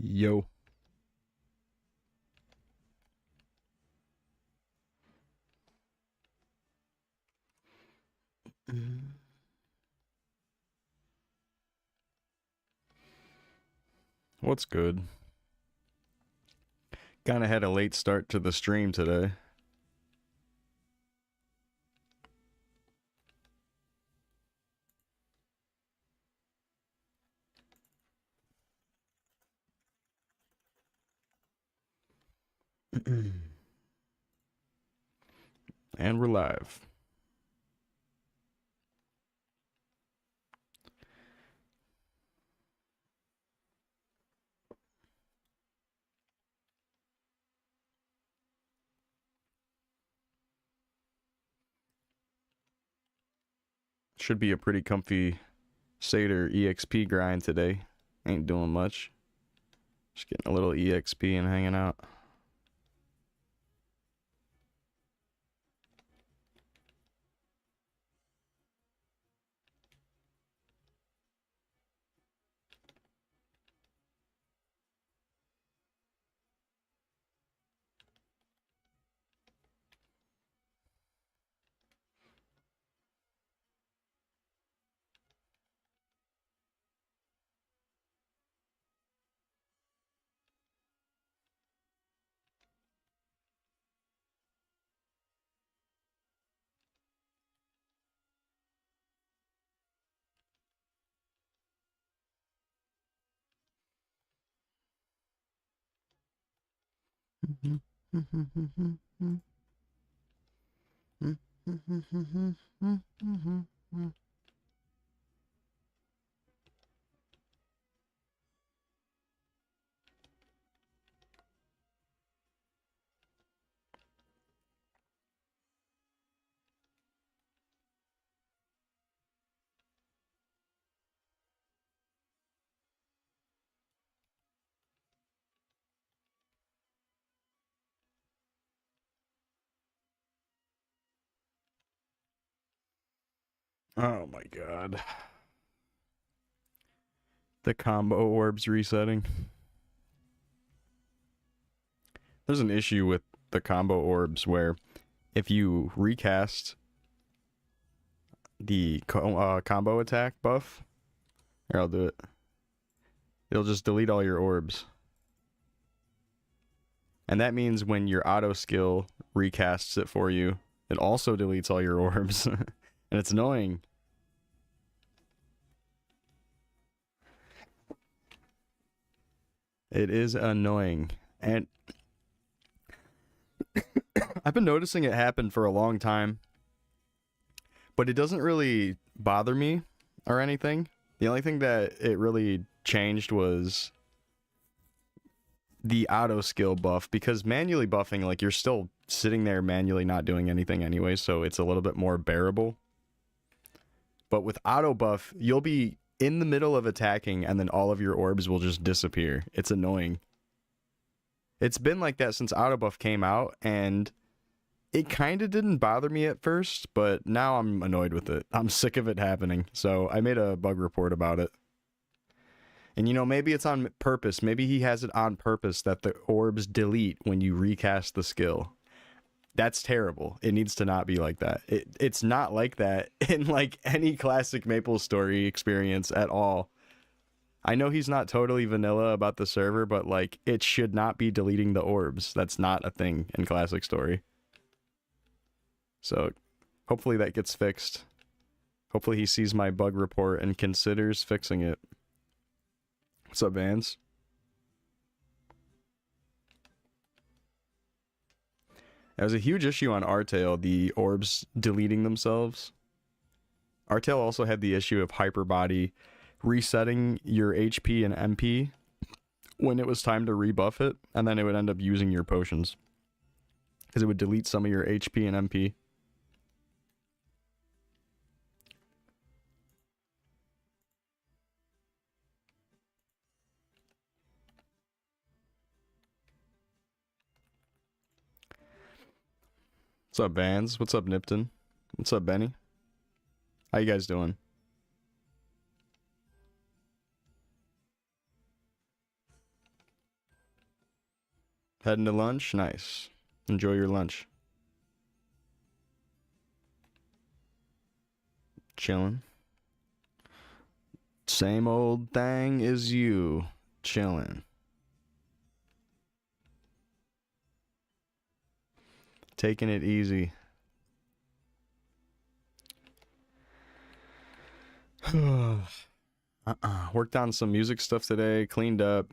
Yo. What's good? Kind of had a late start to the stream today. And we're live. Should be a pretty comfy Seder EXP grind today. Ain't doing much. Just getting a little EXP and hanging out. Oh my god. The combo orbs resetting. There's an issue with the combo orbs where if you recast the combo attack buff, here, I'll do it. It'll just delete all your orbs. And that means when your auto skill recasts it for you, it also deletes all your orbs. And it's annoying. It is annoying. And I've been noticing it happen for a long time. But it doesn't really bother me or anything. The only thing that it really changed was the auto skill buff, because manually buffing, like, you're still sitting there manually not doing anything anyway, so it's a little bit more bearable. But with auto buff, you'll be in the middle of attacking and then all of your orbs will just disappear. It's annoying. It's been like that since auto buff came out, and it kind of didn't bother me at first, but now I'm annoyed with it. I'm sick of it happening, so I made a bug report about it. And, you know, maybe it's on purpose. Maybe he has it on purpose that the orbs delete when you recast the skill. That's terrible. It needs to not be like that. It's not like that in, like, any classic Maple Story experience at all. I know he's not totally vanilla about the server, but, like, it should not be deleting the orbs. That's not a thing in Classic Story. So, hopefully that gets fixed. Hopefully he sees my bug report and considers fixing it. What's up, Vans? There was a huge issue on Artail, the orbs deleting themselves. Artail also had the issue of Hyperbody resetting your HP and MP when it was time to rebuff it, and then it would end up using your potions, because it would delete some of your HP and MP. What's up, Vans? What's up, Nipton? What's up, Benny? How you guys doing? Heading to lunch? Nice. Enjoy your lunch. Chilling. Same old thing as you. Chilling. Taking it easy. Worked on some music stuff today. Cleaned up.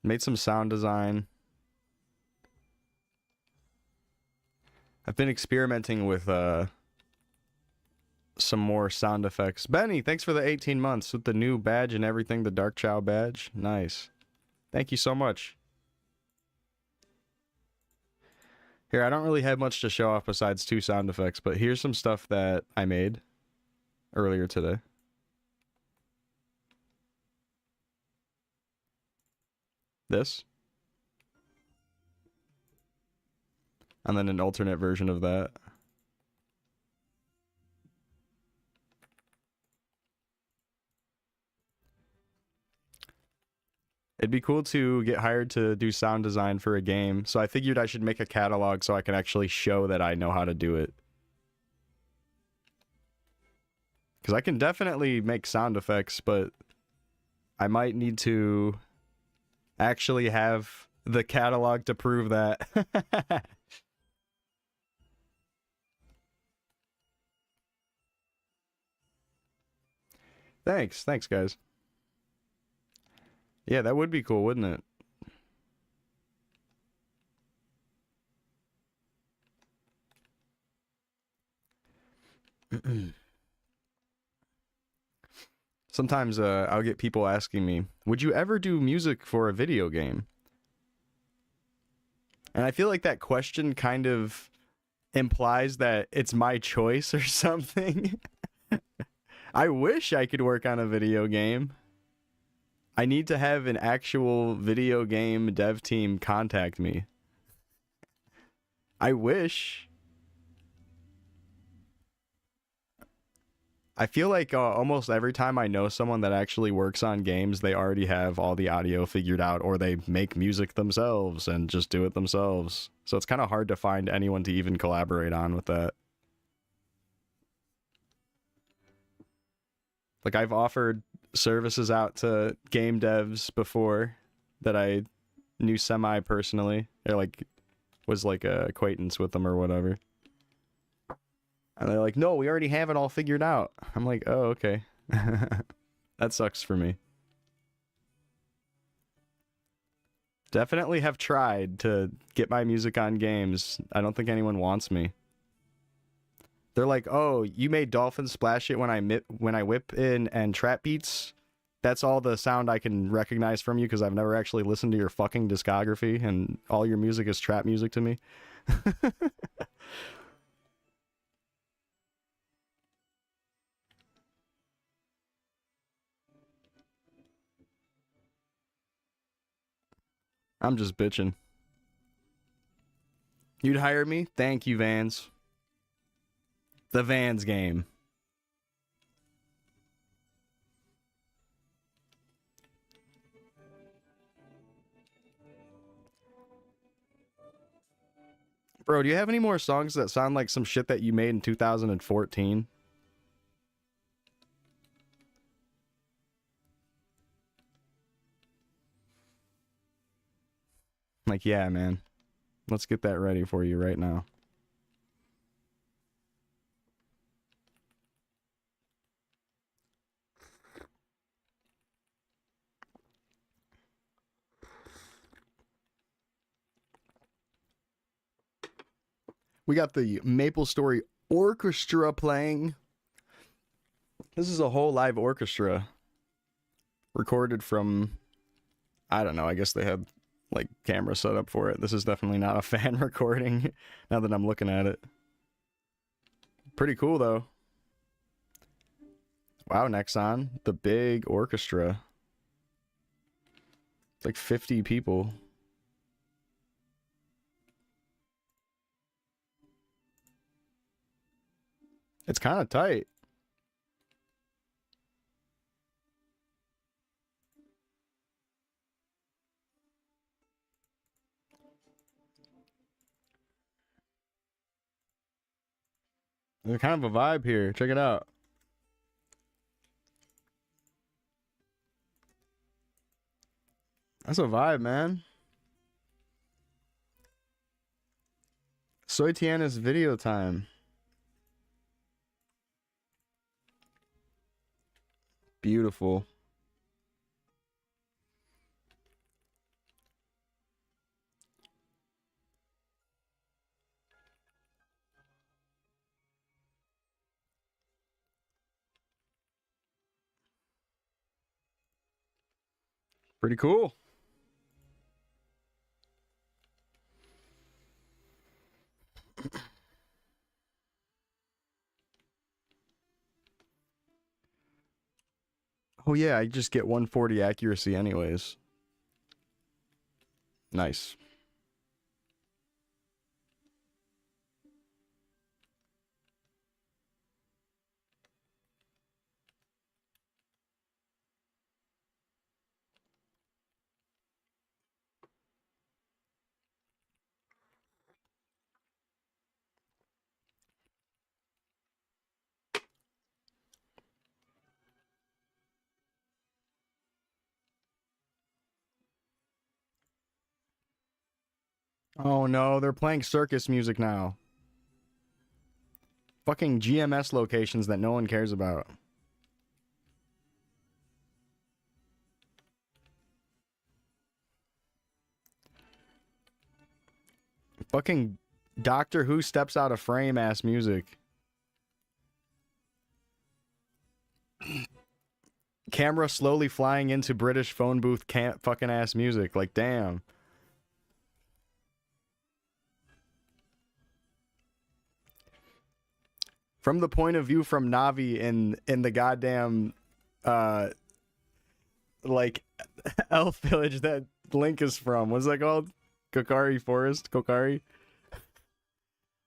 Made some sound design. I've been experimenting with some more sound effects. Benny, thanks for the 18 months with the new badge and everything, the Dark Chow badge. Nice. Thank you so much. Here, I don't really have much to show off besides 2 sound effects, but here's some stuff that I made earlier today. This. And then an alternate version of that. It'd be cool to get hired to do sound design for a game, so I figured I should make a catalog so I can actually show that I know how to do it. Because I can definitely make sound effects, but I might need to actually have the catalog to prove that. Thanks guys. Yeah, that would be cool, wouldn't it? Sometimes I'll get people asking me, would you ever do music for a video game? And I feel like that question kind of implies that it's my choice or something. I wish I could work on a video game. I need to have an actual video game dev team contact me. I wish. I feel like almost every time I know someone that actually works on games, they already have all the audio figured out, or they make music themselves and just do it themselves. So it's kind of hard to find anyone to even collaborate on with that. Like, I've offered services out to game devs before that I knew semi-personally, or like was like a acquaintance with them or whatever. And they're like, no, we already have it all figured out. I'm like, oh, okay. That sucks for me. Definitely have tried to get my music on games. I don't think anyone wants me. They're like, oh, you made Dolphin Splash It when I whip in and trap beats. That's all the sound I can recognize from you because I've never actually listened to your fucking discography and all your music is trap music to me. I'm just bitching. You'd hire me? Thank you, Vans. The Vans game. Bro, do you have any more songs that sound like some shit that you made in 2014? Like, yeah, man. Let's get that ready for you right now. We got the Maple Story Orchestra playing. This is a whole live orchestra recorded from, I don't know, I guess they had like camera set up for it. This is definitely not a fan recording now that I'm looking at it. Pretty cool though. Wow, Nexon, the big orchestra. It's like 50 people. It's kind of tight. There's kind of a vibe here. Check it out. That's a vibe, man. Soy Tiana's video time. Beautiful. Pretty cool. Oh yeah, I just get 140 accuracy anyways. Nice. Oh no, they're playing circus music now. Fucking GMS locations that no one cares about. Fucking Doctor Who steps out of frame ass music. Camera slowly flying into British phone booth can't fucking ass music. Like, damn. From the point of view from Navi in the goddamn like elf village that Link is from. What's that called? Kokari Forest? Kokari?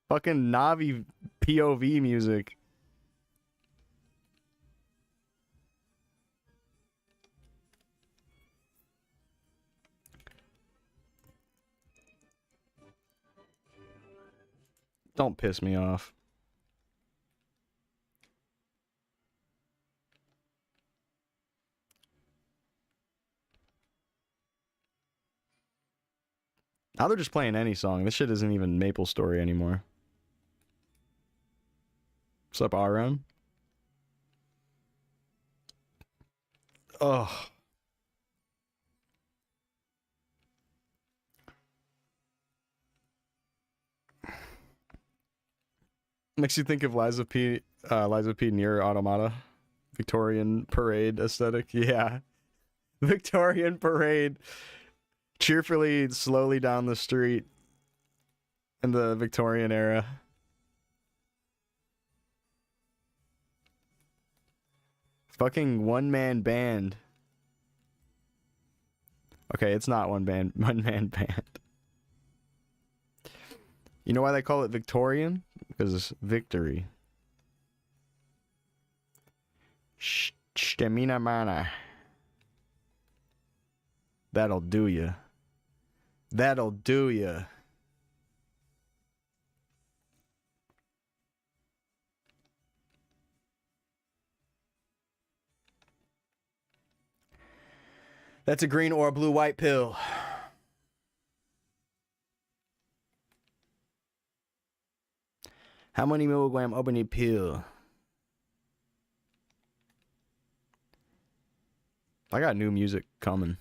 Fucking Navi POV music. Don't piss me off. Now they're just playing any song. This shit isn't even Maple Story anymore. What's up, RM? Ugh. Makes you think of Liza P. Near Automata. Victorian parade aesthetic. Yeah. Victorian parade. Cheerfully, slowly down the street in the Victorian era. Fucking one-man band. Okay, it's not one-man band. You know why they call it Victorian? Because it's victory. Stamina mana. That'll do ya. That'll do ya. That's a green or a blue-white pill. How many milligram of any pill? I got new music coming.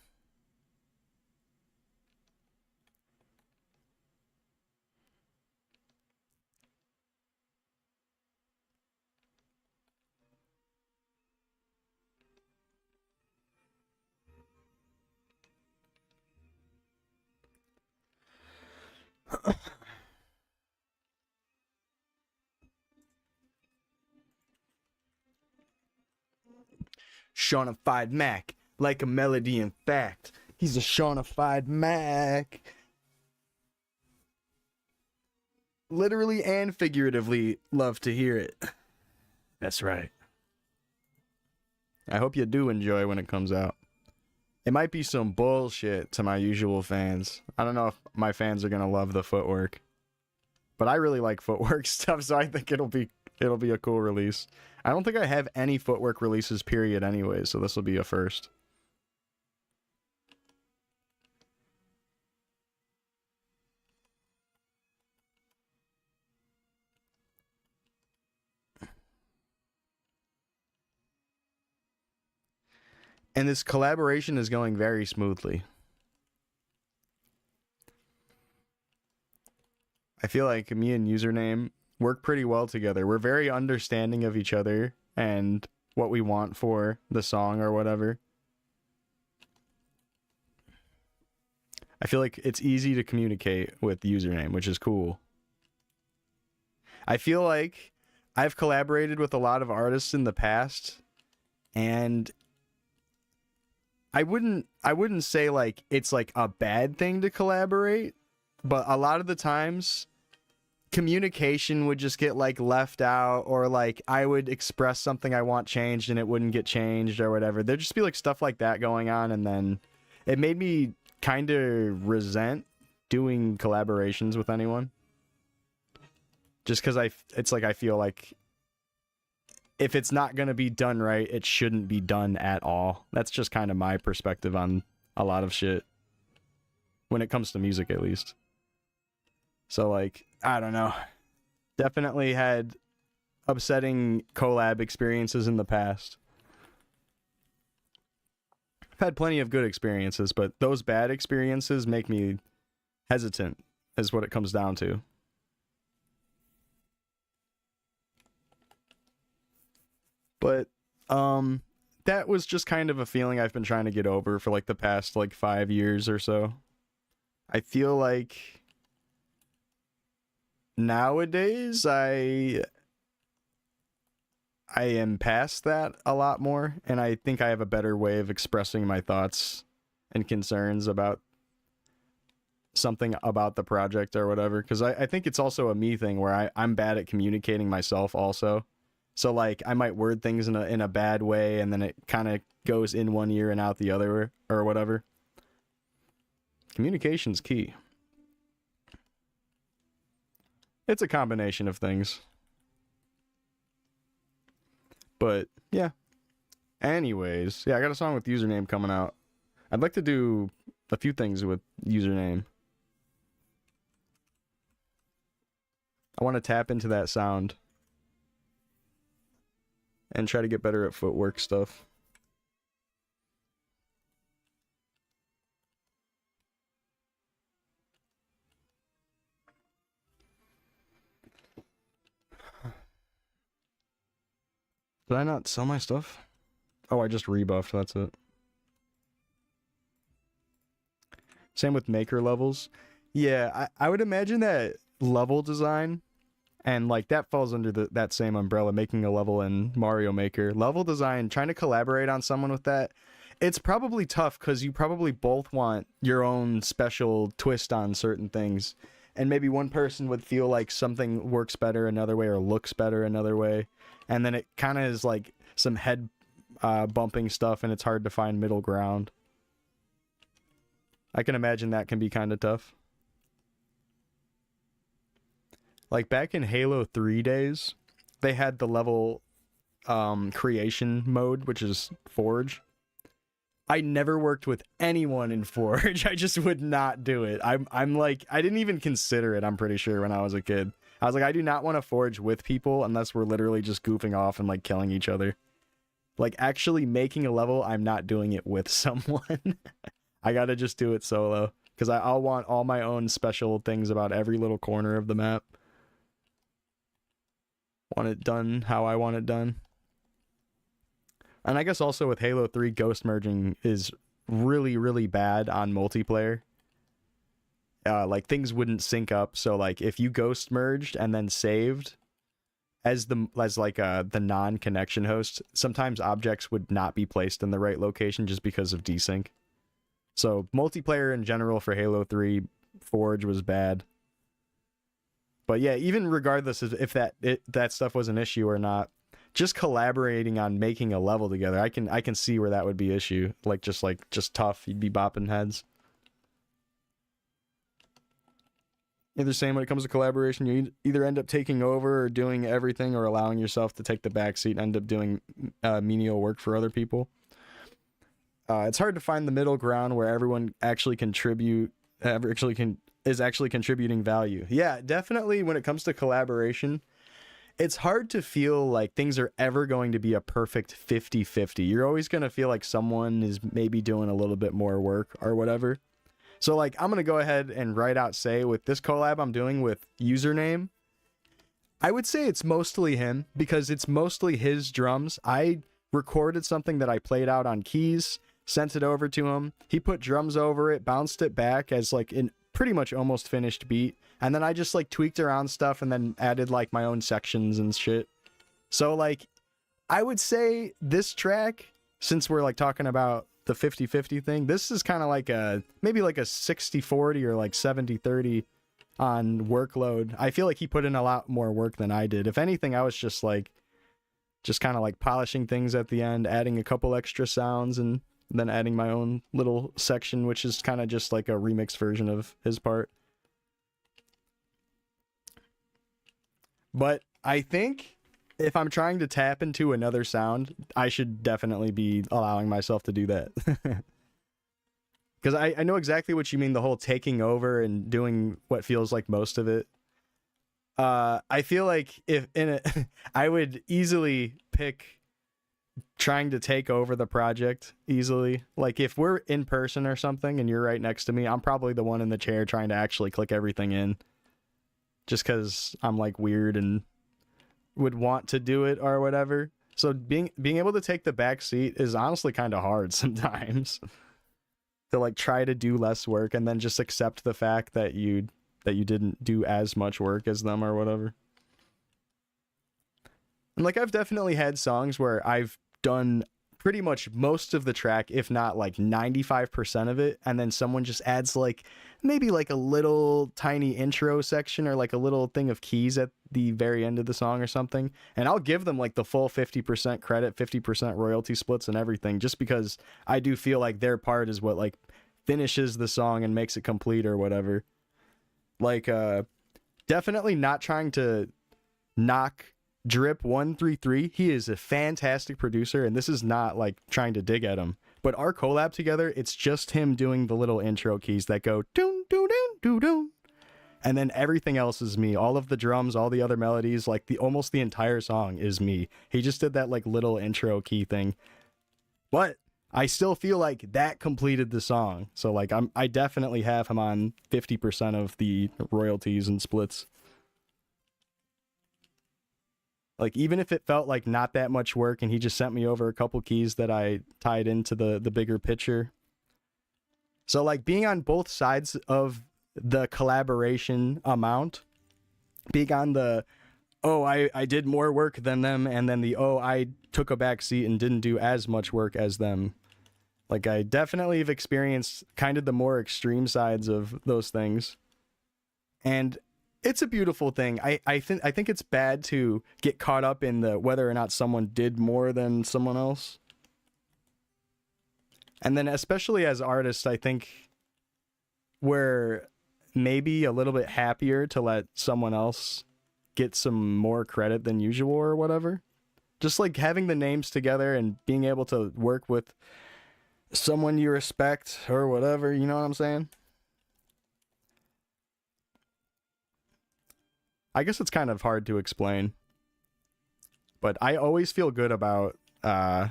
Shawnified Mac, like a melody in fact. He's a Shawnified Mac. Literally and figuratively love to hear it. That's right. I hope you do enjoy when it comes out. It might be some bullshit to my usual fans. I don't know if my fans are gonna love the footwork. But I really like footwork stuff, so I think it'll be It'll be a cool release. I don't think I have any footwork releases, period, anyway, so this will be a first. And this collaboration is going very smoothly. I feel like me and Username work pretty well together. We're very understanding of each other and what we want for the song or whatever. I feel like it's easy to communicate with Username, which is cool. I feel like I've collaborated with a lot of artists in the past, and I wouldn't say like it's like a bad thing to collaborate, but a lot of the times communication would just get like left out, or like I would express something I want changed and it wouldn't get changed or whatever. There'd just be like stuff like that going on, and then it made me kind of resent doing collaborations with anyone. Just because it's like I feel like if it's not going to be done right, it shouldn't be done at all. That's just kind of my perspective on a lot of shit. When it comes to music, at least. So, like, I don't know. Definitely had upsetting collab experiences in the past. I've had plenty of good experiences, but those bad experiences make me hesitant, is what it comes down to. But that was just kind of a feeling I've been trying to get over for like the past like 5 years or so. I feel like nowadays I am past that a lot more, and I think I have a better way of expressing my thoughts and concerns about something about the project or whatever, because I think it's also a me thing where I'm bad at communicating myself also. So like I might word things in a bad way, and then it kind of goes in one ear and out the other or whatever. Communication's key. It's a combination of things. But yeah. Anyways, yeah, I got a song with Username coming out. I'd like to do a few things with Username. I want to tap into that sound and try to get better at footwork stuff. Did I not sell my stuff? Oh, I just rebuffed, that's it. Same with maker levels. Yeah, I would imagine that level design, and like that falls under that same umbrella, making a level in Mario Maker. Level design, trying to collaborate on someone with that, it's probably tough because you probably both want your own special twist on certain things. And maybe one person would feel like something works better another way or looks better another way. And then it kind of is like some head bumping stuff, and it's hard to find middle ground. I can imagine that can be kind of tough. Like back in Halo 3 days, they had the level creation mode, which is Forge. I never worked with anyone in Forge. I just would not do it. I'm like, I didn't even consider it, I'm pretty sure, when I was a kid. I was like, I do not want to Forge with people unless we're literally just goofing off and like killing each other. Like actually making a level, I'm not doing it with someone. I gotta just do it solo. Because I'll want all my own special things about every little corner of the map. Want it done how I want it done. And I guess also with Halo 3, ghost merging is really, really bad on multiplayer. Like things wouldn't sync up. So like if you ghost merged and then saved as the non-connection host, sometimes objects would not be placed in the right location just because of desync. So multiplayer in general for Halo 3, Forge was bad. But yeah, even regardless of if that stuff was an issue or not, just collaborating on making a level together, I can see where that would be issue. Just tough, you'd be bopping heads. Either same when it comes to collaboration, you either end up taking over or doing everything, or allowing yourself to take the back seat and end up doing menial work for other people. It's hard to find the middle ground where everyone actually is actually contributing value. Yeah, definitely when it comes to collaboration, it's hard to feel like things are ever going to be a perfect 50-50. You're always going to feel like someone is maybe doing a little bit more work or whatever. So like, I'm going to go ahead and say with this collab I'm doing with Username, I would say it's mostly him because it's mostly his drums. I recorded something that I played out on keys, sent it over to him. He put drums over it, bounced it back as like an pretty much almost finished beat. And then I just like tweaked around stuff and then added like my own sections and shit. So like, I would say this track, since we're like talking about the 50-50 thing, this is kind of like maybe like a 60-40 or like 70-30 on workload. I feel like he put in a lot more work than I did. If anything, I was just kind of like polishing things at the end, adding a couple extra sounds, and then adding my own little section, which is kind of just like a remix version of his part. But I think if I'm trying to tap into another sound, I should definitely be allowing myself to do that. Because I know exactly what you mean, the whole taking over and doing what feels like most of it. I feel like I would easily pick trying to take over the project easily. Like if we're in person or something and you're right next to me, I'm probably the one in the chair trying to actually click everything in. Just because I'm like weird and would want to do it or whatever. So being able to take the back seat is honestly kind of hard sometimes. To like try to do less work and then just accept the fact that you didn't do as much work as them or whatever. And like I've definitely had songs where I've done pretty much most of the track, if not like 95% of it, and then someone just adds like maybe like a little tiny intro section or like a little thing of keys at the very end of the song or something, and I'll give them like the full 50% credit, 50% royalty splits and everything, just because I do feel like their part is what like finishes the song and makes it complete or whatever. Like definitely not trying to knock Drip 133. He is a fantastic producer, and this is not like trying to dig at him, but our collab together, it's just him doing the little intro keys that go doon doon doon doon doon, and then everything else is me. All of the drums, all the other melodies, like almost the entire song is me. He just did that like little intro key thing, but I still feel like that completed the song. So like I definitely have him on 50% of the royalties and splits. Like, even if it felt like not that much work and he just sent me over a couple keys that I tied into the bigger picture. So, like, being on both sides of the collaboration amount, being on the, oh, I did more work than them, and then the, oh, I took a back seat and didn't do as much work as them. Like, I definitely have experienced kind of the more extreme sides of those things. And it's a beautiful thing. I think it's bad to get caught up in the whether or not someone did more than someone else. And then especially as artists, I think we're maybe a little bit happier to let someone else get some more credit than usual or whatever. Just like having the names together and being able to work with someone you respect or whatever, you know what I'm saying? I guess it's kind of hard to explain, but I always feel good about how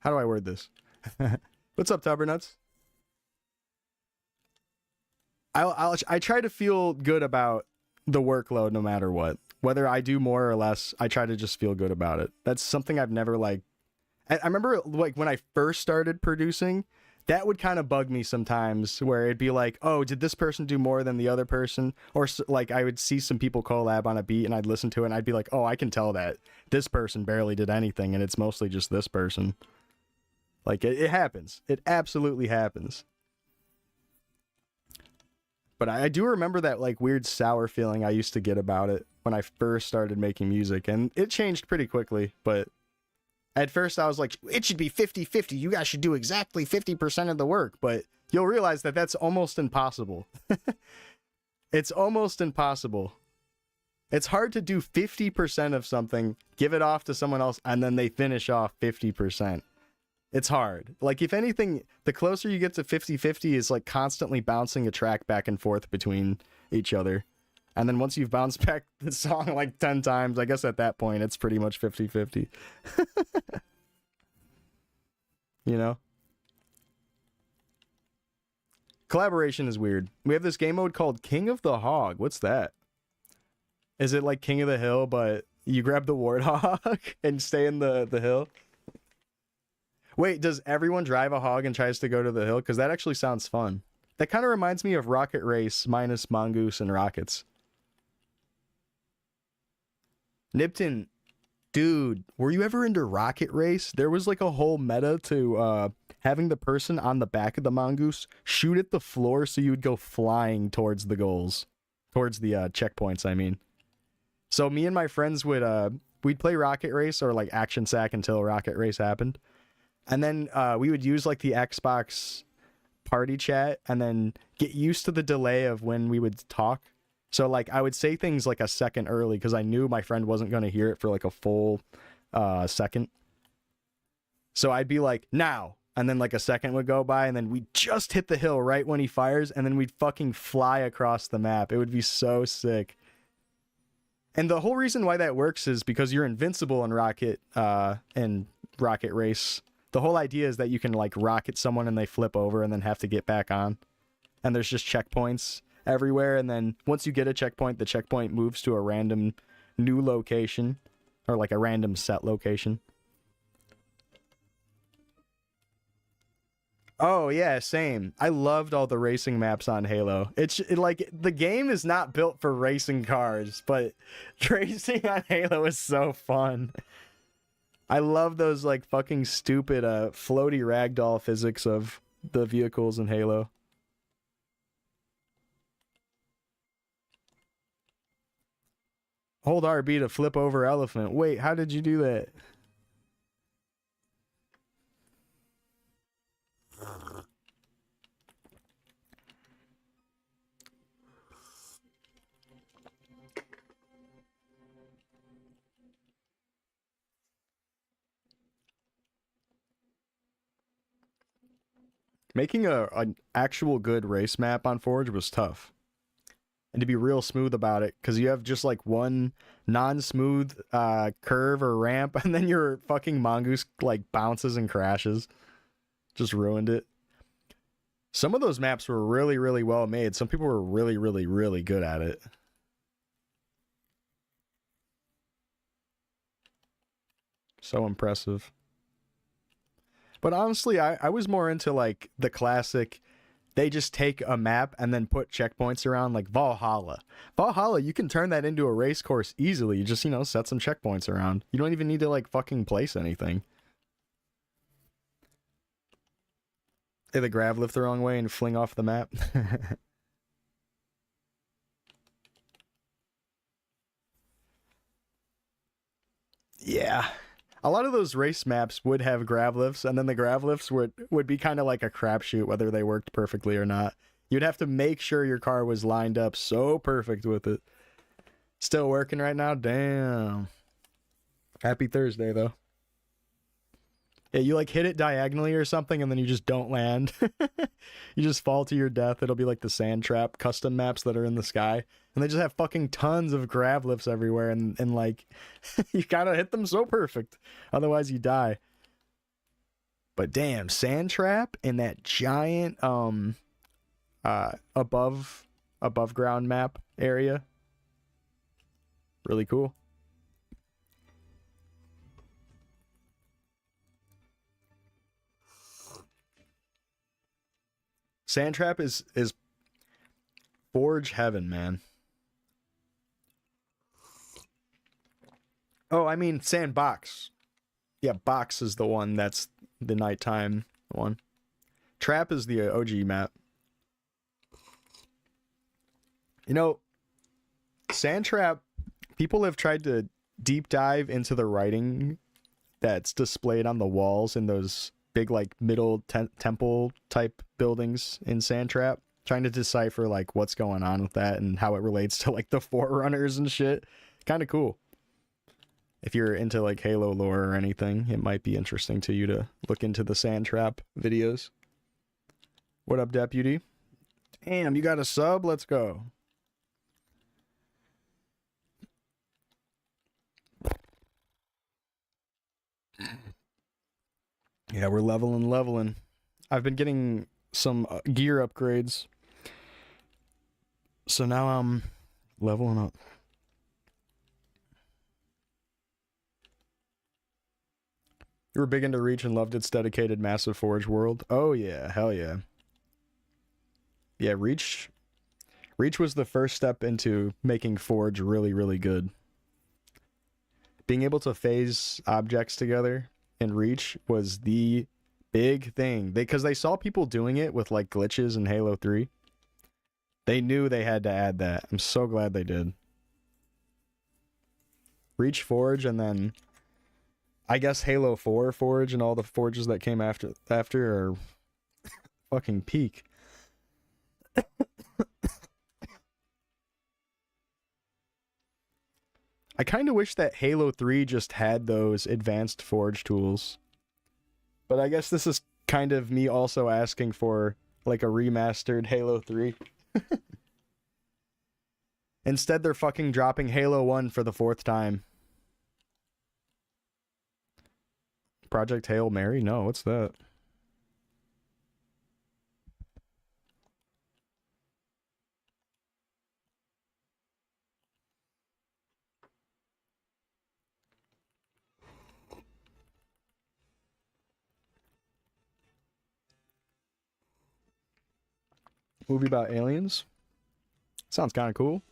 do I word this? What's up, Tubbernuts? I try to feel good about the workload no matter what. Whether I do more or less, I try to just feel good about it. That's something I've never like. I remember like when I first started producing, that would kind of bug me sometimes, where it'd be like, oh, did this person do more than the other person? Or like I would see some people collab on a beat and I'd listen to it and I'd be like, oh, I can tell that this person barely did anything and it's mostly just this person. Like it happens. It absolutely happens. But I do remember that like weird sour feeling I used to get about it when I first started making music, and it changed pretty quickly, but At first, I was like, it should be 50-50. You guys should do exactly 50% of the work. But you'll realize that that's almost impossible. It's almost impossible. It's hard to do 50% of something, give it off to someone else, and then they finish off 50%. It's hard. Like, if anything, the closer you get to 50-50 is like constantly bouncing a track back and forth between each other. And then once you've bounced back the song like 10 times, I guess at that point, it's pretty much 50-50. You know? Collaboration is weird. We have this game mode called King of the Hog. What's that? Is it like King of the Hill, but you grab the warthog and stay in the hill? Wait, does everyone drive a hog and tries to go to the hill? Because that actually sounds fun. That kind of reminds me of Rocket Race minus mongoose and rockets. Nipton, dude, were you ever into Rocket Race? There was like a whole meta to having the person on the back of the mongoose shoot at the floor so you would go flying towards the goals. Towards the checkpoints, I mean. So me and my friends would we'd play Rocket Race or like Action Sack until Rocket Race happened. And then we would use like the Xbox party chat and then get used to the delay of when we would talk. So like I would say things like a second early because I knew my friend wasn't going to hear it for like a full second. So I'd be like, now. And then like a second would go by and then we'd just hit the hill right when he fires and then we'd fucking fly across the map. It would be so sick. And the whole reason why that works is because you're invincible in Rocket Race. The whole idea is that you can like rocket someone and they flip over and then have to get back on. And there's just checkpoints everywhere. And then once you get a checkpoint, the checkpoint moves to a random new location or like a random set location. Oh yeah, same. I loved all the racing maps on Halo. Like the game is not built for racing cars, but racing on Halo is so fun. I love those like fucking stupid floaty ragdoll physics of the vehicles in Halo. Hold RB to flip over elephant. Wait, how did you do that? Making an actual good race map on Forge was tough. And to be real smooth about it, because you have just like one non-smooth curve or ramp, and then your fucking mongoose like bounces and crashes. Just ruined it. Some of those maps were really, really well made. Some people were really, really, really good at it. So impressive. But honestly, I was more into like the classic, they just take a map and then put checkpoints around, like Valhalla. Valhalla, you can turn that into a race course easily. You just, set some checkpoints around. You don't even need to like fucking place anything. They the grav lift the wrong way and fling off the map. Yeah. A lot of those race maps would have grav lifts, and then the grav lifts would be kind of like a crapshoot whether they worked perfectly or not. You'd have to make sure your car was lined up so perfect with it. Still working right now? Damn. Happy Thursday, though. Yeah, you like hit it diagonally or something, and then you just don't land. You just fall to your death. It'll be like the sand trap custom maps that are in the sky. And they just have fucking tons of grav lifts everywhere, and like, you gotta hit them so perfect. Otherwise, you die. But damn, sand trap in that giant, above ground map area. Really cool. Sandtrap is Forge heaven, man. Oh, I mean Sandbox. Yeah, Box is the one that's the nighttime one. Trap is the OG map. Sandtrap, people have tried to deep dive into the writing that's displayed on the walls in those big like middle temple type buildings in Sandtrap, trying to decipher like what's going on with that and how it relates to like the Forerunners and shit. Kind of cool. If you're into like Halo lore or anything, it might be interesting to you to look into the Sandtrap videos. What up, Deputy? Damn, you got a sub? Let's go. Yeah, we're leveling. I've been getting some gear upgrades. So now I'm leveling up. You were big into Reach and loved its dedicated massive Forge world. Oh yeah, hell yeah. Yeah, Reach was the first step into making Forge really, really good. Being able to phase objects together in Reach was the big thing. Because they saw people doing it with like glitches in Halo 3. They knew they had to add that. I'm so glad they did. Reach Forge, and then I guess Halo 4 Forge and all the forges that came after are fucking peak. I kind of wish that Halo 3 just had those advanced forge tools. But I guess this is kind of me also asking for like a remastered Halo 3. Instead, they're fucking dropping Halo 1 for the 4th time. Project Hail Mary? No, what's that? Movie about aliens? Sounds kind of cool.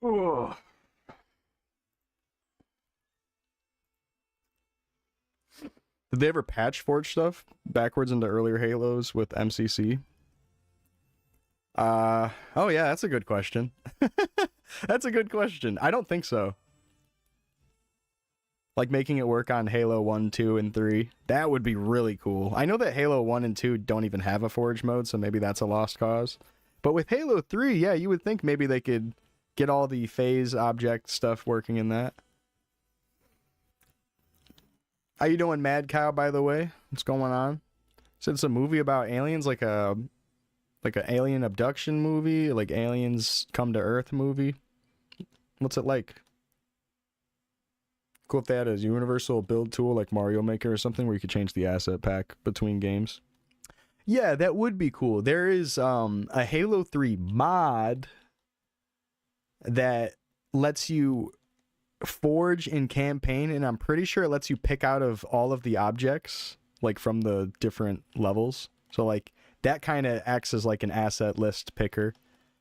Oh. Did they ever patch Forge stuff backwards into earlier Halos with MCC? Oh yeah, that's a good question. That's a good question. I don't think so. Like making it work on Halo 1, 2, and 3. That would be really cool. I know that Halo 1 and 2 don't even have a Forge mode, so maybe that's a lost cause. But with Halo 3, yeah, you would think maybe they could get all the phase object stuff working in that. How you doing, Mad Cow, by the way? What's going on? So it's a movie about aliens, like an alien abduction movie, like aliens come to Earth movie. What's it like? Cool if they had a universal build tool like Mario Maker or something where you could change the asset pack between games. Yeah, that would be cool. There is a Halo 3 mod that lets you forge in campaign, and I'm pretty sure it lets you pick out of all of the objects like from the different levels. So like that kind of acts as like an asset list picker.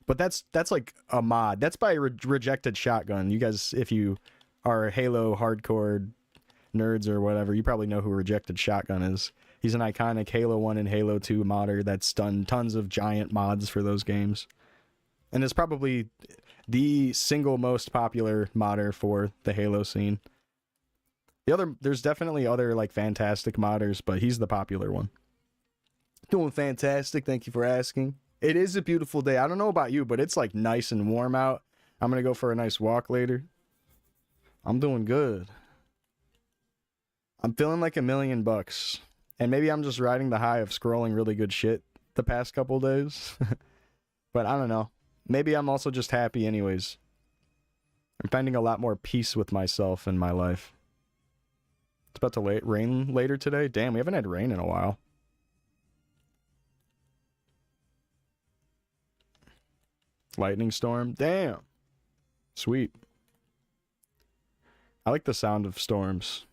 But that's like a mod. That's by Rejected Shotgun. You guys, if you are Halo hardcore nerds or whatever, you probably know who Rejected Shotgun is. He's an iconic Halo 1 and Halo 2 modder that's done tons of giant mods for those games. And is probably the single most popular modder for the Halo scene. There's definitely other like fantastic modders, but he's the popular one. Doing fantastic, thank you for asking. It is a beautiful day. I don't know about you, but it's like nice and warm out. I'm gonna go for a nice walk later. I'm doing good. I'm feeling like $1,000,000. And maybe I'm just riding the high of scrolling really good shit the past couple days. But I don't know. Maybe I'm also just happy anyways. I'm finding a lot more peace with myself in my life. It's about to rain later today. Damn, we haven't had rain in a while. Lightning storm. Damn. Sweet. I like the sound of storms.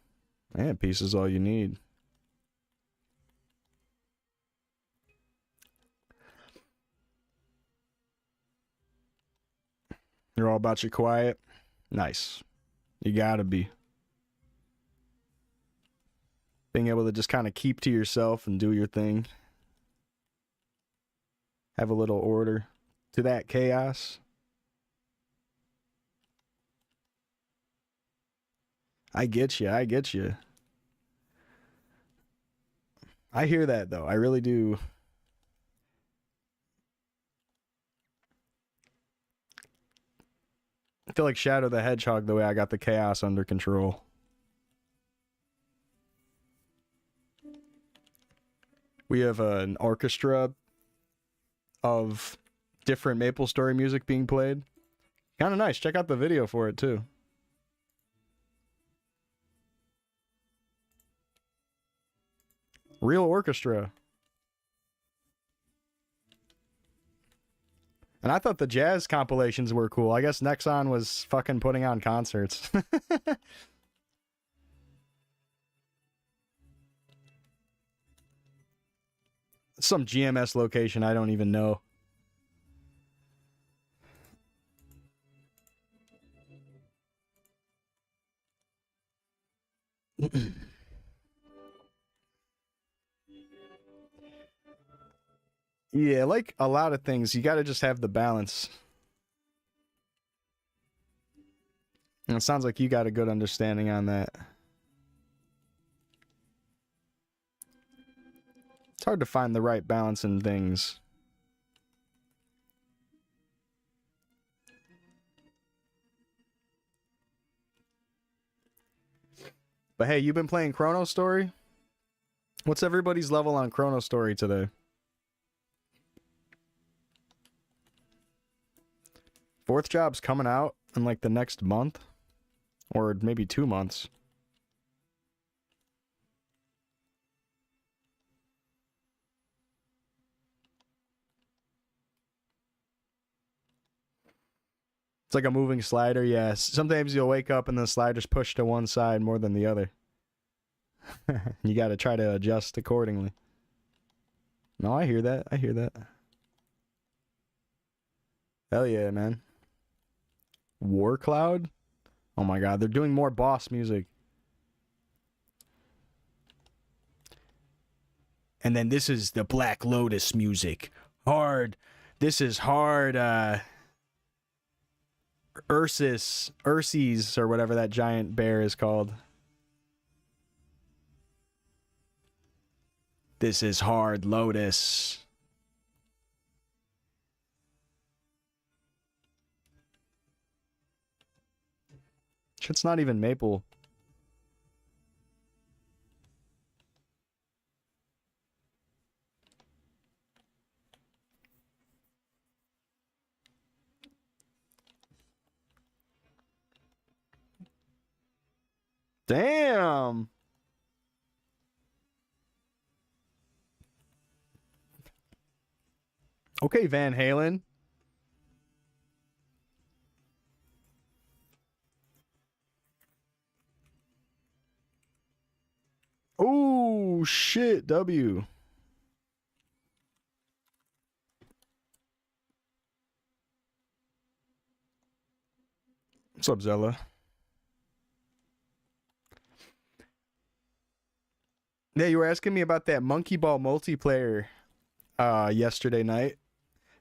Man, peace is all you need. You're all about your quiet? Nice. You gotta be. Being able to just kind of keep to yourself and do your thing. Have a little order to that chaos. I get you. I get you. I hear that, though. I really do. I feel like Shadow the Hedgehog the way I got the chaos under control. We have an orchestra of different MapleStory music being played. Kind of nice. Check out the video for it, too. Real orchestra. And I thought the jazz compilations were cool. I guess Nexon was fucking putting on concerts. Some GMS location I don't even know. Yeah, like a lot of things, you gotta just have the balance. And it sounds like you got a good understanding on that. It's hard to find the right balance in things. But hey, you've been playing Chronostory? What's everybody's level on Chronostory today? Fourth job's coming out in like the next month. Or maybe 2 months. It's like a moving slider, yes. Sometimes you'll wake up and the slider's pushed to one side more than the other. You gotta try to adjust accordingly. No, I hear that. I hear that. Hell yeah, man. War Cloud? Oh my god, they're doing more boss music. And then this is the Black Lotus music. Hard. This is hard, Urses, or whatever that giant bear is called. This is hard Lotus. Shit's not even Maple. Damn. Okay, Van Halen. Oh, shit, W. What's up, Zella? Yeah, you were asking me about that Monkey Ball multiplayer yesterday night.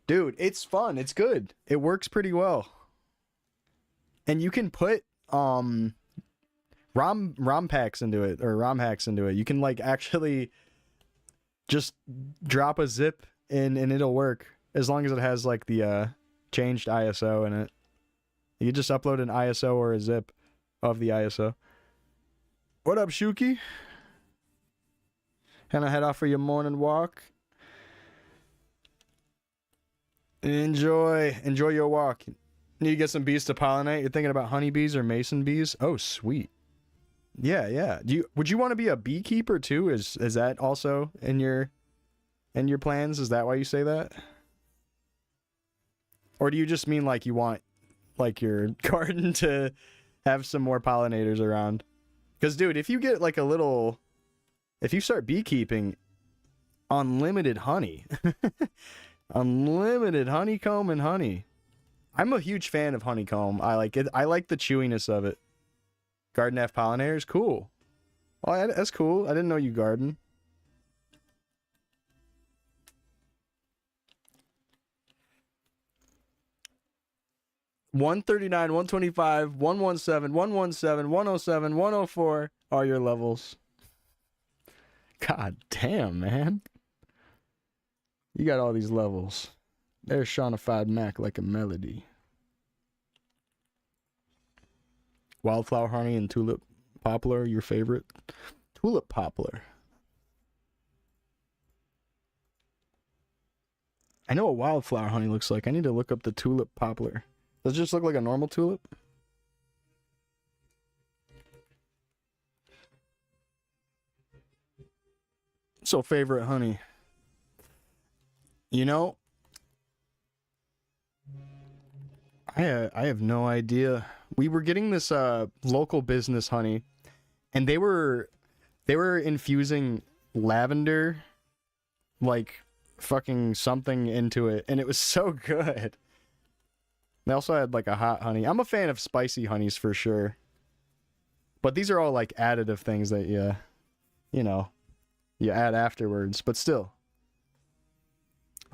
Dude, it's fun. It's good. It works pretty well. And you can put ROM packs into it, or ROM hacks into it. You can like actually just drop a zip in and it'll work as long as it has like the changed ISO in it. You can just upload an ISO or a zip of the ISO. What up, Shuki? Gonna head off for your morning walk. Enjoy your walk. Need to get some bees to pollinate. You're thinking about honeybees or mason bees? Oh, sweet. Yeah, yeah. Would you want to be a beekeeper too? Is that also in your plans? Is that why you say that? Or do you just mean like you want like your garden to have some more pollinators around? Because dude, if you get like a little, if you start beekeeping, unlimited honey, unlimited honeycomb and honey. I'm a huge fan of honeycomb. I like it. I like the chewiness of it. Garden F pollinators, cool. Well, that's cool. I didn't know you garden. $139, $125, $117, $117, $107, $104 are your levels. God damn, man. You got all these levels. There's Shawnified Mac like a melody. Wildflower honey and tulip poplar, your favorite? Tulip poplar. I know what wildflower honey looks like. I need to look up the tulip poplar. Does it just look like a normal tulip? So favorite honey. You know, I have no idea. We were getting this local business honey, and they were infusing lavender, like fucking something into it, and it was so good. They also had like a hot honey. I'm a fan of spicy honeys for sure, but these are all like additive things that you know, you add afterwards. But still,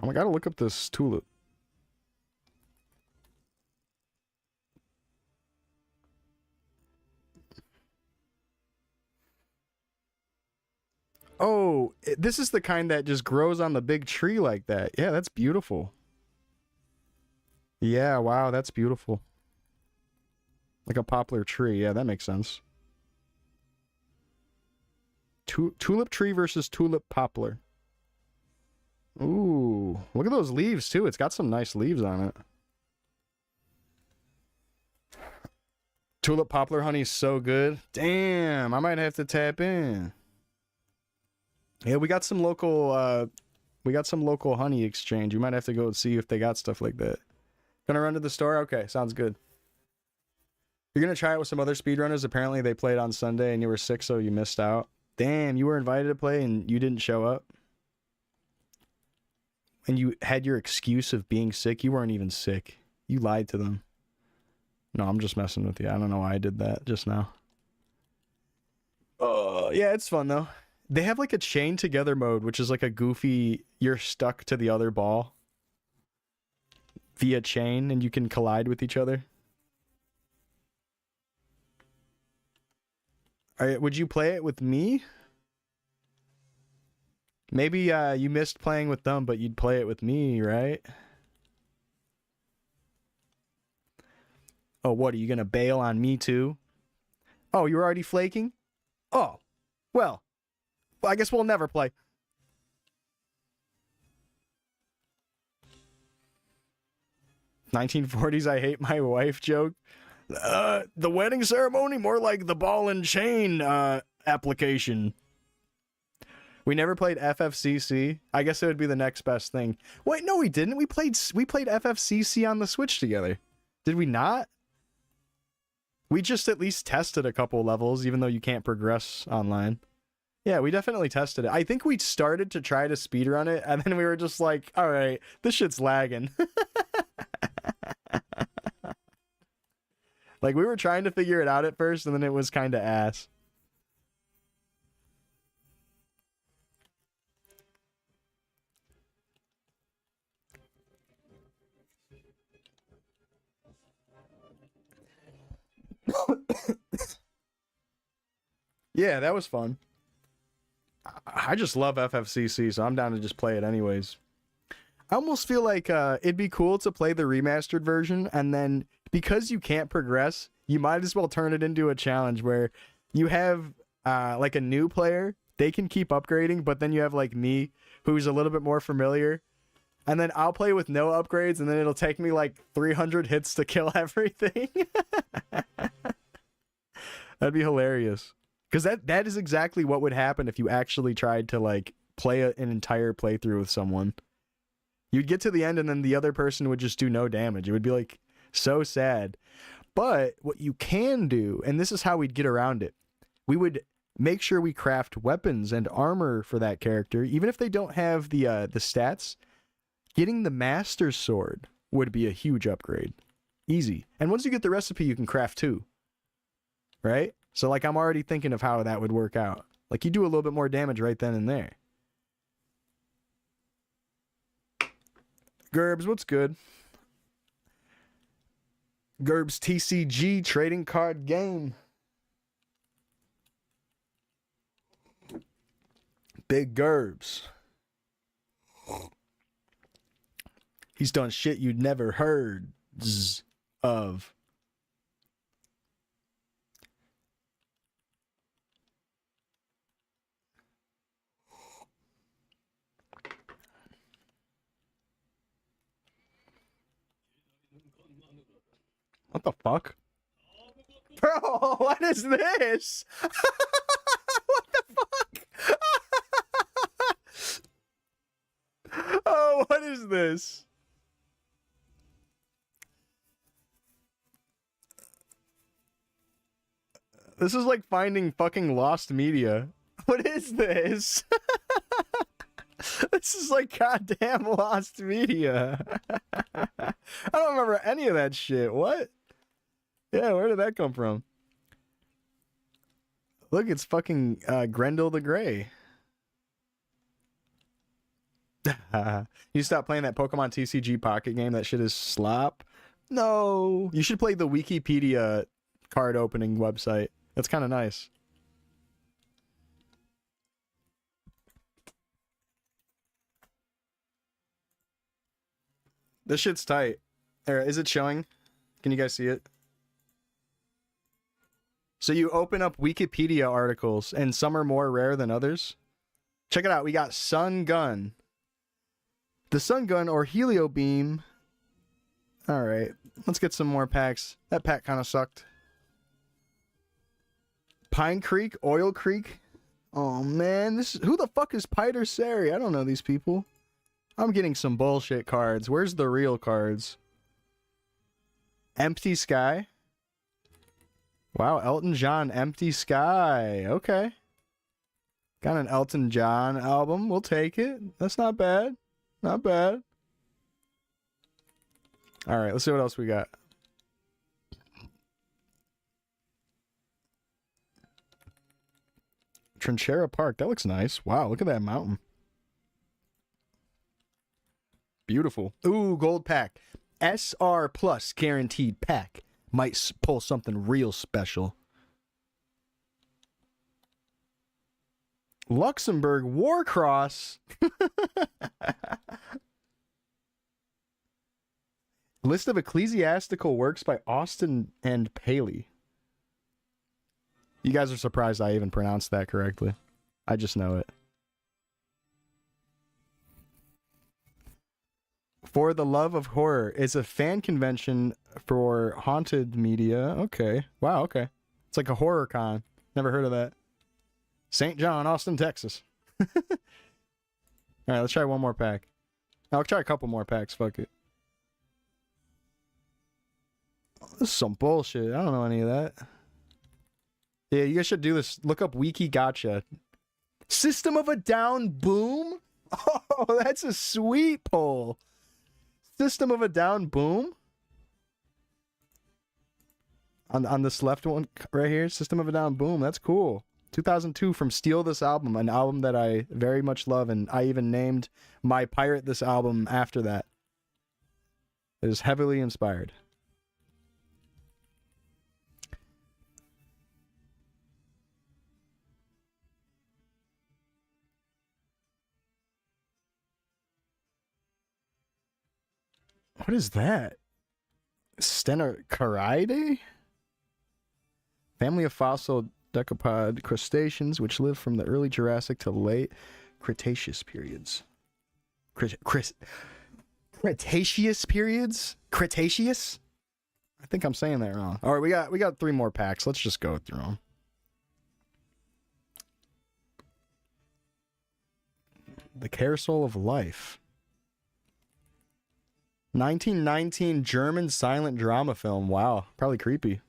I gotta look up this tulip. Oh, this is the kind that just grows on the big tree like that. Yeah, that's beautiful. Yeah, wow, that's beautiful. Like a poplar tree. Yeah, that makes sense. Tulip tree versus tulip poplar. Ooh, look at those leaves too. It's got some nice leaves on it. Tulip poplar honey is so good. Damn, I might have to tap in. Yeah, we got some local honey exchange. We might have to go and see if they got stuff like that. Gonna run to the store? Okay, sounds good. You're gonna try it with some other speedrunners. Apparently they played on Sunday and you were sick, so you missed out. Damn, you were invited to play and you didn't show up. And you had your excuse of being sick. You weren't even sick. You lied to them. No, I'm just messing with you. I don't know why I did that just now. Yeah, it's fun though. They have like a chain together mode, which is like a goofy, you're stuck to the other ball via chain and you can collide with each other. All right, would you play it with me? Maybe you missed playing with them, but you'd play it with me, right? Oh, what, are you gonna bail on me too? Oh, you're already flaking? Oh, well, I guess we'll never play. "1940s I hate my wife" joke. The wedding ceremony, more like the ball and chain application. We never played FFCC. I guess it would be the next best thing. Wait, no, we didn't. We played FFCC on the Switch together. Did we not? We just at least tested a couple levels, even though you can't progress online. Yeah, we definitely tested it. I think we started to try to speedrun it, and then we were just like, all right, this shit's lagging. Like, we were trying to figure it out at first, and then it was kind of ass. Yeah, that was fun. I just love FFCC, so I'm down to just play it anyways. I almost feel like it'd be cool to play the remastered version, and then because you can't progress, you might as well turn it into a challenge where you have like a new player, they can keep upgrading, but then you have like me, who's a little bit more familiar, and then I'll play with no upgrades, and then it'll take me like 300 hits to kill everything. That'd be hilarious. Because that is exactly what would happen if you actually tried to like play an entire playthrough with someone. You'd get to the end and then the other person would just do no damage. It would be like so sad. But what you can do, and this is how we'd get around it, we would make sure we craft weapons and armor for that character, even if they don't have the stats. Getting the Master Sword would be a huge upgrade. Easy. And once you get the recipe, you can craft two. Right? So like I'm already thinking of how that would work out. Like you do a little bit more damage right then and there. Gerbs, what's good? Gerbs TCG trading card game. Big Gerbs. He's done shit you'd never heard of. What the fuck? Bro, what is this? What the fuck? Oh, what is this? This is like finding fucking lost media. What is this? This is like goddamn lost media. I don't remember any of that shit. What? Yeah, where did that come from? Look, it's fucking Grendel the Grey. You stop playing that Pokemon TCG Pocket game. That shit is slop. No. You should play the Wikipedia card opening website. That's kind of nice. This shit's tight. Is it showing? Can you guys see it? So you open up Wikipedia articles, and some are more rare than others. Check it out. We got Sun Gun. The Sun Gun or Helio Beam. All right. Let's get some more packs. That pack kind of sucked. Pine Creek, Oil Creek. Oh, man. Who the fuck is Piter Sari? I don't know these people. I'm getting some bullshit cards. Where's the real cards? Empty Sky. Wow, Elton John, Empty Sky. Okay. Got an Elton John album. We'll take it. That's not bad. Not bad. All right, let's see what else we got. Trinchera Park. That looks nice. Wow, look at that mountain. Beautiful. Ooh, gold pack. SR plus guaranteed pack. Might pull something real special. Luxembourg Warcross. List of ecclesiastical works by Austin and Paley. You guys are surprised I even pronounced that correctly. I just know it. For the Love of Horror is a fan convention for haunted media. Okay. Wow, okay. It's like a horror con. Never heard of that. St. John, Austin, Texas. All right, let's try one more pack. I'll try a couple more packs. Fuck it. This is some bullshit. I don't know any of that. Yeah, you guys should do this. Look up Wiki Gotcha. System of a Down Boom? Oh, that's a sweet poll. System of a Down Boom? On this left one right here, System of a Down Boom. That's cool. 2002 from Steal This Album, an album that I very much love, and I even named my Pirate This album after that. It is heavily inspired. What is that? Stenocariidae? Family of fossil decapod crustaceans which lived from the early Jurassic to late Cretaceous periods. Cretaceous periods? Cretaceous? I think I'm saying that wrong. All right, we got 3 more packs. Let's just go through them. The Carousel of Life. 1919 German silent drama film. Wow, probably creepy.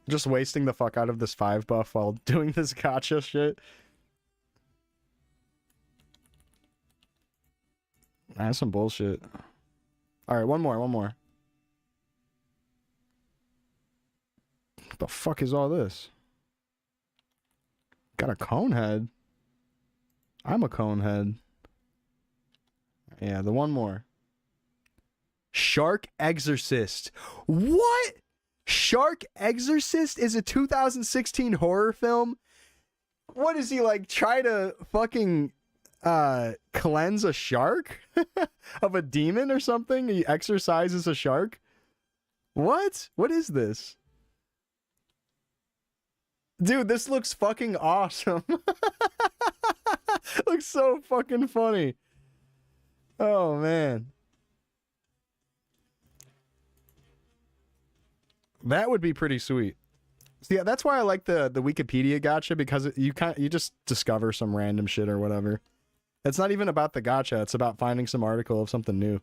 Just wasting the fuck out of this 5 buff while doing this gacha shit. That's some bullshit. Alright, one more. What the fuck is all this? Got a cone head. I'm a cone head. Yeah, the one more. Shark Exorcist. What? Shark Exorcist is a 2016 horror film? What is he like, try to fucking cleanse a shark of a demon or something? He exorcises a shark? What? What is this? Dude, this looks fucking awesome. Looks so fucking funny. Oh, man. That would be pretty sweet. See, that's why I like the Wikipedia gacha, because you just discover some random shit or whatever. It's not even about the gacha, it's about finding some article of something new.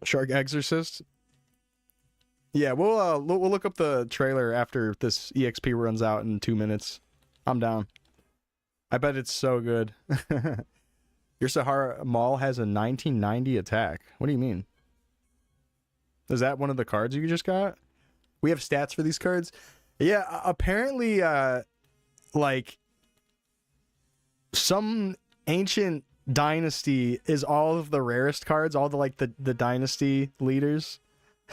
Shark Exorcist? Yeah, we'll look up the trailer after this EXP runs out in 2 minutes. I'm down. I bet it's so good. Your Sahara Mall has a 1990 attack. What do you mean? Is that one of the cards you just got? We have stats for these cards? Yeah, apparently, like, some ancient dynasty is all of the rarest cards, all the, like, the dynasty leaders,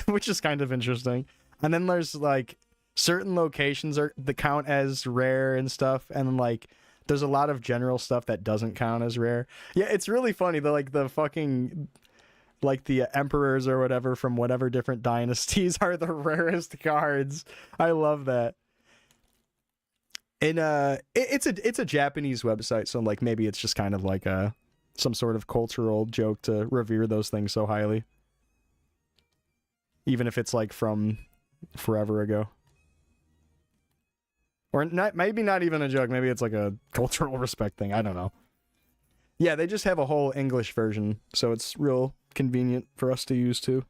which is kind of interesting. And then there's, like, certain locations that count as rare and stuff, and, like, there's a lot of general stuff that doesn't count as rare. Yeah, it's really funny. The fucking, like, the emperors or whatever from whatever different dynasties are the rarest cards. I love that. And it's a Japanese website, so like maybe it's just kind of like some sort of cultural joke to revere those things so highly, even if it's like from forever ago. Or maybe not even a joke. Maybe it's like a cultural respect thing. I don't know. Yeah, they just have a whole English version, so it's real convenient for us to use too.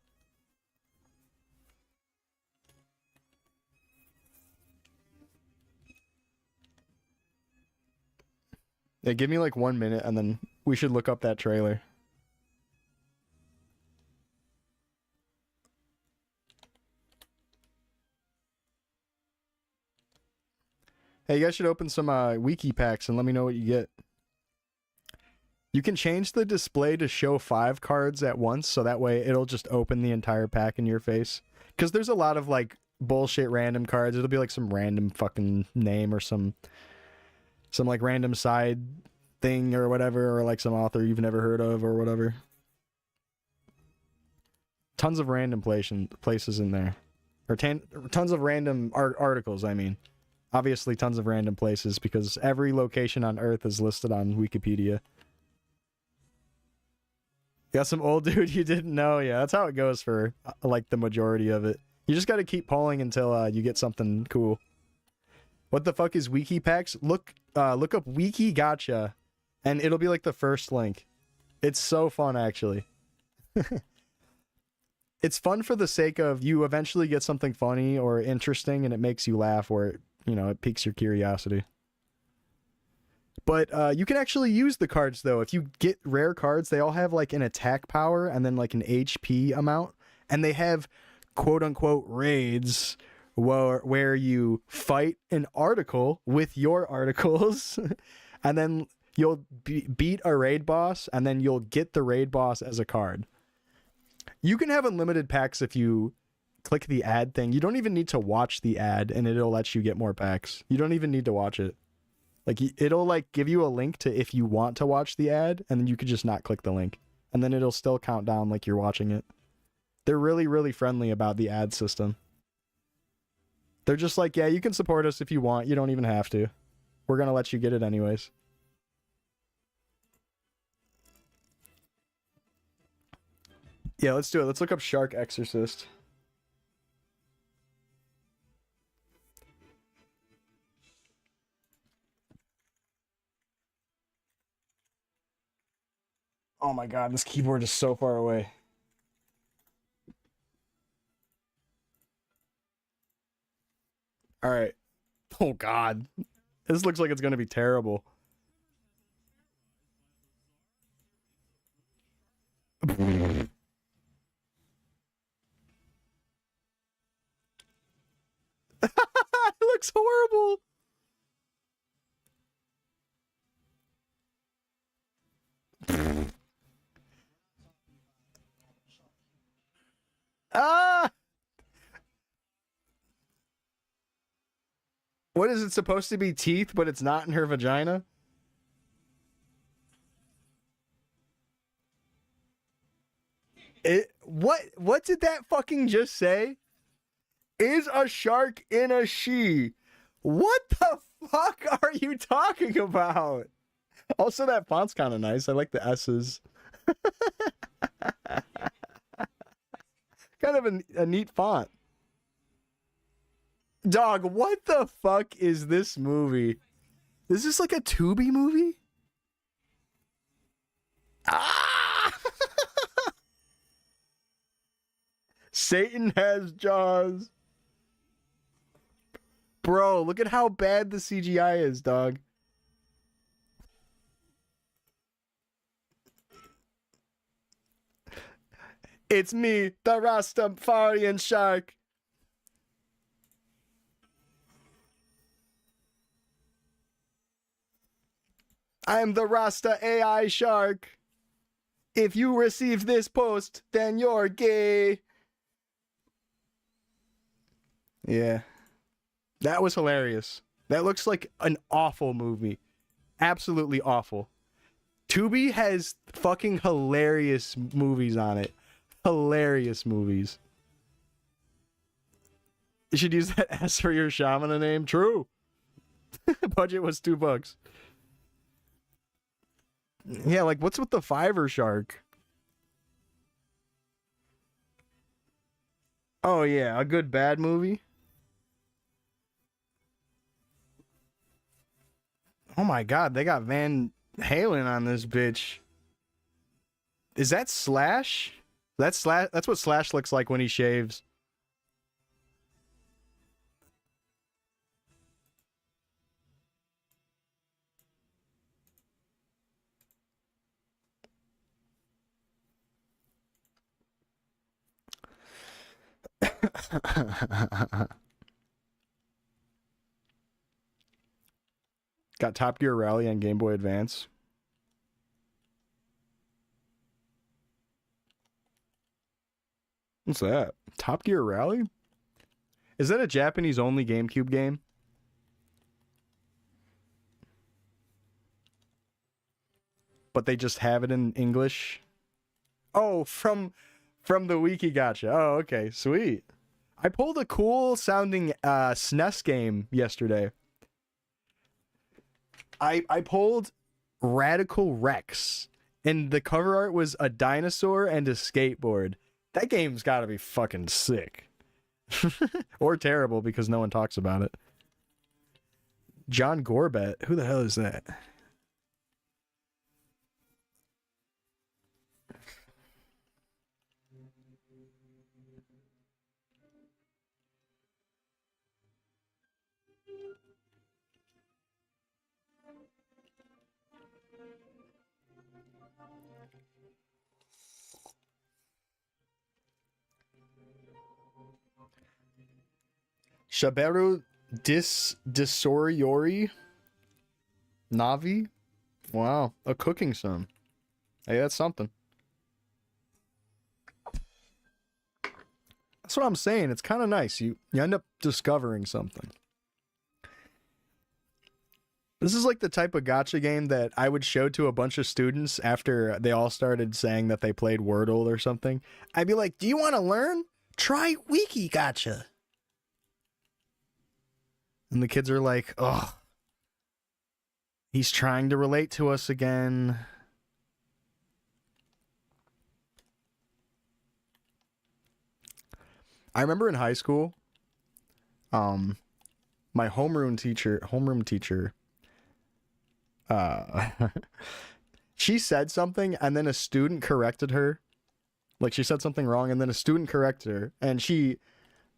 Yeah, give me like 1 minute and then we should look up that trailer. Hey, you guys should open some wiki packs and let me know what you get. You can change the display to show 5 cards at once, so that way it'll just open the entire pack in your face. Because there's a lot of like bullshit random cards. It'll be like some random fucking name or some like random side thing or whatever, or like some author you've never heard of or whatever. Tons of random places in there. Or tons of random articles, I mean. Obviously tons of random places, because every location on Earth is listed on Wikipedia. Got some old dude you didn't know. Yeah, that's how it goes for like the majority of it. You just got to keep polling until you get something cool. What the fuck is wiki packs? Look up wiki gacha and it'll be like the first link. It's so fun, actually. It's fun for the sake of you eventually get something funny or interesting and it makes you laugh, or it piques your curiosity. But you can actually use the cards, though. If you get rare cards, they all have like an attack power and then like an HP amount. And they have quote-unquote raids where you fight an article with your articles. And then you'll beat a raid boss, and then you'll get the raid boss as a card. You can have unlimited packs if you click the ad thing. You don't even need to watch the ad, and it'll let you get more packs. You don't even need to watch it. Like, it'll like give you a link to if you want to watch the ad, and then you could just not click the link, and then it'll still count down like you're watching it. They're really, really friendly about the ad system. They're just like, yeah, you can support us if you want. You don't even have to. We're gonna let you get it anyways. Yeah, let's do it. Let's look up Shark Exorcist. Oh my god, this keyboard is so far away. All right. Oh god. This looks like it's going to be terrible. It looks horrible. Ah! What is it supposed to be, teeth, but it's not in her vagina? What did that fucking just say? Is a shark in a she? What the fuck are you talking about? Also, that font's kind of nice. I like the S's. Kind of a neat font. Dog, what the fuck is this movie? Is this like a Tubi movie? Ah! Satan has jaws. Bro, look at how bad the CGI is, dog. It's me, the Rastafarian shark. I'm the Rasta AI shark. If you receive this post, then you're gay. Yeah. That was hilarious. That looks like an awful movie. Absolutely awful. Tubi has fucking hilarious movies on it. Hilarious movies. You should use that S for your shaman name. True. Budget was $2. Yeah, like what's with the Fiverr shark? Oh yeah, a good bad movie. Oh my god, they got Van Halen on this bitch. Is that Slash? That's Slash. That's what Slash looks like when he shaves. Got Top Gear Rally on Game Boy Advance. What's that? Top Gear Rally? Is that a Japanese only GameCube game? But they just have it in English? Oh, from the wiki, gotcha. Oh, okay, sweet. I pulled a cool sounding SNES game yesterday. I pulled Radical Rex, and the cover art was a dinosaur and a skateboard. That game's got to be fucking sick. Or terrible because no one talks about it. John Gorbett, who the hell is that? Shaberu Disoriori Navi? Wow, a cooking sim. Hey, that's something. That's what I'm saying. It's kind of nice. You end up discovering something. This is like the type of gacha game that I would show to a bunch of students after they all started saying that they played Wordle or something. I'd be like, do you want to learn? Try Wiki Gacha. And the kids are like, oh, he's trying to relate to us again. I remember in high school, my homeroom teacher, She said something and then a student corrected her. Like she said something wrong and then a student corrected her. And she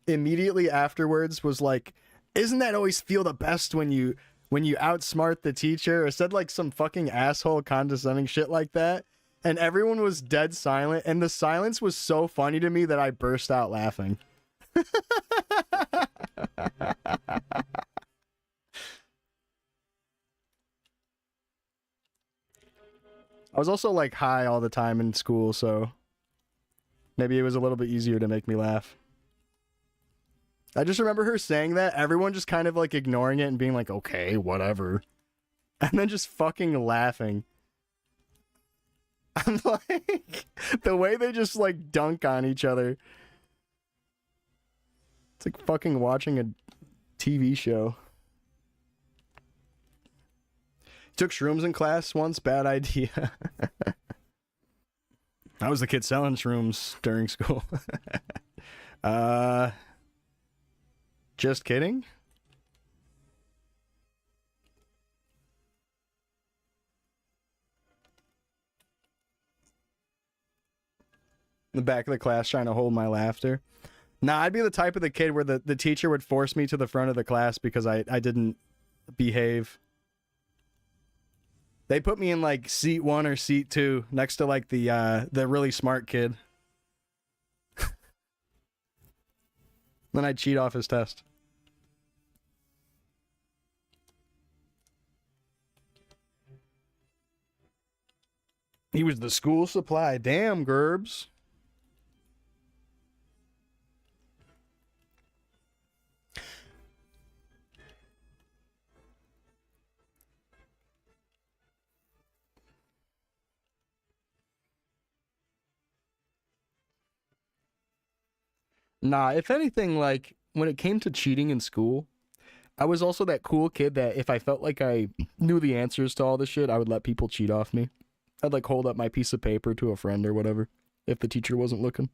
immediately afterwards was like, isn't that always feel the best when you outsmart the teacher? Or said like some fucking asshole condescending shit like that. And everyone was dead silent. And the silence was so funny to me that I burst out laughing. I was also like high all the time in school, so maybe it was a little bit easier to make me laugh. I just remember her saying that, everyone just kind of like ignoring it and being like, okay, whatever. And then just fucking laughing. I'm like, the way they just like dunk on each other. It's like fucking watching a TV show. Took shrooms in class once, bad idea. I was the kid selling shrooms during school. Just kidding. In the back of the class trying to hold my laughter. Nah, I'd be the type of the kid where the teacher would force me to the front of the class because I didn't behave. They put me in like seat 1 or seat 2 next to like the really smart kid. Then I'd cheat off his test. He was the school supply. Damn, Gerbs. Nah, if anything, like, when it came to cheating in school, I was also that cool kid that if I felt like I knew the answers to all this shit, I would let people cheat off me. I'd, like, hold up my piece of paper to a friend or whatever, if the teacher wasn't looking.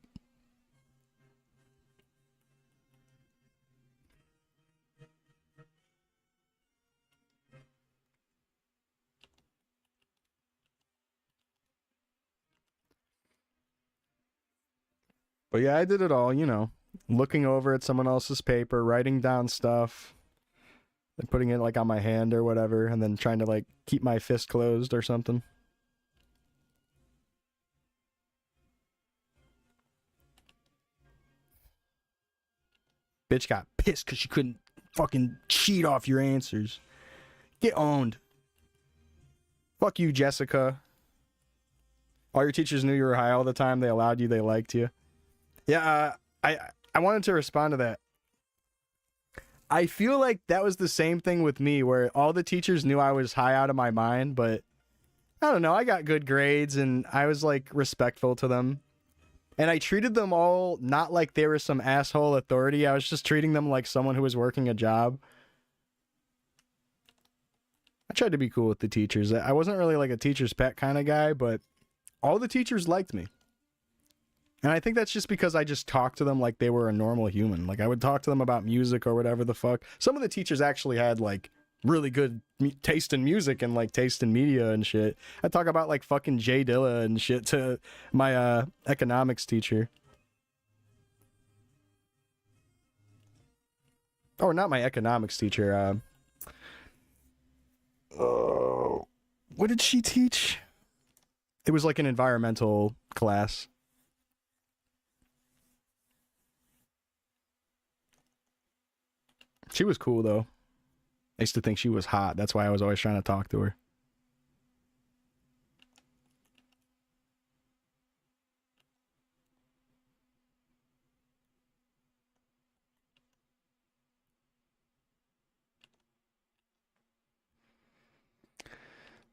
But yeah, I did it all, you know. Looking over at someone else's paper, writing down stuff, like putting it like on my hand or whatever, and then trying to like keep my fist closed or something. Bitch got pissed because she couldn't fucking cheat off your answers. Get owned. Fuck you, Jessica. All your teachers knew you were high all the time. They allowed you. They liked you. Yeah, I wanted to respond to that. I feel like that was the same thing with me, where all the teachers knew I was high out of my mind, but I don't know. I got good grades and I was like respectful to them. And I treated them all not like they were some asshole authority. I was just treating them like someone who was working a job. I tried to be cool with the teachers. I wasn't really like a teacher's pet kind of guy, but all the teachers liked me. And I think that's just because I just talked to them like they were a normal human. Like I would talk to them about music or whatever the fuck. Some of the teachers actually had like really good taste in music and like taste in media and shit. I talk about like fucking Jay Dilla and shit to my economics teacher. Oh, not my economics teacher. What did she teach? It was like an environmental class. She was cool though. I used to think she was hot. That's why I was always trying to talk to her.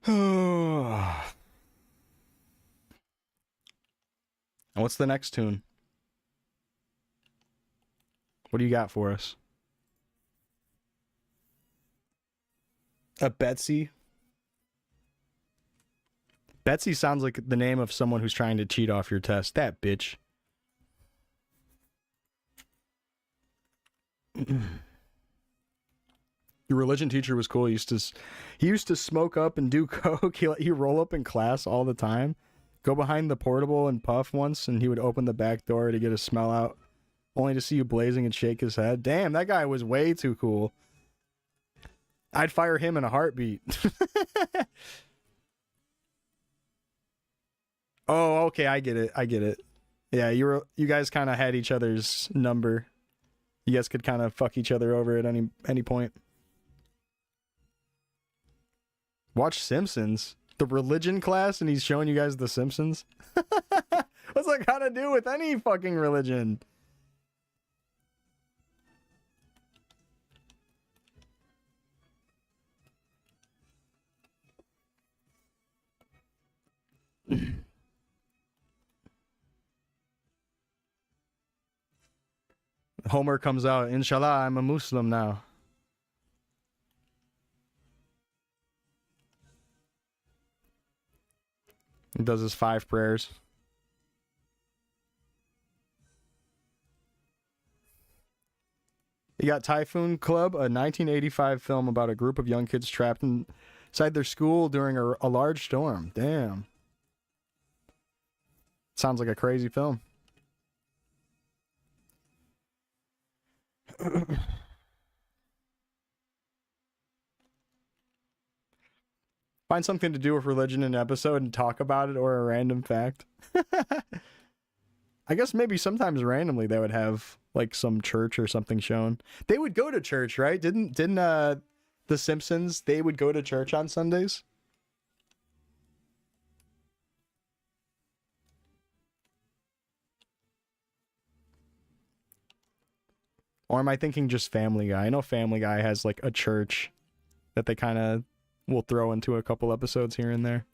And what's the next tune? What do you got for us? A Betsy? Betsy sounds like the name of someone who's trying to cheat off your test. That bitch. Your religion teacher was cool. He used to smoke up and do coke. He let you roll up in class all the time. Go behind the portable and puff once, and he would open the back door to get a smell out, only to see you blazing and shake his head. Damn, that guy was way too cool. I'd fire him in a heartbeat. Oh, okay, I get it. Yeah, you guys kind of had each other's number. You guys could kind of fuck each other over at any point. Watch Simpsons. The religion class, and he's showing you guys The Simpsons? What's that got to do with any fucking religion? Homer comes out, Inshallah, I'm a Muslim now. He does his 5 prayers. You got Typhoon Club, a 1985 film about a group of young kids trapped inside their school during a large storm. Damn. Sounds like a crazy film. Find something to do with religion in an episode and talk about it, or a random fact. I guess maybe sometimes randomly they would have like some church or something shown. They would go to church, right? Didn't The Simpsons, they would go to church on Sundays? Or am I thinking just Family Guy? I know Family Guy has like a church that they kind of will throw into a couple episodes here and there.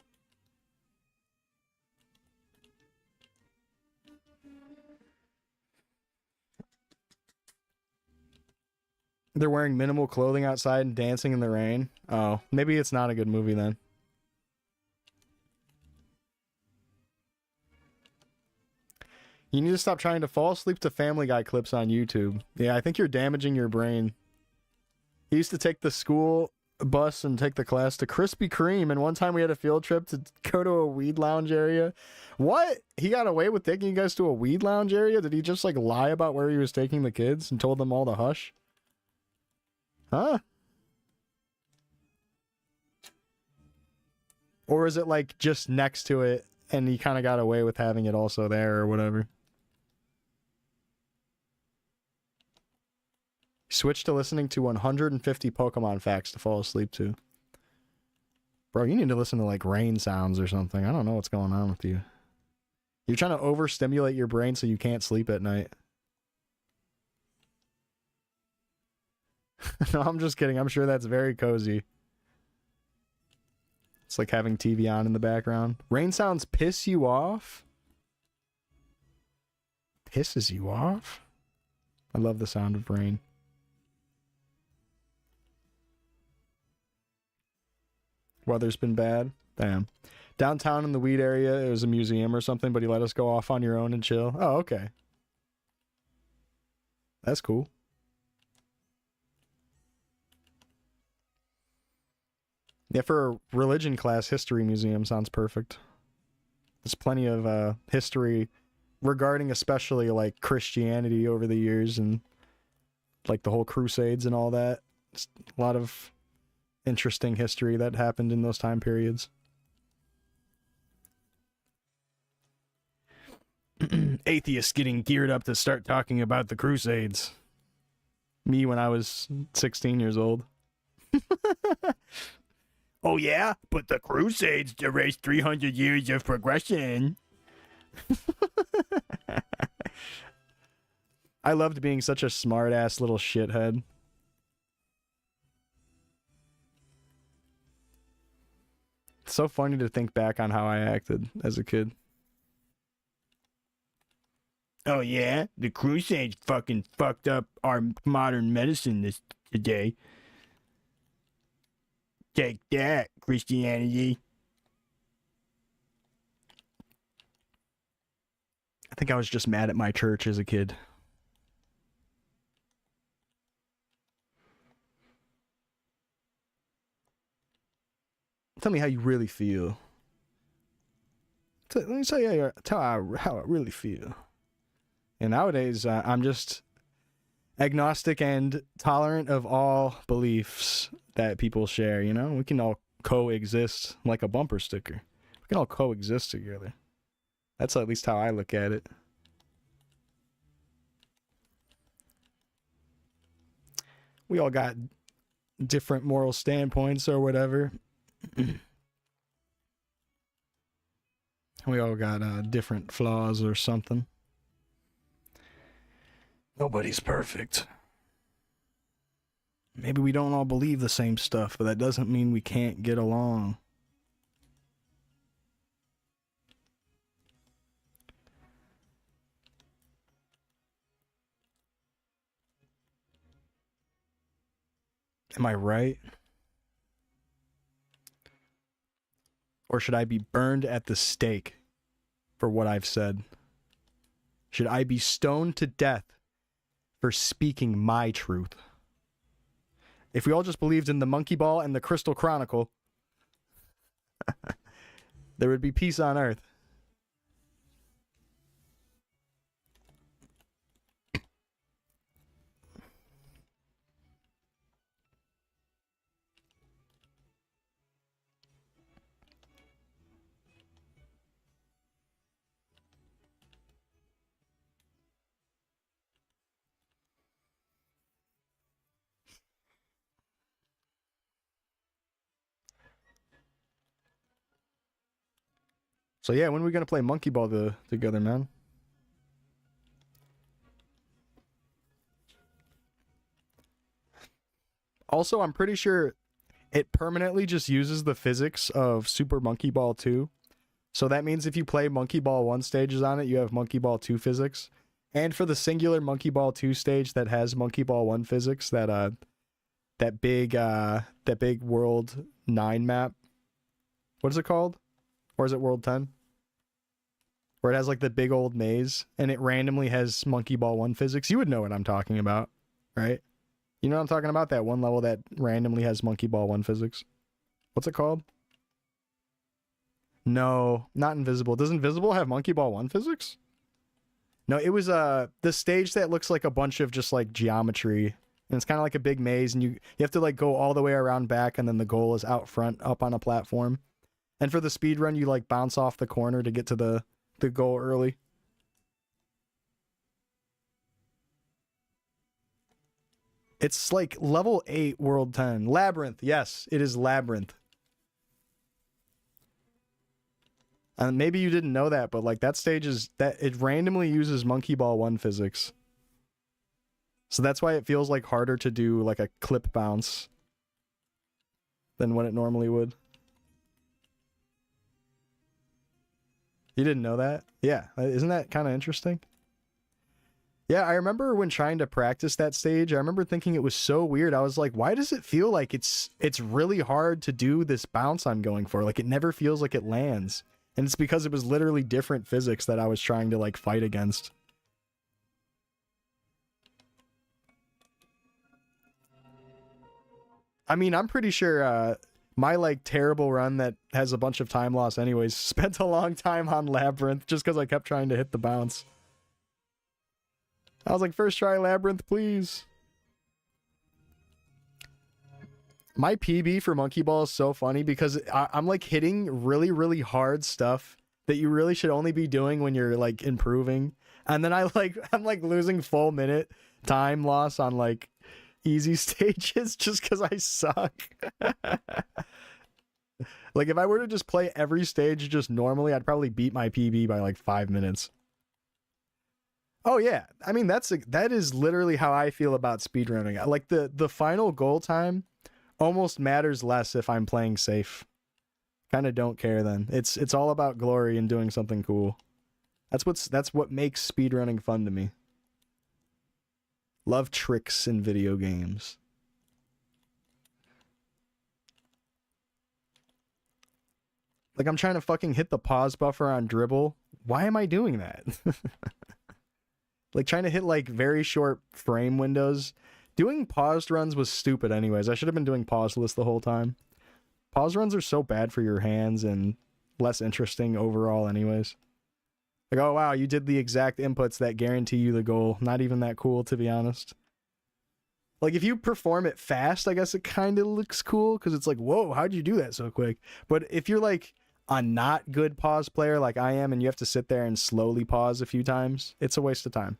They're wearing minimal clothing outside and dancing in the rain. Oh, maybe it's not a good movie then. You need to stop trying to fall asleep to Family Guy clips on YouTube. Yeah, I think you're damaging your brain. He used to take the school bus and take the class to Krispy Kreme, and one time we had a field trip to go to a weed lounge area. What? He got away with taking you guys to a weed lounge area? Did he just like lie about where he was taking the kids and told them all to hush? Huh? Or is it like just next to it and he kind of got away with having it also there or whatever? Switch to listening to 150 Pokemon facts to fall asleep to. Bro, you need to listen to like rain sounds or something. I don't know what's going on with you. You're trying to overstimulate your brain so you can't sleep at night. No, I'm just kidding. I'm sure that's very cozy. It's like having TV on in the background. Rain sounds piss you off? Pisses you off? I love the sound of rain. Weather's been bad. Damn. Downtown in the weed area, it was a museum or something, but he let us go off on your own and chill. Oh, okay. That's cool. Yeah, for a religion class, history museum sounds perfect. There's plenty of history regarding especially like Christianity over the years and like the whole Crusades and all that. It's a lot of interesting history that happened in those time periods. Atheists getting geared up to start talking about the Crusades. Me when I was 16 years old. Oh yeah, but the Crusades erased 300 years of progression. I loved being such a smart-ass little shithead. It's so funny to think back on how I acted as a kid. Oh yeah? The Crusades fucking fucked up our modern medicine today. Take that, Christianity. I think I was just mad at my church as a kid. Tell me how you really feel. Let me tell you how I really feel. And nowadays, I'm just agnostic and tolerant of all beliefs that people share, you know? We can all coexist like a bumper sticker. We can all coexist together. That's at least how I look at it. We all got different moral standpoints or whatever. We all got different flaws or something. Nobody's perfect. Maybe we don't all believe the same stuff, but that doesn't mean we can't get along. Am I right? Or should I be burned at the stake for what I've said? Should I be stoned to death for speaking my truth? If we all just believed in the monkey ball and the crystal chronicle, there would be peace on earth. So yeah, when are we gonna play monkey ball together, man? Also, I'm pretty sure it permanently just uses the physics of Super Monkey Ball 2. So that means if you play Monkey Ball 1 stages on it, you have Monkey Ball 2 physics. And for the singular Monkey Ball 2 stage that has Monkey Ball 1 physics, that big World 9 map. What is it called? Or is it World 10? Where it has like the big old maze and it randomly has Monkey Ball 1 physics. You would know what I'm talking about, right? You know what I'm talking about? That one level that randomly has Monkey Ball 1 physics. What's it called? No, not Invisible. Does Invisible have Monkey Ball 1 physics? No, it was the stage that looks like a bunch of just like geometry. And it's kind of like a big maze and you have to like go all the way around back and then the goal is out front up on a platform. And for the speed run, you like bounce off the corner to get to the goal early. It's like level 8 World 10. Labyrinth. Yes, it is Labyrinth. And maybe you didn't know that, but like that stage is that it randomly uses Monkey Ball 1 physics. So that's why it feels like harder to do like a clip bounce than what it normally would. You didn't know that? Yeah, isn't that kind of interesting? Yeah, I remember when trying to practice that stage, I remember thinking it was so weird. I was like, why does it feel like it's really hard to do this bounce I'm going for? Like it never feels like it lands. And it's because it was literally different physics that I was trying to like fight against. I mean, I'm pretty sure my like terrible run that has a bunch of time loss anyways spent a long time on Labyrinth just because I kept trying to hit the bounce. I was like, first try Labyrinth, please. My PB for Monkey Ball is so funny because I'm like hitting really, really hard stuff that you really should only be doing when you're like improving. And then I'm like losing full minute time loss on like easy stages just because I suck. Like if I were to just play every stage just normally, I'd probably beat my PB by like 5 minutes. Oh yeah, I mean that is literally how I feel about speedrunning. Like the final goal time almost matters less if I'm playing safe. Kind of don't care then. It's all about glory and doing something cool. That's what makes speedrunning fun to me. Love tricks in video games. Like I'm trying to fucking hit the pause buffer on dribble. Why am I doing that? Like trying to hit like very short frame windows. Doing paused runs was stupid anyways. I should have been doing pauseless the whole time. Pause runs are so bad for your hands and less interesting overall anyways. Like, oh wow, you did the exact inputs that guarantee you the goal. Not even that cool, to be honest. Like, if you perform it fast, I guess it kind of looks cool because it's like, whoa, how'd you do that so quick? But if you're like a not good pause player like I am and you have to sit there and slowly pause a few times, it's a waste of time.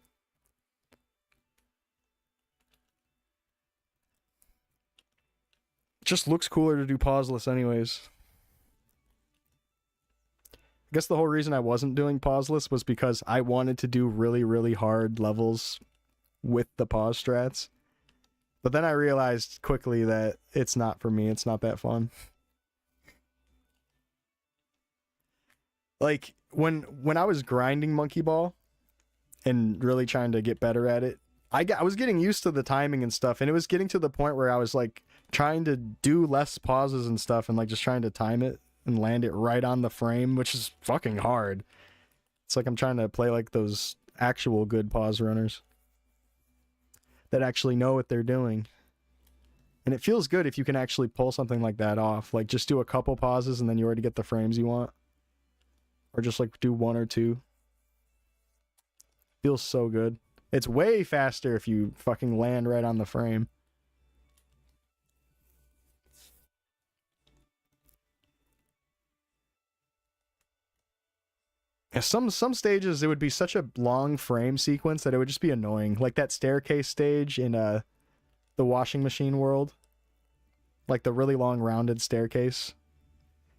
It just looks cooler to do pauseless anyways. I guess the whole reason I wasn't doing pauseless was because I wanted to do really, really hard levels with the pause strats. But then I realized quickly that it's not for me. It's not that fun. Like when I was grinding Monkey Ball and really trying to get better at it, I was getting used to the timing and stuff, and it was getting to the point where I was like trying to do less pauses and stuff and like just trying to time it and land it right on the frame, which is fucking hard. It's like I'm trying to play like those actual good pause runners that actually know what they're doing. And it feels good if you can actually pull something like that off. Like, just do a couple pauses and then you already get the frames you want. Or just, like, do one or two. Feels so good. It's way faster if you fucking land right on the frame. Yeah, some stages, it would be such a long frame sequence that it would just be annoying. Like that staircase stage in the washing machine world. Like the really long rounded staircase.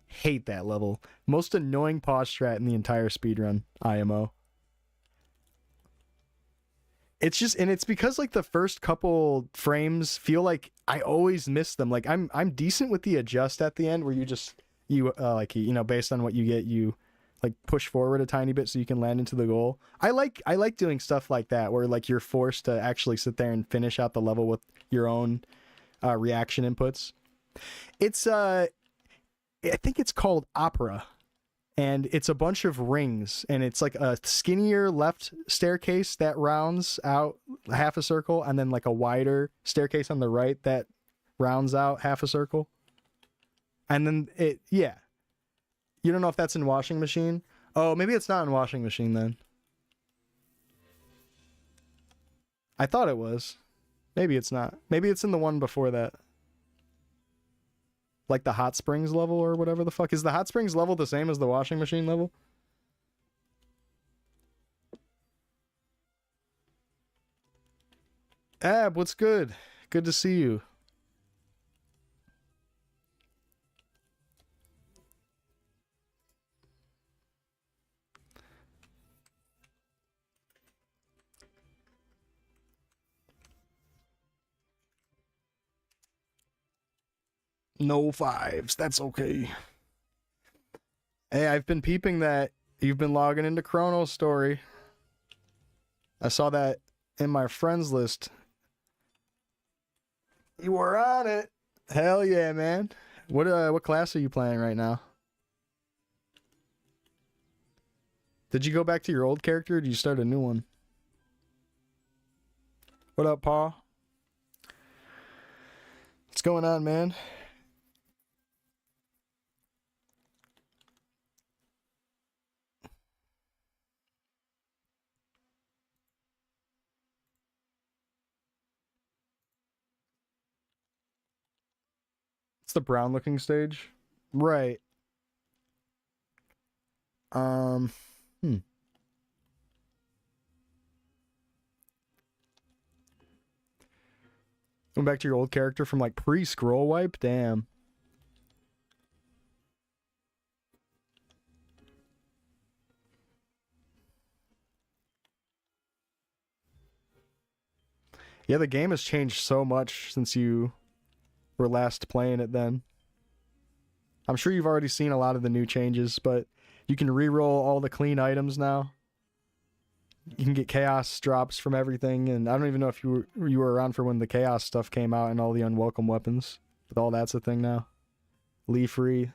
Hate that level. Most annoying pause strat in the entire speedrun, IMO. It's just, and it's because like the first couple frames feel like I always miss them. Like I'm decent with the adjust at the end where you like, you know, based on what you get, you like push forward a tiny bit so you can land into the goal. I like doing stuff like that where like you're forced to actually sit there and finish out the level with your own reaction inputs. It's I think it's called Opera, and it's a bunch of rings, and it's like a skinnier left staircase that rounds out half a circle, and then like a wider staircase on the right that rounds out half a circle. And then yeah. You don't know if that's in washing machine? Oh, maybe it's not in washing machine then. I thought it was. Maybe it's not. Maybe it's in the one before that. Like the hot springs level or whatever the fuck. Is the hot springs level the same as the washing machine level? Ab, what's good? Good to see you. No fives. That's okay. Hey, I've been peeping that you've been logging into Chronostory. I saw that in my friends list. You were on it. Hell yeah, man. What class are you playing right now? Did you go back to your old character or did you start a new one? What up, Paul? What's going on, man? It's the brown looking stage. Right. Um hmm. Going back to your old character from like pre-scroll wipe? Damn. Yeah, the game has changed so much since you were last playing it then. I'm sure you've already seen a lot of the new changes, but you can re-roll all the clean items now. You can get chaos drops from everything, and I don't even know if you were around for when the chaos stuff came out and all the unwelcome weapons. But all that's a thing now. Leaf free.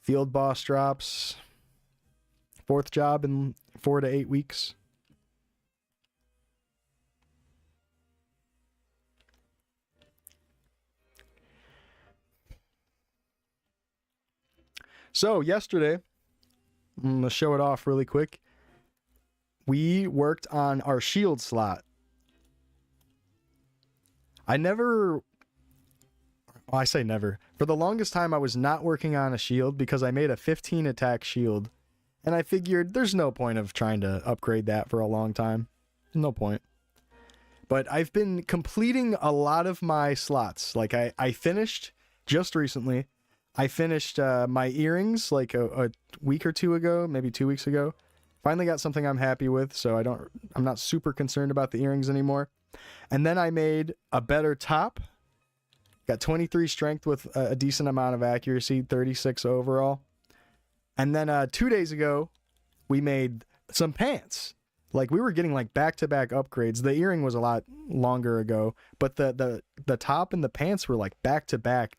Field boss drops. 4th job in 4 to 8 weeks. So yesterday, I'm gonna show it off really quick. We worked on our shield slot. I say never. For the longest time, I was not working on a shield because I made a 15 attack shield. And I figured there's no point of trying to upgrade that for a long time. No point. But I've been completing a lot of my slots. Like I finished just recently. I finished my earrings like a week or two ago, maybe 2 weeks ago. Finally got something I'm happy with, so I'm not super concerned about the earrings anymore. And then I made a better top. Got 23 strength with a decent amount of accuracy, 36 overall. And then 2 days ago, we made some pants. Like we were getting like back-to-back upgrades. The earring was a lot longer ago, but the top and the pants were like back-to-back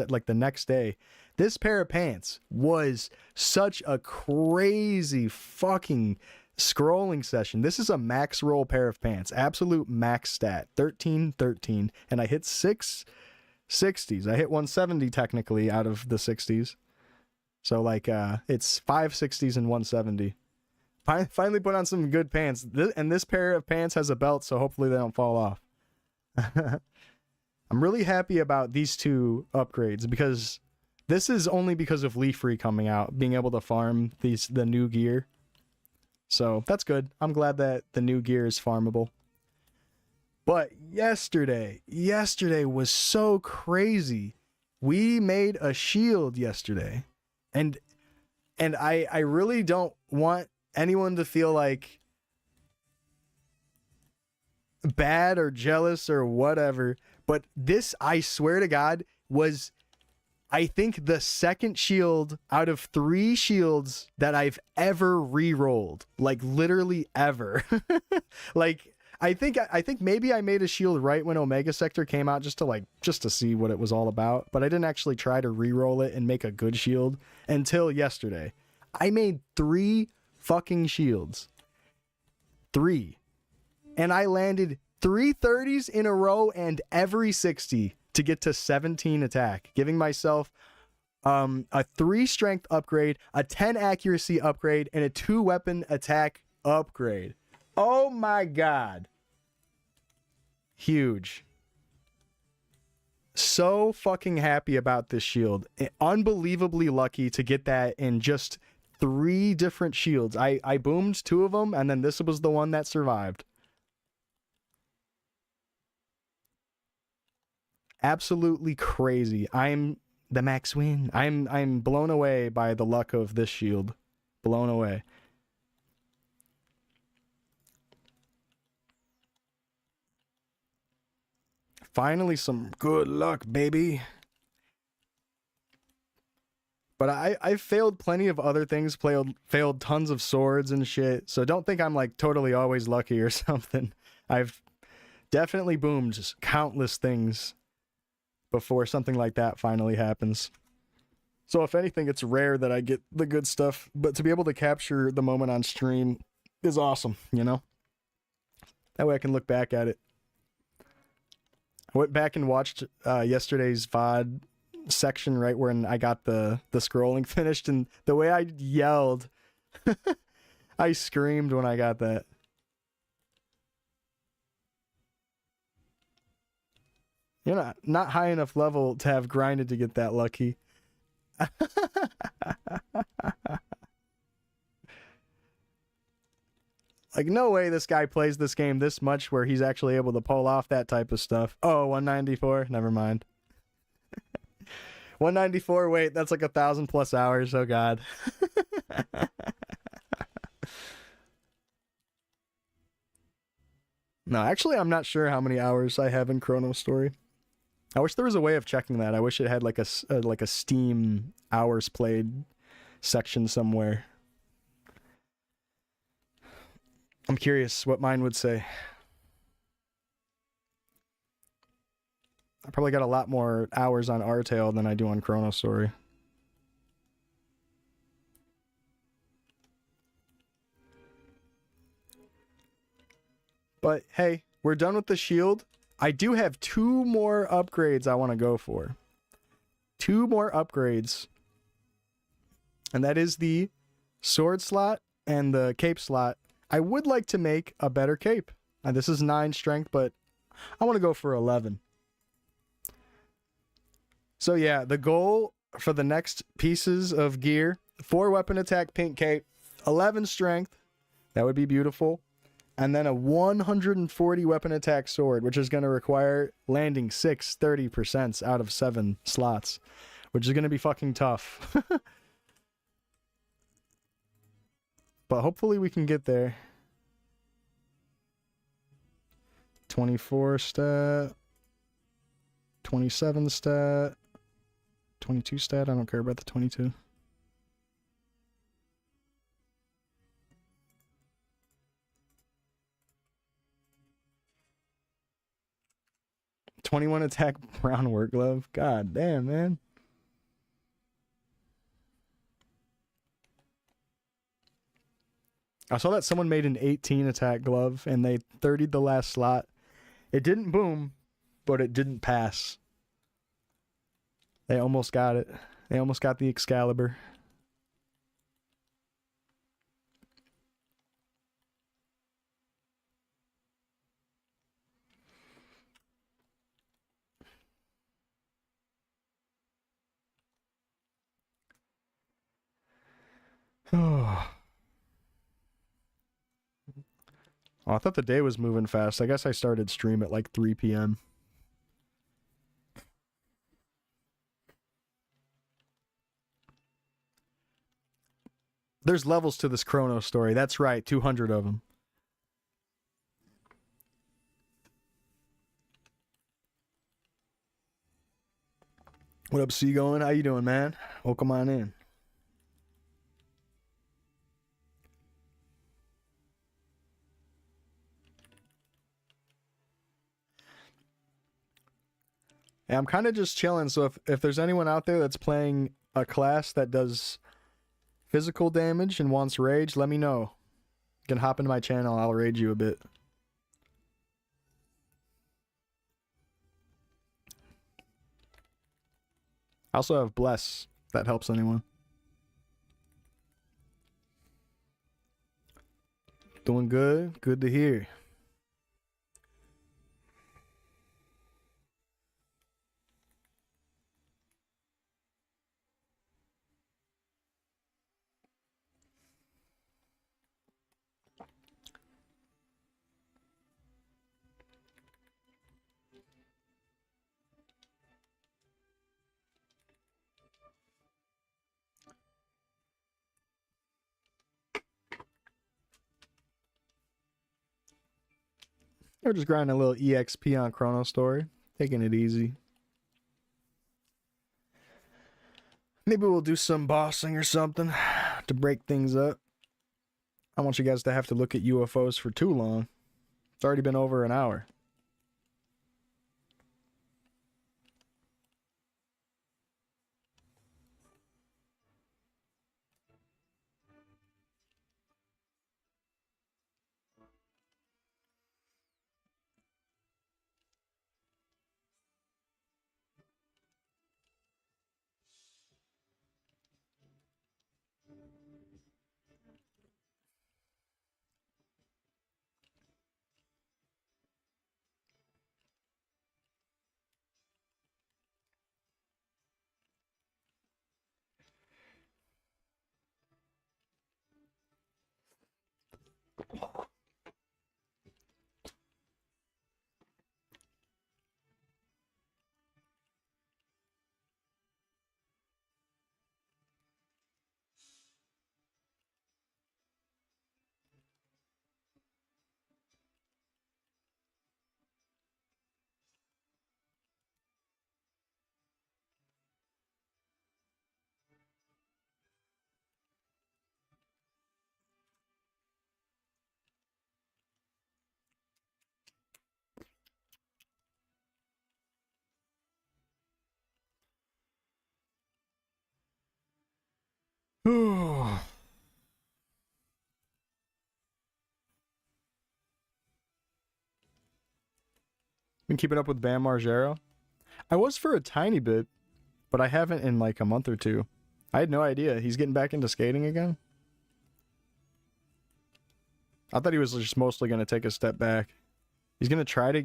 like the next day. This pair of pants was such a crazy fucking scrolling session. This is a max roll pair of pants. Absolute max stat. 13-13. And I hit 6 60s. I hit 170 technically out of the 60s. So like it's 5 60s and 170. Finally put on some good pants. And this pair of pants has a belt, so hopefully they don't fall off. I'm really happy about these two upgrades because this is only because of Leaf Free coming out, being able to farm the new gear. So that's good. I'm glad that the new gear is farmable. But yesterday was so crazy. We made a shield yesterday. And I really don't want anyone to feel like bad or jealous or whatever. But this, I swear to God, was, I think, the second shield out of 3 shields that I've ever re-rolled. Like, literally ever. Like, I think maybe I made a shield right when Omega Sector came out just to see what it was all about, but I didn't actually try to re-roll it and make a good shield until yesterday. I made 3 fucking shields. 3. And I landed 3 30s in a row and every 60 to get to 17 attack, giving myself a 3 strength upgrade, a 10 accuracy upgrade, and a 2 weapon attack upgrade. Oh my God. Huge. So fucking happy about this shield. Unbelievably lucky to get that in just 3 different shields. I boomed 2 of them, and then this was the one that survived. Absolutely crazy. I'm the max win. I'm blown away by the luck of this shield. Blown away. Finally, some good luck, baby. But I've failed plenty of other things, failed tons of swords and shit, so don't think I'm like totally always lucky or something. I've definitely boomed countless things before something like that finally happens. So if anything, it's rare that I get the good stuff, but to be able to capture the moment on stream is awesome, you know? That way I can look back at it. I went back and watched yesterday's VOD section right when I got the scrolling finished, and the way I yelled, I screamed when I got that. You're not high enough level to have grinded to get that lucky. Like, no way this guy plays this game this much where he's actually able to pull off that type of stuff. Oh, 194? Never mind. 194, wait, that's like 1,000+ hours. Oh, God. No, actually, I'm not sure how many hours I have in Chronostory. I wish there was a way of checking that. I wish it had like a Steam hours played section somewhere. I'm curious what mine would say. I probably got a lot more hours on Artale than I do on Chronostory. But hey, we're done with the shield. I do have 2 more upgrades I want to go for. 2 more upgrades. and that is the sword slot and the cape slot. I would like to make a better cape. This is 9 strength, but I want to go for 11. So yeah, the goal for the next pieces of gear, 4 weapon attack pink cape, 11 strength, that would be beautiful, and then a 140 weapon attack sword, which is going to require landing 6 30% out of 7 slots, which is going to be fucking tough. But hopefully we can get there. 24 stat, 27 stat, 22 stat. I don't care about the 22. '21 attack brown work glove. God damn, man. I saw that someone made an 18 attack glove and they 30'd the last slot. It didn't boom, but it didn't pass. They almost got it. They almost got the Excalibur. Oh, I thought the day was moving fast. I guess I started stream at like 3 p.m. There's levels to this Chronostory. That's right, 200 of them. What up, Seagoing? How you doing, man? Welcome on in. Yeah, I'm kind of just chilling, so if there's anyone out there that's playing a class that does physical damage and wants rage, let me know. You can hop into my channel, I'll rage you a bit. I also have Bless, if that helps anyone. Doing good? Good to hear. We're just grinding a little EXP on Chronostory, taking it easy. Maybe we'll do some bossing or something to break things up. I don't want you guys to have to look at UFOs for too long. It's already been over an hour. Been keeping up with Bam Margera. I was for a tiny bit, but I haven't in like a month or two. I had no idea. He's getting back into skating again? I thought he was just mostly going to take a step back. He's going to try to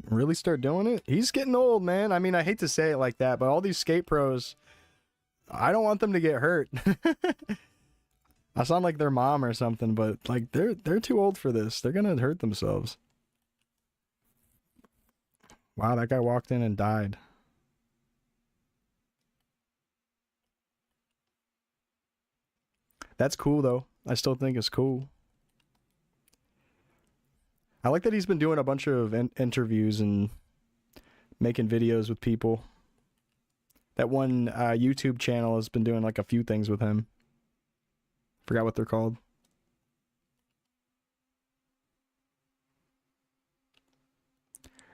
really start doing it? He's getting old, man. I mean, I hate to say it like that, but all these skate pros, I don't want them to get hurt. I sound like their mom or something, but like they're too old for this. They're going to hurt themselves. Wow, that guy walked in and died. That's cool, though. I still think it's cool. I like that he's been doing a bunch of interviews and making videos with people. That one YouTube channel has been doing like a few things with him. Forgot what they're called.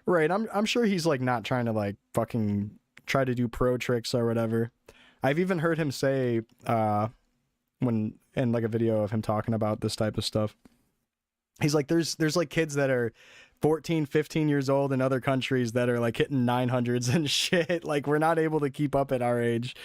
Right, I'm sure he's like not trying to like fucking try to do pro tricks or whatever. I've even heard him say when in like a video of him talking about this type of stuff. He's like there's like kids that are 14, 15 years old in other countries that are like hitting 900s and shit. Like we're not able to keep up at our age.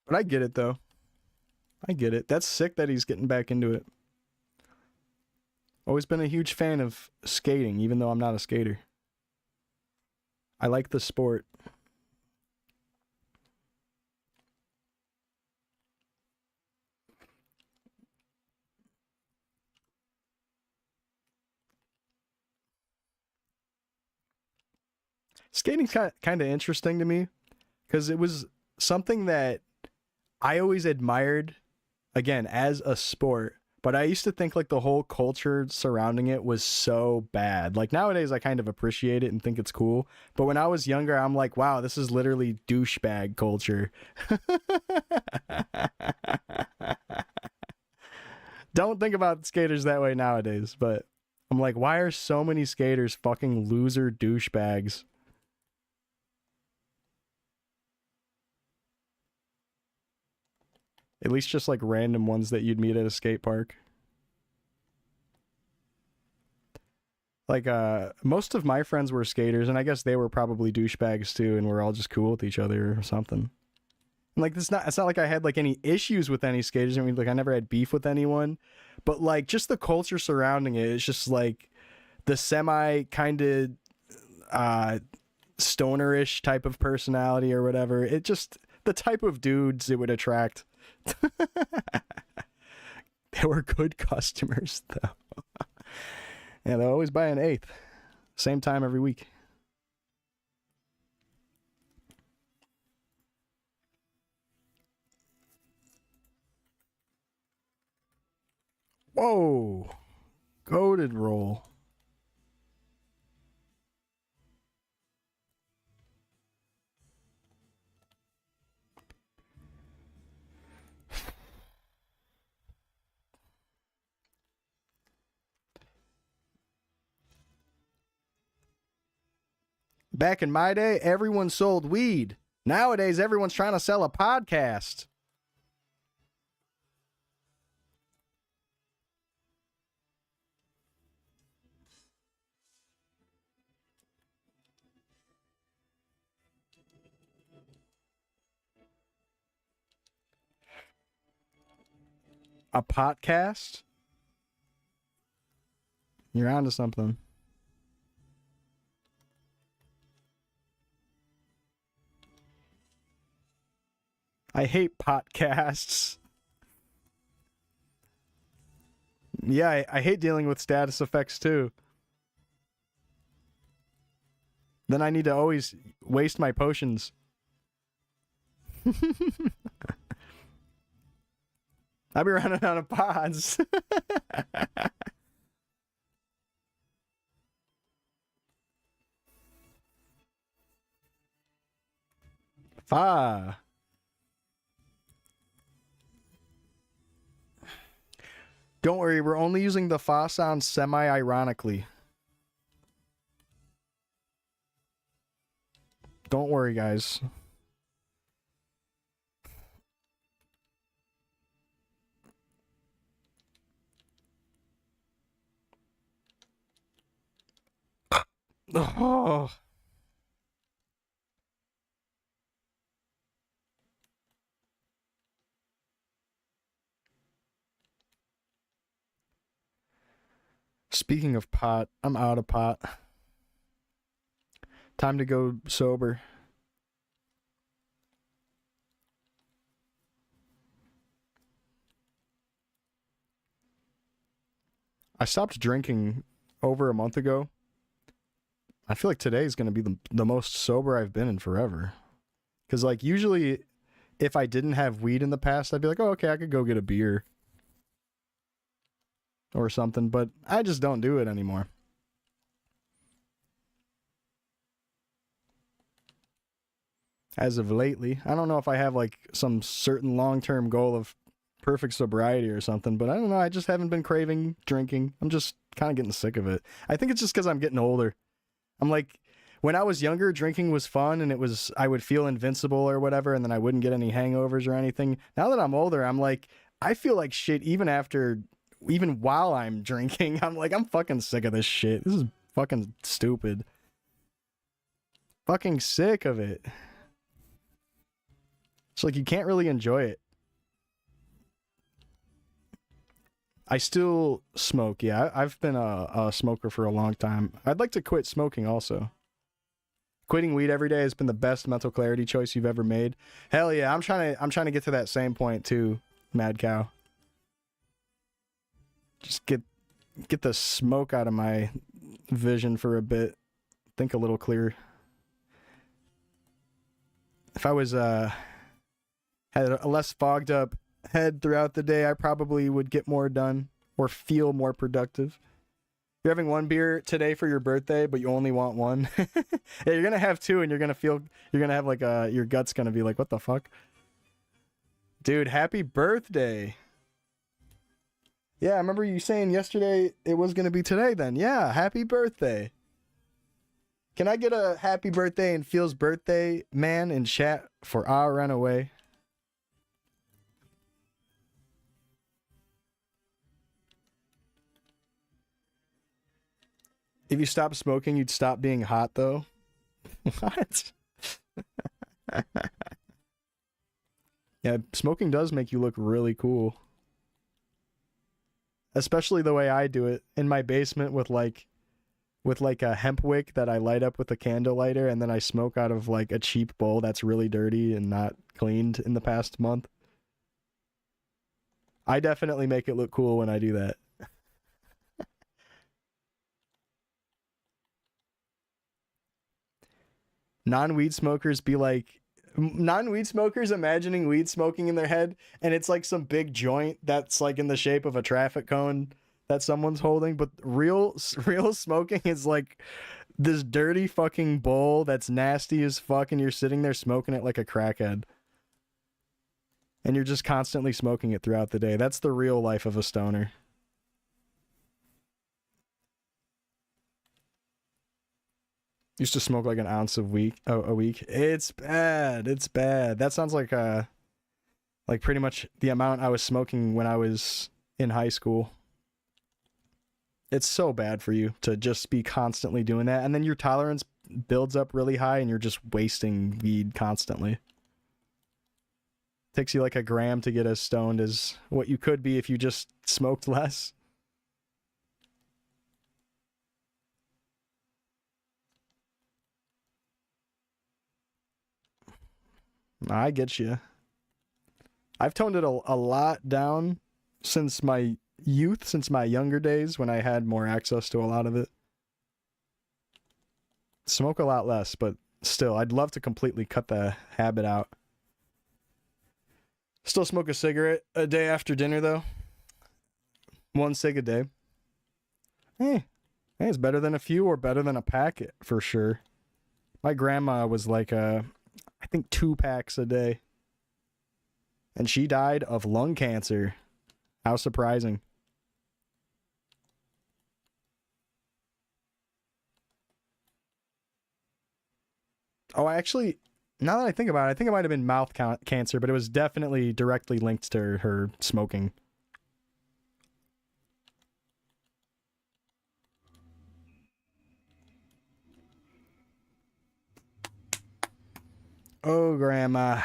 But I get it though. I get it. That's sick that he's getting back into it. Always been a huge fan of skating, even though I'm not a skater. I like the sport. Skating's kind of interesting to me because it was something that I always admired, again, as a sport. But I used to think like the whole culture surrounding it was so bad. Like nowadays, I kind of appreciate it and think it's cool. But when I was younger, I'm like, wow, this is literally douchebag culture. Don't think about skaters that way nowadays. But I'm like, why are so many skaters fucking loser douchebags? At least just like random ones that you'd meet at a skate park. Like most of my friends were skaters and I guess they were probably douchebags too and we're all just cool with each other or something. And like it's not like I had like any issues with any skaters. I mean like I never had beef with anyone. But like just the culture surrounding it, it's just like the semi kind of stonerish type of personality or whatever. It just the type of dudes it would attract. They were good customers though. Yeah, they'll always buy an eighth. Same time every week. Whoa. Goated roll. Back in my day, everyone sold weed. Nowadays, everyone's trying to sell a podcast. A podcast? You're onto something. I hate podcasts. Yeah, I hate dealing with status effects too. Then I need to always waste my potions. I'll be running out of pods. Fa. Don't worry, we're only using the fa sound semi-ironically. Don't worry, guys. Oh. Speaking of pot, I'm out of pot. Time to go sober. I stopped drinking over a month ago. I feel like today is going to be the most sober I've been in forever. Because, like, usually if I didn't have weed in the past, I'd be like, oh, okay, I could go get a beer or something. But I just don't do it anymore. As of lately, I don't know if I have, like, some certain long-term goal of perfect sobriety or something, but I don't know. I just haven't been craving drinking. I'm just kind of getting sick of it. I think it's just because I'm getting older. I'm like, when I was younger, drinking was fun and I would feel invincible or whatever, and then I wouldn't get any hangovers or anything. Now that I'm older, I'm like, I feel like shit even while I'm drinking. I'm like, I'm fucking sick of this shit. This is fucking stupid. Fucking sick of it. It's like you can't really enjoy it. I still smoke, yeah. I've been a smoker for a long time. I'd like to quit smoking also. Quitting weed every day has been the best mental clarity choice you've ever made. Hell yeah, I'm trying to get to that same point too, Mad Cow. Just get the smoke out of my vision for a bit. Think a little clearer. If I was had a less fogged up head throughout the day, I probably would get more done or feel more productive. You're having one beer today for your birthday, but you only want one. Yeah, you're gonna have two, and you're gonna have like your gut's gonna be like, what the fuck, dude? Happy birthday! Yeah, I remember you saying yesterday it was gonna be today. Then yeah, happy birthday. Can I get a happy birthday and feels birthday man in chat for our runaway? If you stop smoking, you'd stop being hot, though. What? Yeah, smoking does make you look really cool. Especially the way I do it in my basement with a hemp wick that I light up with a candle lighter, and then I smoke out of like a cheap bowl that's really dirty and not cleaned in the past month. I definitely make it look cool when I do that. Non-weed smokers imagining weed smoking in their head, and it's like some big joint that's like in the shape of a traffic cone that someone's holding, but real smoking is like this dirty fucking bowl that's nasty as fuck, and you're sitting there smoking it like a crackhead, and you're just constantly smoking it throughout the day. That's the real life of a stoner. Used to smoke like an ounce a week. It's bad. It's bad. That sounds like pretty much the amount I was smoking when I was in high school. It's so bad for you to just be constantly doing that, and then your tolerance builds up really high, and you're just wasting weed constantly. Takes you like a gram to get as stoned as what you could be if you just smoked less. I get you. I've toned it a lot down since my youth, since my younger days when I had more access to a lot of it. Smoke a lot less, but still, I'd love to completely cut the habit out. Still smoke a cigarette a day after dinner, though. One cig a day. Hey, it's better than a few or better than a packet, for sure. My grandma was like, I think 2 packs a day. And she died of lung cancer. How surprising. Oh, actually, now that I think about it, I think it might have been mouth cancer, but it was definitely directly linked to her smoking. Oh, grandma.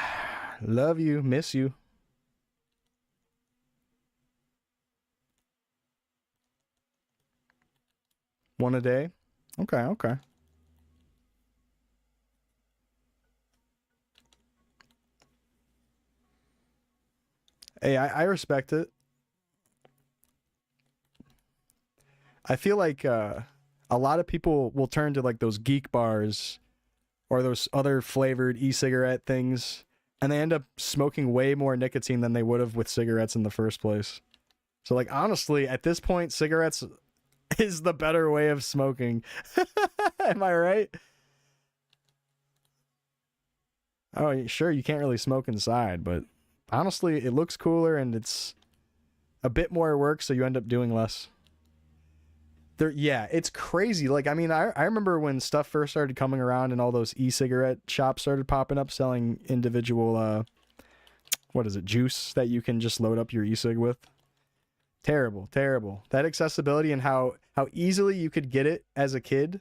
Love you. Miss you. One a day? Okay, okay. Hey, I respect it. I feel like a lot of people will turn to like those geek bars or those other flavored e-cigarette things, and they end up smoking way more nicotine than they would have with cigarettes in the first place. So like honestly, at this point, cigarettes is the better way of smoking. Am I right? Oh, sure, you can't really smoke inside, but honestly, it looks cooler and it's a bit more work, so you end up doing less. There, yeah, it's crazy. Like, I mean, I remember when stuff first started coming around and all those e-cigarette shops started popping up selling individual, what is it, juice that you can just load up your e-cig with. Terrible, terrible. That accessibility and how easily you could get it as a kid.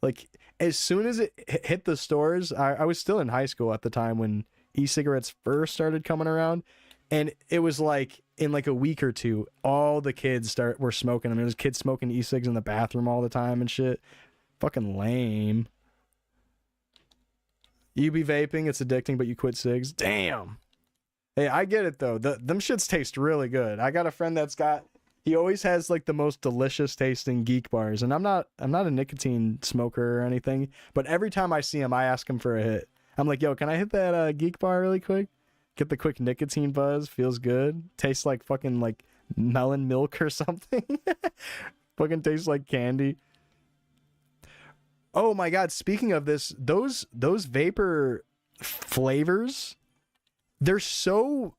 Like, as soon as it hit the stores, I was still in high school at the time when e-cigarettes first started coming around, and it was like in like a week or two, all the kids were smoking them. There was kids smoking e-cigs in the bathroom all the time and shit. Fucking lame. You be vaping, it's addicting, but you quit cigs. Damn. Hey, I get it though. Them shits taste really good. I got a friend he always has like the most delicious tasting geek bars, and I'm not a nicotine smoker or anything, but every time I see him, I ask him for a hit. I'm like, yo, can I hit that geek bar really quick? Get the quick nicotine buzz. Feels good. Tastes like fucking like melon milk or something. Fucking tastes like candy. Oh my god! Speaking of this, those vapor flavors, they're so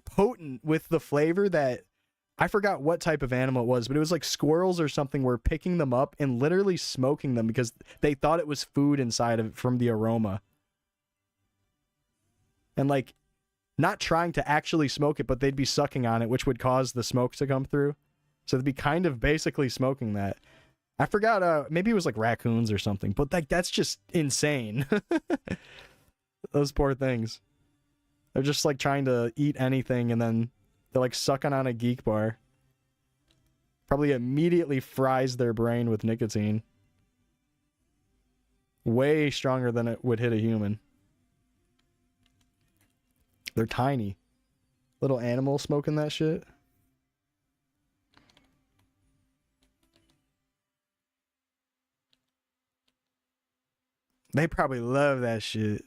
potent with the flavor that I forgot what type of animal it was, but it was like squirrels or something were picking them up and literally smoking them because they thought it was food inside of it from the aroma. And like not trying to actually smoke it, but they'd be sucking on it, which would cause the smoke to come through. So they'd be kind of basically smoking that. I forgot, maybe it was like raccoons or something, but like that's just insane. Those poor things. They're just like trying to eat anything and then they're like sucking on a geek bar. Probably immediately fries their brain with nicotine. Way stronger than it would hit a human. They're tiny. Little animal smoking that shit. They probably love that shit.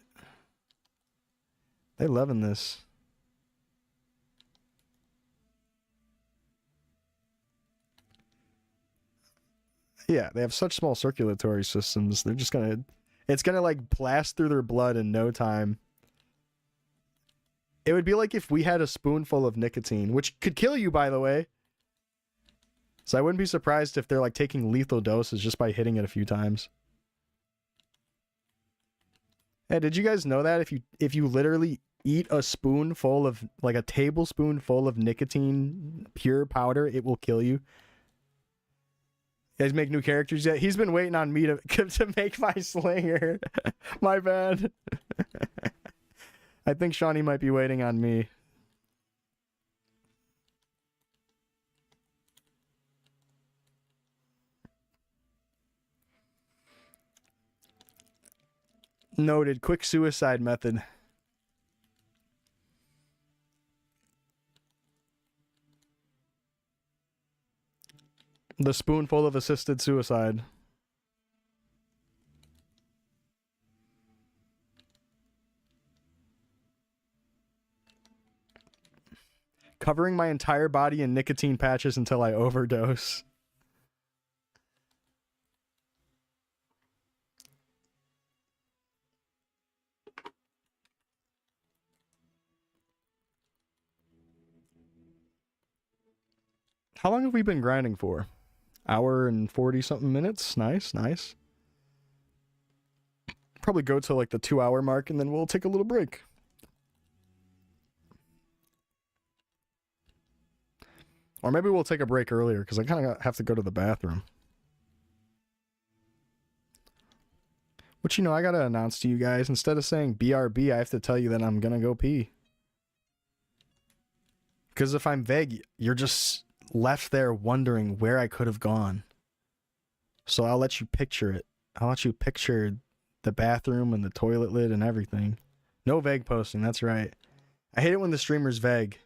They loving this. Yeah, they have such small circulatory systems. They're just gonna, it's gonna like blast through their blood in no time. It would be like if we had a spoonful of nicotine, which could kill you, by the way. So I wouldn't be surprised if they're like taking lethal doses just by hitting it a few times. Hey, did you guys know that if you literally eat a spoonful of like a tablespoonful of nicotine pure powder, it will kill you? You guys make new characters yet? He's been waiting on me to to make my slinger. My bad. I think Shawnee might be waiting on me. Noted. Quick suicide method. The spoonful of assisted suicide. Covering my entire body in nicotine patches until I overdose. How long have we been grinding for? Hour and 40 something minutes. Nice, nice. Probably go to like the 2 hour mark and then we'll take a little break. Or maybe we'll take a break earlier because I kind of have to go to the bathroom. But you know, I gotta announce to you guys, instead of saying BRB, I have to tell you that I'm gonna go pee. Because if I'm vague, you're just left there wondering where I could have gone. So I'll let you picture it. I'll let you picture the bathroom and the toilet lid and everything. No vague posting, that's right. I hate it when the streamer's vague.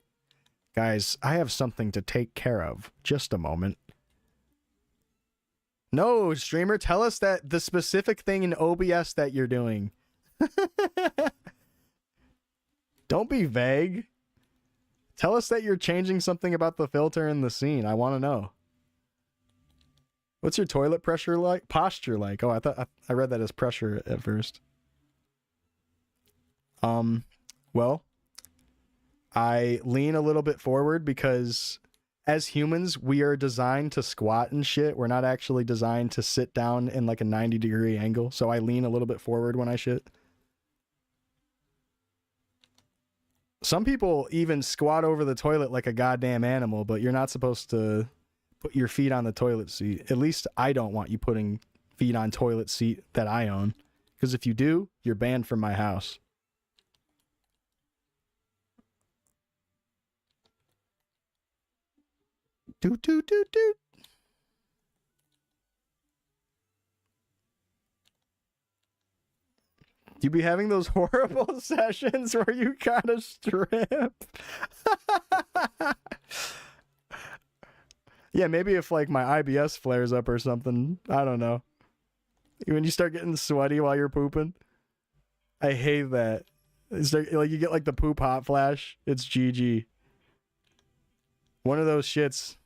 Guys, I have something to take care of. Just a moment. No, streamer, tell us that the specific thing in OBS that you're doing. Don't be vague. Tell us that you're changing something about the filter in the scene. I want to know. What's your toilet pressure like? Posture like? Oh, I read that as pressure at first. Well, I lean a little bit forward because as humans, we are designed to squat and shit. We're not actually designed to sit down in like a 90-degree angle. So I lean a little bit forward when I shit. Some people even squat over the toilet like a goddamn animal, but you're not supposed to put your feet on the toilet seat. At least I don't want you putting feet on toilet seat that I own. Because if you do, you're banned from my house. Doot, doot, doot, doot. You be having those horrible sessions where you gotta strip. Yeah, maybe if like my IBS flares up or something. I don't know. When you start getting sweaty while you're pooping. I hate that. It's like you get like the poop hot flash. It's GG. One of those shits.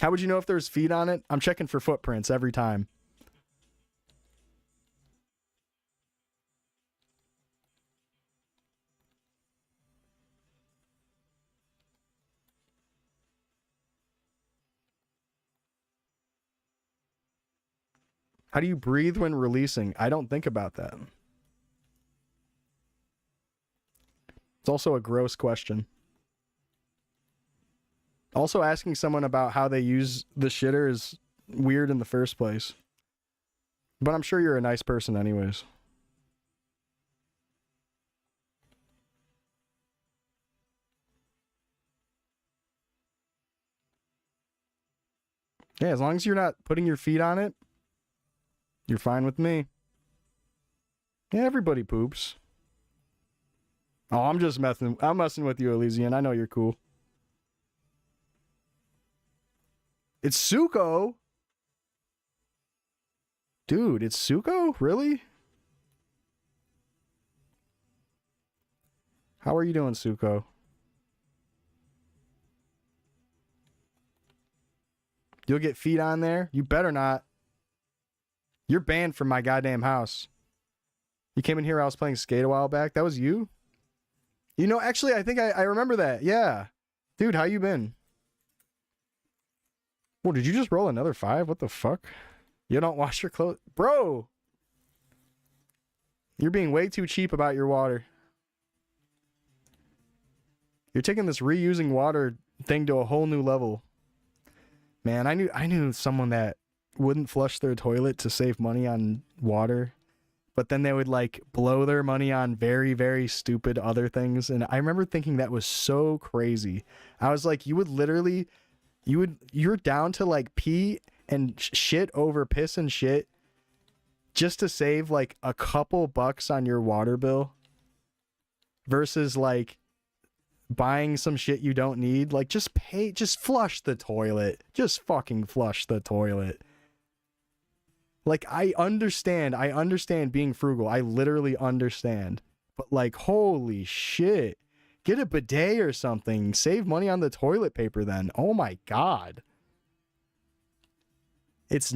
How would you know if there's feet on it? I'm checking for footprints every time. How do you breathe when releasing? I don't think about that. It's also a gross question. Also, asking someone about how they use the shitter is weird in the first place. But I'm sure you're a nice person anyways. Yeah, as long as you're not putting your feet on it, you're fine with me. Yeah, everybody poops. Oh, I'm just messing. I'm messing with you, Elysian. I know you're cool. It's Suko. Dude, it's Suko? Really? How are you doing, Suko? You'll get feet on there? You better not. You're banned from my goddamn house. You came in here, I was playing Skate a while back. That was you? You know, actually, I think I remember that. Yeah. Dude, how you been? Well, did you just roll another 5? What the fuck? You don't wash your clothes? Bro! You're being way too cheap about your water. You're taking this reusing water thing to a whole new level. Man, I knew someone that wouldn't flush their toilet to save money on water, but then they would like blow their money on very, very stupid other things. And I remember thinking that was so crazy. I was like, you're down to like pee and shit over piss and shit just to save like a couple bucks on your water bill versus like buying some shit you don't need. Like just flush the toilet. Just fucking flush the toilet. Like I understand being frugal. I literally understand. But like holy shit. Get a bidet or something. Save money on the toilet paper then. Oh my god. It's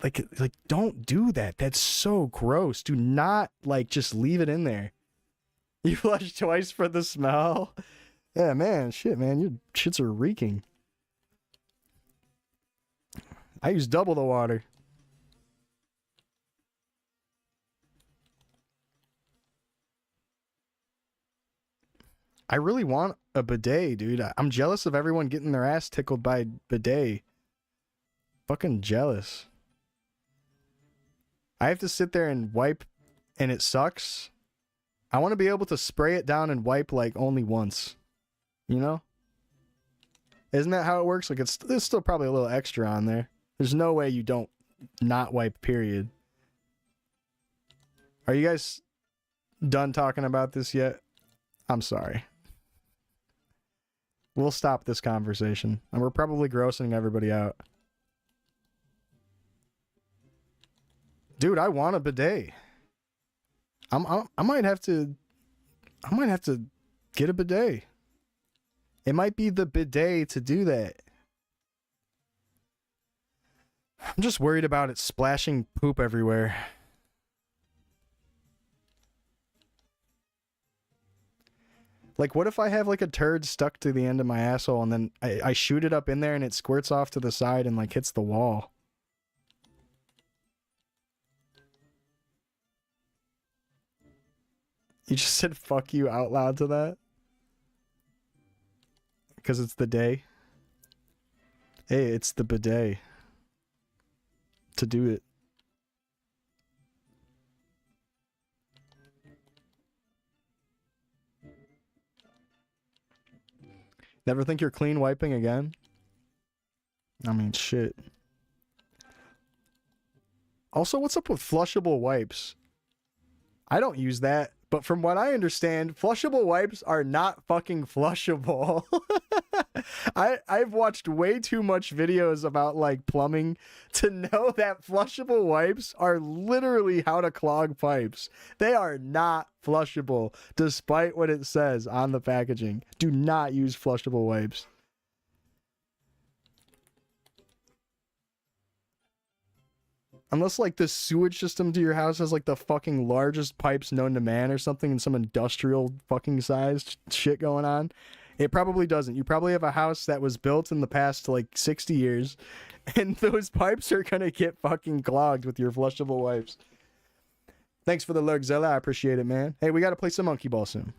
like don't do that. That's so gross. Do not like just leave it in there. You flush twice for the smell. Yeah, man. Shit, man. Your shits are reeking. I use double the water. I really want a bidet, dude. I'm jealous of everyone getting their ass tickled by bidet. Fucking jealous. I have to sit there and wipe, and it sucks. I want to be able to spray it down and wipe like only once. You know? Isn't that how it works? Like there's still probably a little extra on there. There's no way you don't not wipe, period. Are you guys done talking about this yet? I'm sorry. We'll stop this conversation. And we're probably grossing everybody out. Dude, I want a bidet. I might have to get a bidet. It might be the bidet to do that. I'm just worried about it splashing poop everywhere. Like, what if I have like a turd stuck to the end of my asshole and then I shoot it up in there and it squirts off to the side and like hits the wall? You just said fuck you out loud to that? Because it's the day? Hey, it's the bidet. To do it. Never think you're clean wiping again? I mean, shit. Also, what's up with flushable wipes? I don't use that, but from what I understand, flushable wipes are not fucking flushable. I've watched way too much videos about like plumbing to know that flushable wipes are literally how to clog pipes. They are not flushable, despite what it says on the packaging. Do not use flushable wipes. Unless like the sewage system to your house has like the fucking largest pipes known to man or something and some industrial fucking sized shit going on. It probably doesn't. You probably have a house that was built in the past like 60 years and those pipes are gonna get fucking clogged with your flushable wipes. Thanks for the lurk, Zella. I appreciate it, man. Hey, we gotta play some monkey ball soon.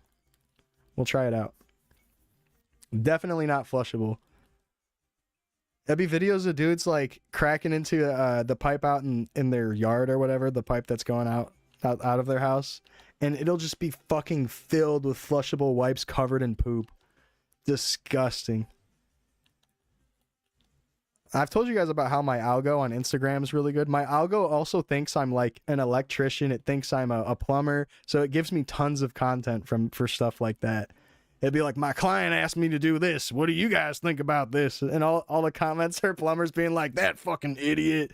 We'll try it out. Definitely not flushable. That'd be videos of dudes like cracking into the pipe out in their yard or whatever, the pipe that's going out of their house, and it'll just be fucking filled with flushable wipes covered in poop. Disgusting. I've told you guys about how my algo on Instagram is really good. My algo also thinks I'm like an electrician. It thinks I'm a plumber, so it gives me tons of content for stuff like that. It'd be like, my client asked me to do this. What do you guys think about this? And all the comments are plumbers being like, that fucking idiot.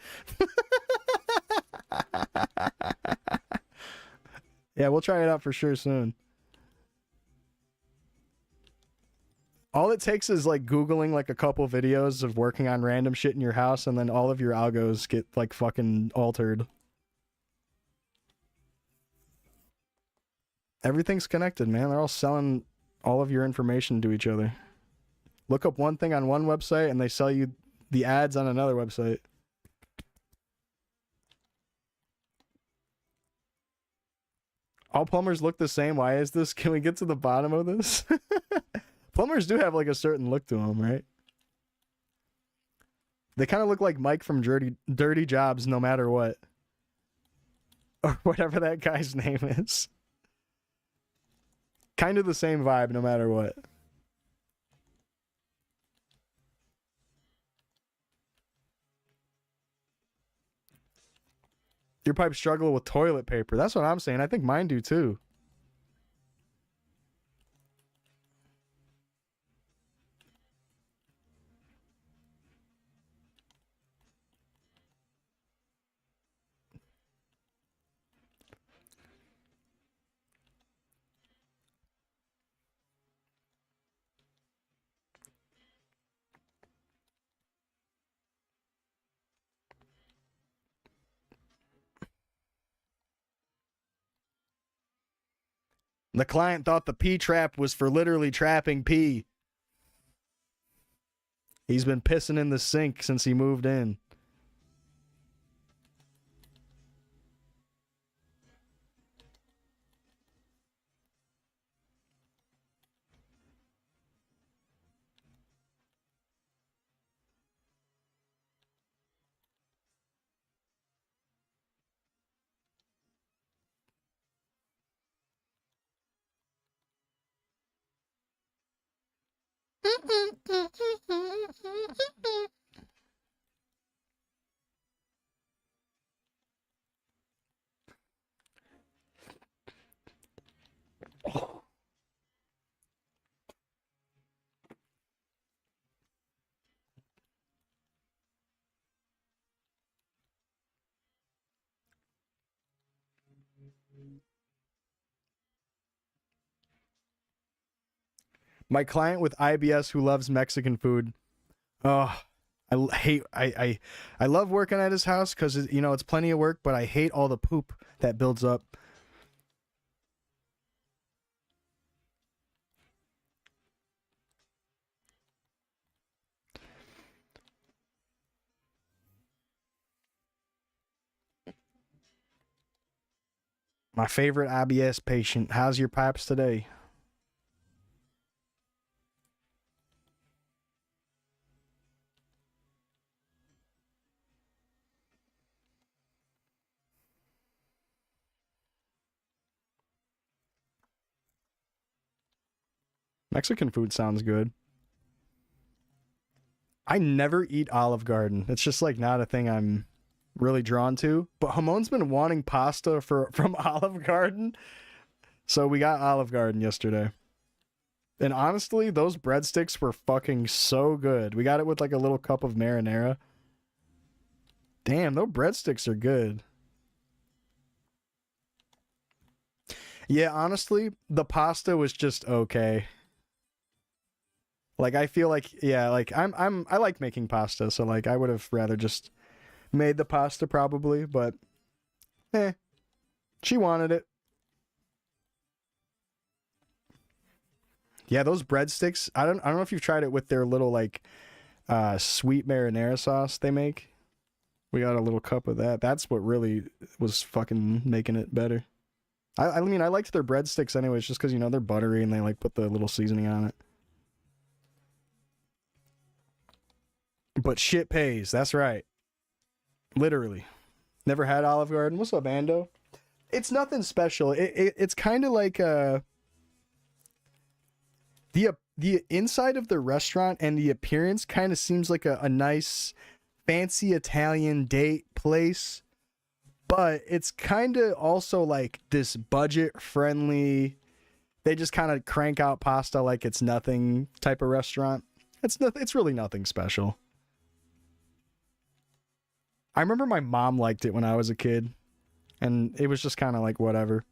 Yeah, we'll try it out for sure soon. All it takes is like Googling like a couple videos of working on random shit in your house, and then all of your algos get like fucking altered. Everything's connected, man. They're all selling all of your information to each other. Look up one thing on one website and they sell you the ads on another website. All plumbers look the same. Why is this? Can we get to the bottom of this? Plumbers do have like a certain look to them, right? They kind of look like Mike from Dirty Jobs no matter what. Or whatever that guy's name is. Kind of the same vibe no matter what. Your pipes struggle with toilet paper. That's what I'm saying. I think mine do too. The client thought the pee trap was for literally trapping pee. He's been pissing in the sink since he moved in. My client with IBS who loves Mexican food. Oh, I love working at his house because it's plenty of work, but I hate all the poop that builds up. My favorite IBS patient. How's your pipes today? Mexican food sounds good. I never eat Olive Garden. It's just like not a thing I'm really drawn to. But Hamon's been wanting pasta from Olive Garden, so we got Olive Garden yesterday. And honestly, those breadsticks were fucking so good. We got it with like a little cup of marinara. Damn, those breadsticks are good. Yeah, honestly, the pasta was just okay. Like I feel like yeah, like I like making pasta, so like I would have rather just made the pasta probably, but eh, she wanted it. Yeah, those breadsticks, I don't know if you've tried it with their little like sweet marinara sauce they make. We got a little cup of that. That's what really was fucking making it better. I mean, I liked their breadsticks anyways, just because they're buttery and they like put the little seasoning on it. But shit pays. That's right. Literally. Never had Olive Garden. What's up, Ando? It's nothing special. It's kind of like the inside of the restaurant and the appearance kind of seems like a nice fancy Italian date place, but it's kind of also like this budget friendly. They just kind of crank out pasta like it's nothing type of restaurant. It's really nothing special. I remember my mom liked it when I was a kid, and it was just kind of like whatever.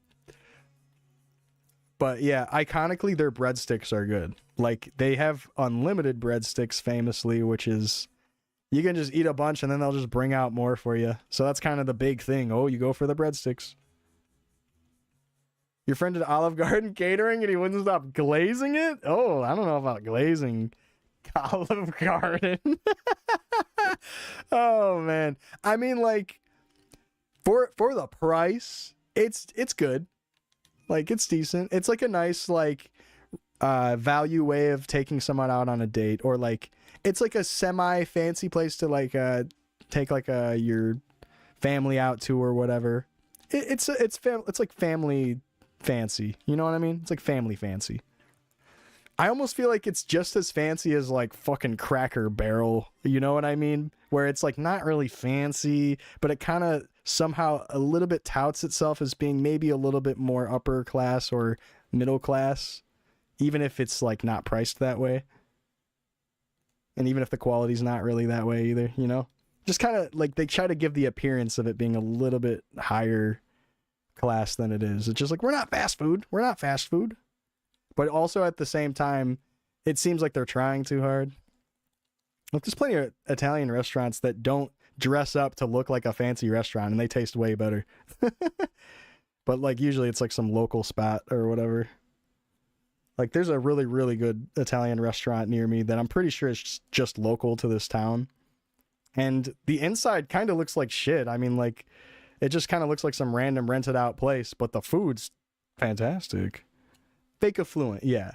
But yeah, iconically, their breadsticks are good. Like, they have unlimited breadsticks famously, which is you can just eat a bunch and then they'll just bring out more for you. So that's kind of the big thing. Oh, you go for the breadsticks. Your friend did Olive Garden catering and he wouldn't stop glazing it? Oh, I don't know about glazing Olive Garden. Oh man. I mean, like, for the price, it's good. Like, it's decent. It's like a nice like value way of taking someone out on a date, or like it's like a semi fancy place to like take like your family out to or whatever. It's like family fancy. You know what I mean? It's like family fancy. I almost feel like it's just as fancy as like fucking Cracker Barrel. You know what I mean? Where it's like not really fancy, but it kind of somehow a little bit touts itself as being maybe a little bit more upper class or middle class, even if it's like not priced that way. And even if the quality's not really that way either. Just kind of like they try to give the appearance of it being a little bit higher class than it is. It's just like, we're not fast food. We're not fast food. But also at the same time, it seems like they're trying too hard. Look, there's plenty of Italian restaurants that don't dress up to look like a fancy restaurant and they taste way better. But like usually it's like some local spot or whatever. Like there's a really, really good Italian restaurant near me that I'm pretty sure is just local to this town. And the inside kind of looks like shit. I mean, like, it just kind of looks like some random rented out place, but the food's fantastic. Fake affluent, yeah.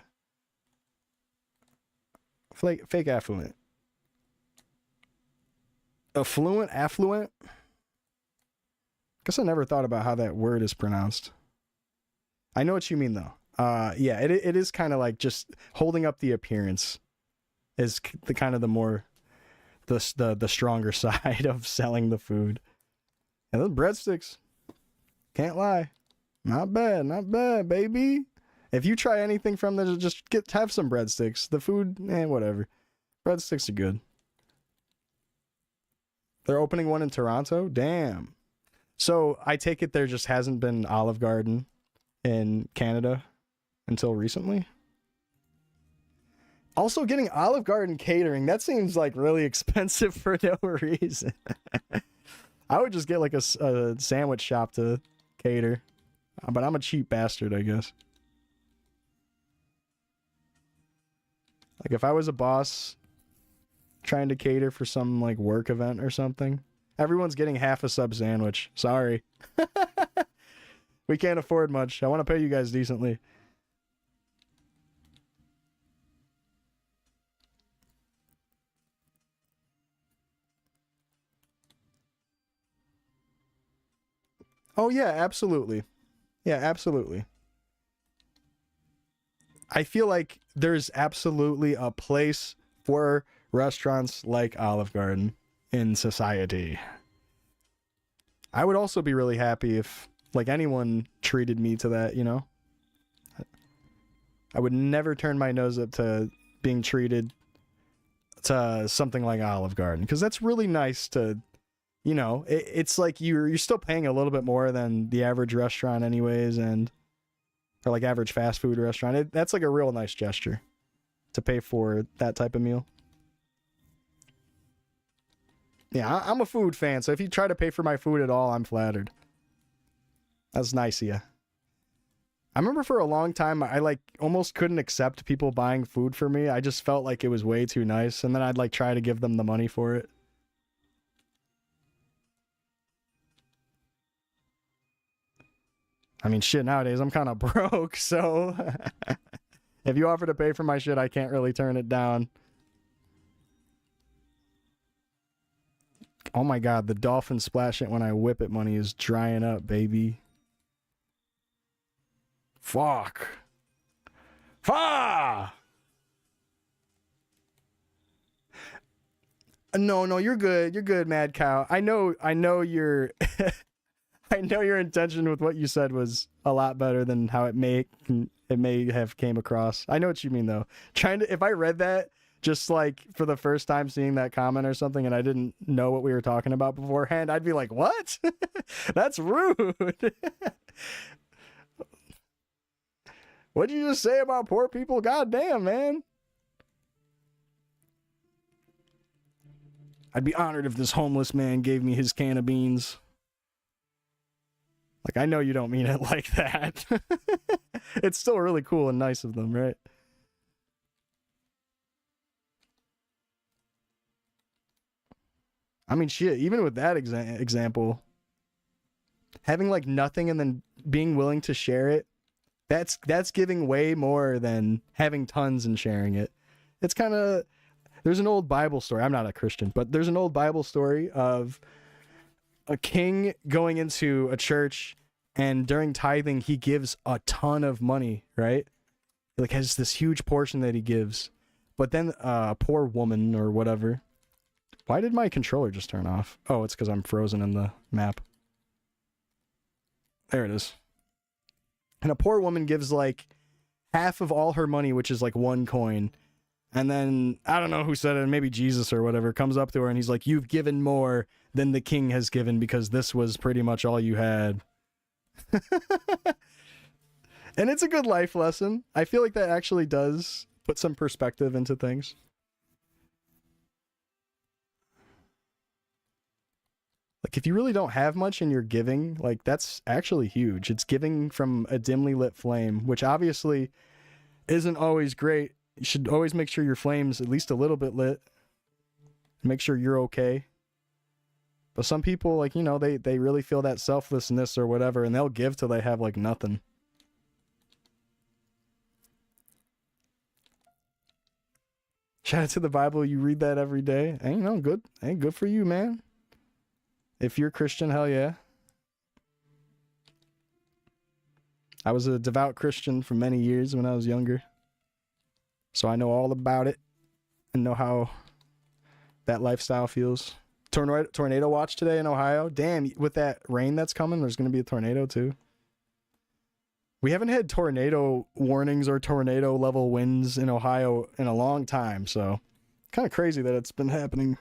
Fake affluent. Affluent? Guess I never thought about how that word is pronounced. I know what you mean, though. Yeah, it is kind of like just holding up the appearance. is the kind of the more the stronger side of selling the food. And those breadsticks, can't lie, not bad, baby. If you try anything from there, just have some breadsticks. The food, whatever. Breadsticks are good. They're opening one in Toronto? Damn. So I take it there just hasn't been Olive Garden in Canada until recently? Also, getting Olive Garden catering, that seems like really expensive for no reason. I would just get like a sandwich shop to cater. But I'm a cheap bastard, I guess. Like if I was a boss trying to cater for some like work event or something, everyone's getting half a sub sandwich. Sorry. We can't afford much. I want to pay you guys decently. Oh yeah, absolutely. Yeah, absolutely. I feel like there's absolutely a place for restaurants like Olive Garden in society. I would also be really happy if like anyone treated me to that, you know? I would never turn my nose up to being treated to something like Olive Garden because that's really nice to, you know, it's like you're still paying a little bit more than the average restaurant anyways, and or like average fast food restaurant. That's like a real nice gesture to pay for that type of meal. Yeah, I'm a food fan, so if you try to pay for my food at all, I'm flattered. That's nice of you. I remember for a long time, I like almost couldn't accept people buying food for me. I just felt like it was way too nice, and then I'd like try to give them the money for it. I mean, shit, nowadays I'm kind of broke, so if you offer to pay for my shit, I can't really turn it down. Oh my god, the dolphin splash it when I whip it money is drying up, baby. Fuck. Fuck! No, you're good. You're good, Mad Cow. I know your I know your intention with what you said was a lot better than how it may have came across. I know what you mean though. If I read that just like for the first time seeing that comment or something and I didn't know what we were talking about beforehand, I'd be like, "What? That's rude." What'd you just say about poor people? God damn, man. I'd be honored if this homeless man gave me his can of beans. Like, I know you don't mean it like that. It's still really cool and nice of them, right? I mean, shit, even with that example, having like nothing and then being willing to share it, that's giving way more than having tons and sharing it. It's kind of, there's an old Bible story. I'm not a Christian, but there's an old Bible story of a king going into a church, and during tithing, he gives a ton of money, right? He like has this huge portion that he gives. But then a poor woman or whatever. Why did my controller just turn off? Oh, it's because I'm frozen in the map. There it is. And a poor woman gives like half of all her money, which is like one coin. And then, I don't know who said it, maybe Jesus or whatever, comes up to her and he's like, "You've given more than the king has given because this was pretty much all you had." And it's a good life lesson. I feel like that actually does put some perspective into things. Like, if you really don't have much and you're giving, like, that's actually huge. It's giving from a dimly lit flame, which obviously isn't always great. You should always make sure your flame's at least a little bit lit. Make sure you're okay. But some people, like, you know, they really feel that selflessness or whatever, and they'll give till they have, like, nothing. Shout out to the Bible. You read that every day. Ain't no good. Ain't good for you, man. If you're Christian, hell yeah. I was a devout Christian for many years when I was younger. So I know all about it. and know how that lifestyle feels. Tornado watch today in Ohio. Damn, with that rain that's coming, there's going to be a tornado too. We haven't had tornado warnings or tornado level winds in Ohio in a long time, so kind of crazy that it's been happening.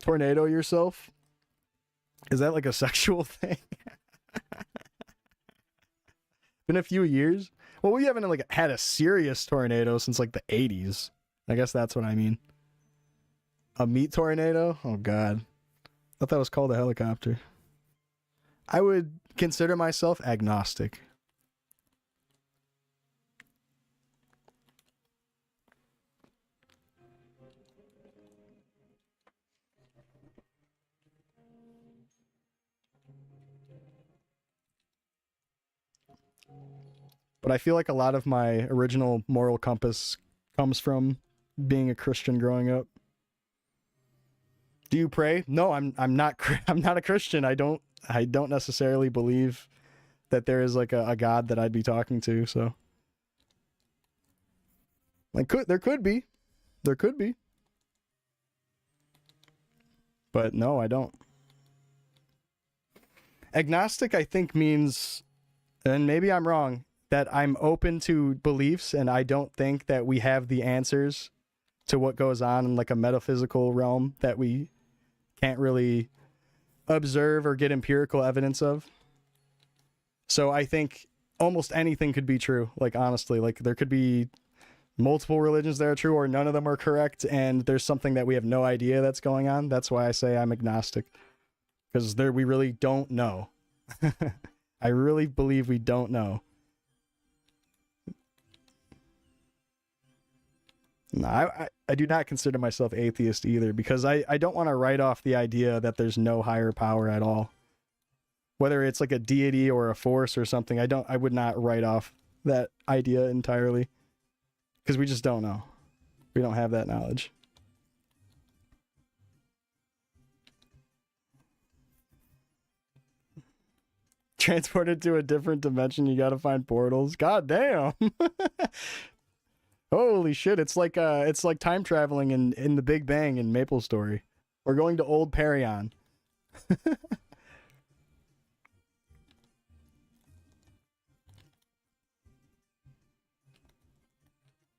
Tornado yourself? Is that like a sexual thing? Been a few years. Well, we haven't like had a serious tornado since like the 80s. I guess that's what I mean. A meat tornado? Oh god. I thought that was called a helicopter. I would consider myself agnostic. But I feel like a lot of my original moral compass comes from being a Christian growing up. Do you pray? No, I'm not I'm not a Christian. I don't necessarily believe that there is like a God that I'd be talking to, so like there could be. But no, I don't. Agnostic I think means, and maybe I'm wrong, that I'm open to beliefs and I don't think that we have the answers to what goes on in like a metaphysical realm that we can't really observe or get empirical evidence of. So I think almost anything could be true, like honestly, like there could be multiple religions that are true or none of them are correct and there's something that we have no idea that's going on. That's why I say I'm agnostic, because we really don't know. I really believe we don't know. No, I do not consider myself atheist either, because I don't want to write off the idea that there's no higher power at all. Whether it's like a deity or a force or something, I would not write off that idea entirely, because we just don't know. We don't have that knowledge. Transported to a different dimension, you gotta find portals. God damn. Holy shit, it's like time traveling in the Big Bang in Maple Story. We're going to Old Perion.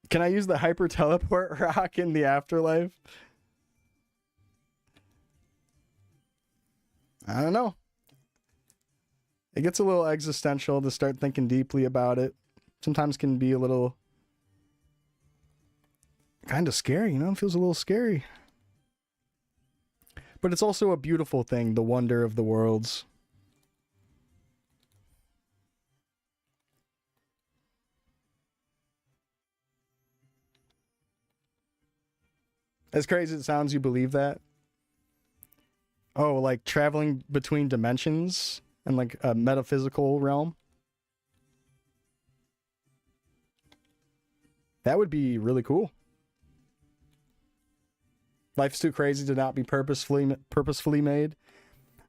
Can I use the hyper teleport rock in the afterlife? I don't know. It gets a little existential to start thinking deeply about it. Sometimes can be a little kind of scary, you know? It feels a little scary. But it's also a beautiful thing, the wonder of the worlds. As crazy as it sounds, you believe that? Oh, like traveling between dimensions and like a metaphysical realm? That would be really cool. Life's too crazy to not be purposefully made.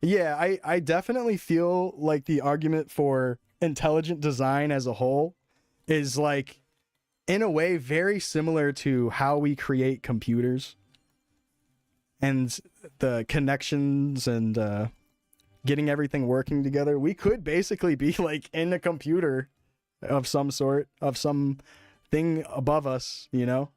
Yeah, I definitely feel like the argument for intelligent design as a whole is like, in a way, very similar to how we create computers and the connections and getting everything working together. We could basically be like in a computer of some sort, of some thing above us, you know?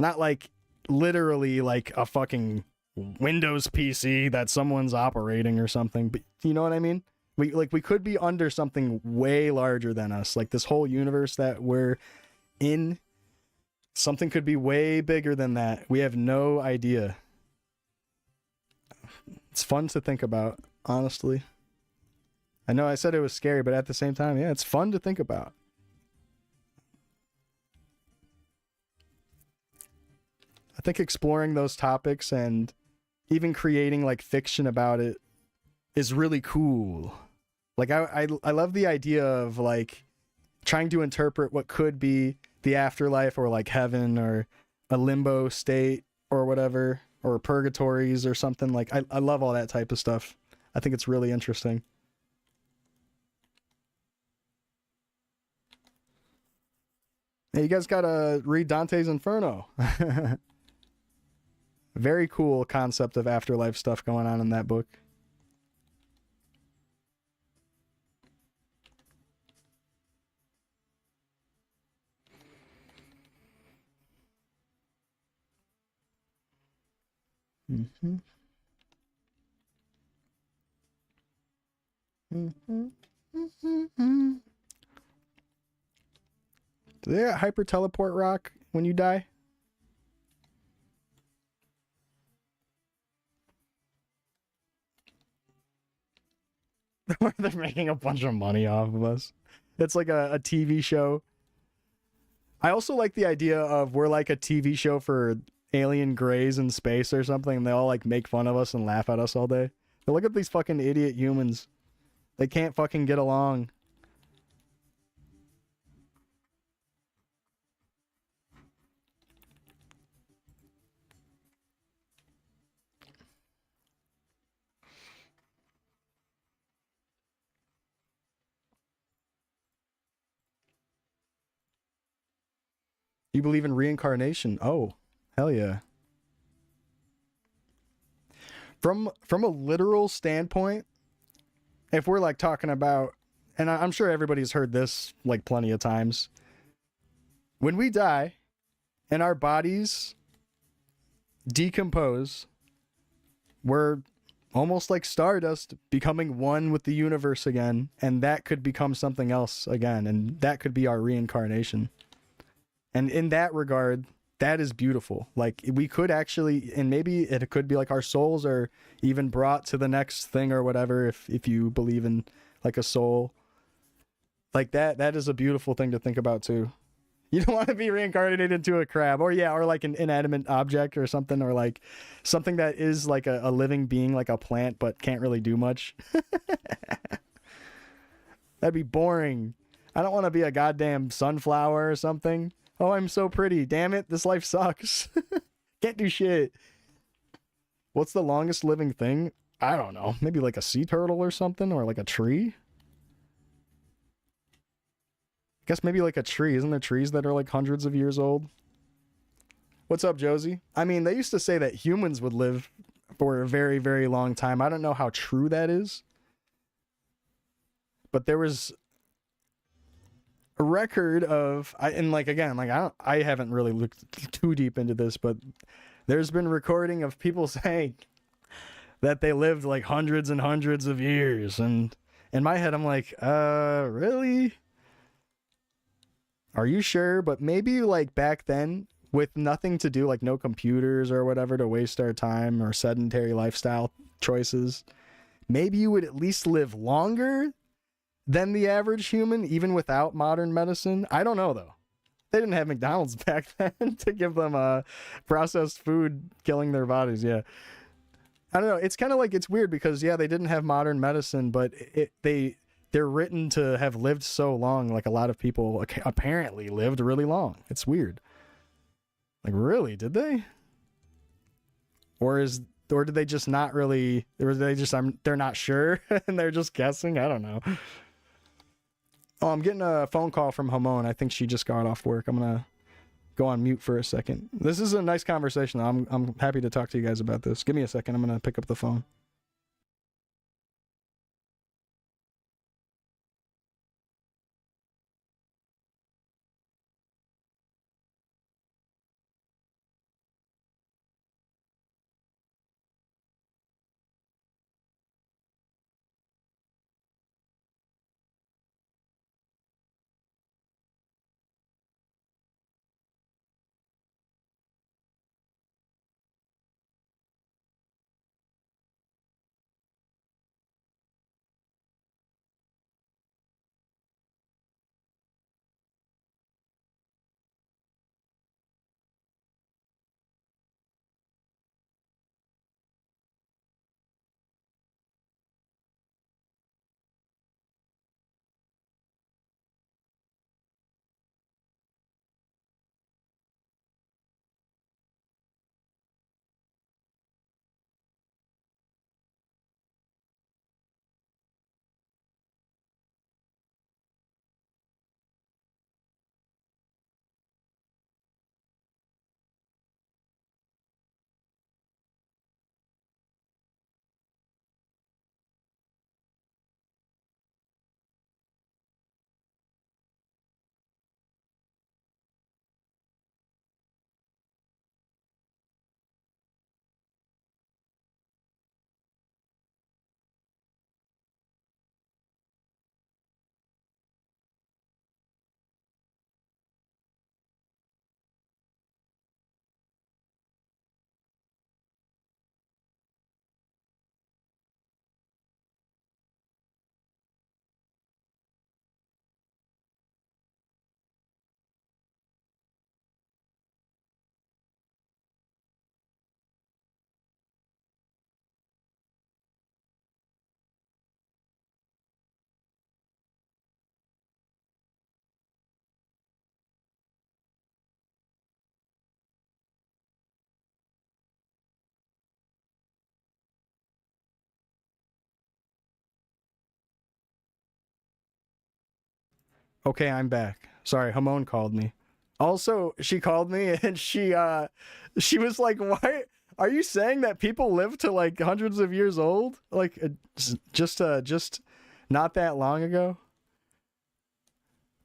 Not like literally like a fucking Windows PC that someone's operating or something, but you know what I mean? We could be under something way larger than us. Like this whole universe that we're in, something could be way bigger than that. We have no idea. It's fun to think about, honestly. I know I said it was scary, but at the same time, yeah, it's fun to think about. I think exploring those topics and even creating like fiction about it is really cool. Like I love the idea of like trying to interpret what could be the afterlife or like heaven or a limbo state or whatever, or purgatories or something. Like I love all that type of stuff. I think it's really interesting. Hey, you guys gotta read Dante's Inferno. Very cool concept of afterlife stuff going on in that book. Mm-hmm. Mm-hmm. Mm-hmm. Do they hyper teleport rock when you die? They're making a bunch of money off of us. It's like a TV show. I also like the idea of we're like a TV show for alien greys in space or something, and they all like make fun of us and laugh at us all day. But look at these fucking idiot humans. They can't fucking get along. You believe in reincarnation? Oh, hell yeah. From a literal standpoint, if we're like talking about, and I'm sure everybody's heard this like plenty of times, when we die and our bodies decompose, we're almost like stardust becoming one with the universe again, and that could become something else again, and that could be our reincarnation. And in that regard, that is beautiful. Like we could actually, and maybe it could be like our souls are even brought to the next thing or whatever, if you believe in like a soul. Like that is a beautiful thing to think about too. You don't want to be reincarnated into a crab, or yeah, or like an inanimate object or something, or like something that is like a living being, like a plant, but can't really do much. That'd be boring. I don't want to be a goddamn sunflower or something. Oh, I'm so pretty. Damn it, this life sucks. Can't do shit. What's the longest living thing? I don't know. Maybe like a sea turtle or something, or like a tree. I guess maybe like a tree. Isn't there trees that are like hundreds of years old? What's up, Josie? I mean, they used to say that humans would live for a very, very long time. I don't know how true that is, but there was a record of, and like again, like I haven't really looked too deep into this, but there's been recording of people saying that they lived like hundreds and hundreds of years, and in my head, I'm like, really? Are you sure? But maybe like back then, with nothing to do, like no computers or whatever to waste our time or sedentary lifestyle choices, maybe you would at least live longer than the average human, even without modern medicine. I don't know though. They didn't have McDonald's back then to give them processed food killing their bodies. Yeah. I don't know. It's kind of like it's weird because yeah, they didn't have modern medicine, but they're written to have lived so long. Like a lot of people apparently lived really long. It's weird. Like really, did they? Or did they just not really? Or they just they're not sure and they're just guessing. I don't know. Oh, I'm getting a phone call from Hamon. I think she just got off work. I'm gonna go on mute for a second. This is a nice conversation. I'm happy to talk to you guys about this. Give me a second. I'm gonna pick up the phone. Okay, I'm back. Sorry, Hamon called me. Also, she called me and she was like, "Why are you saying that people live to like hundreds of years old? Like just not that long ago?"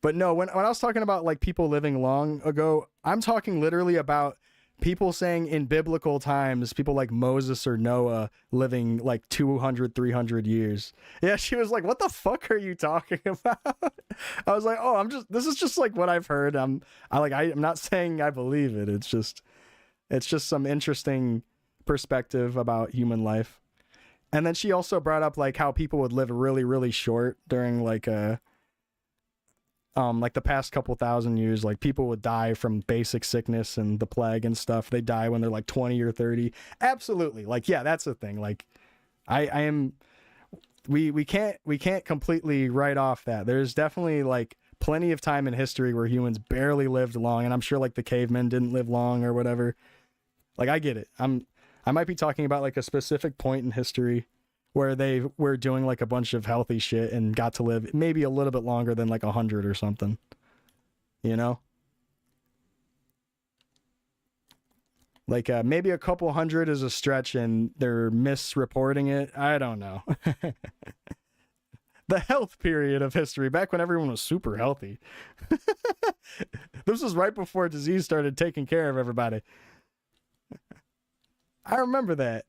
But no, when I was talking about like people living long ago, I'm talking literally about people saying in biblical times, people like Moses or Noah living like 200, 300 years. Yeah, she was like, "What the fuck are you talking about?" I was like, "Oh, this is just like what I've heard. I'm not saying I believe it. It's just some interesting perspective about human life." And then she also brought up like how people would live really, really short during like the past couple thousand years, like people would die from basic sickness and the plague and stuff. They die when they're like 20 or 30. Absolutely. Like, yeah, that's the thing. Like I am we can't completely write off that. There's definitely like plenty of time in history where humans barely lived long, and I'm sure like the cavemen didn't live long or whatever. Like I get it. I might be talking about like a specific point in history where they were doing like a bunch of healthy shit and got to live maybe a little bit longer than like 100 or something, you know? Like maybe a couple hundred is a stretch and they're misreporting it. I don't know. The health period of history, back when everyone was super healthy. This was right before disease started taking care of everybody. I remember that.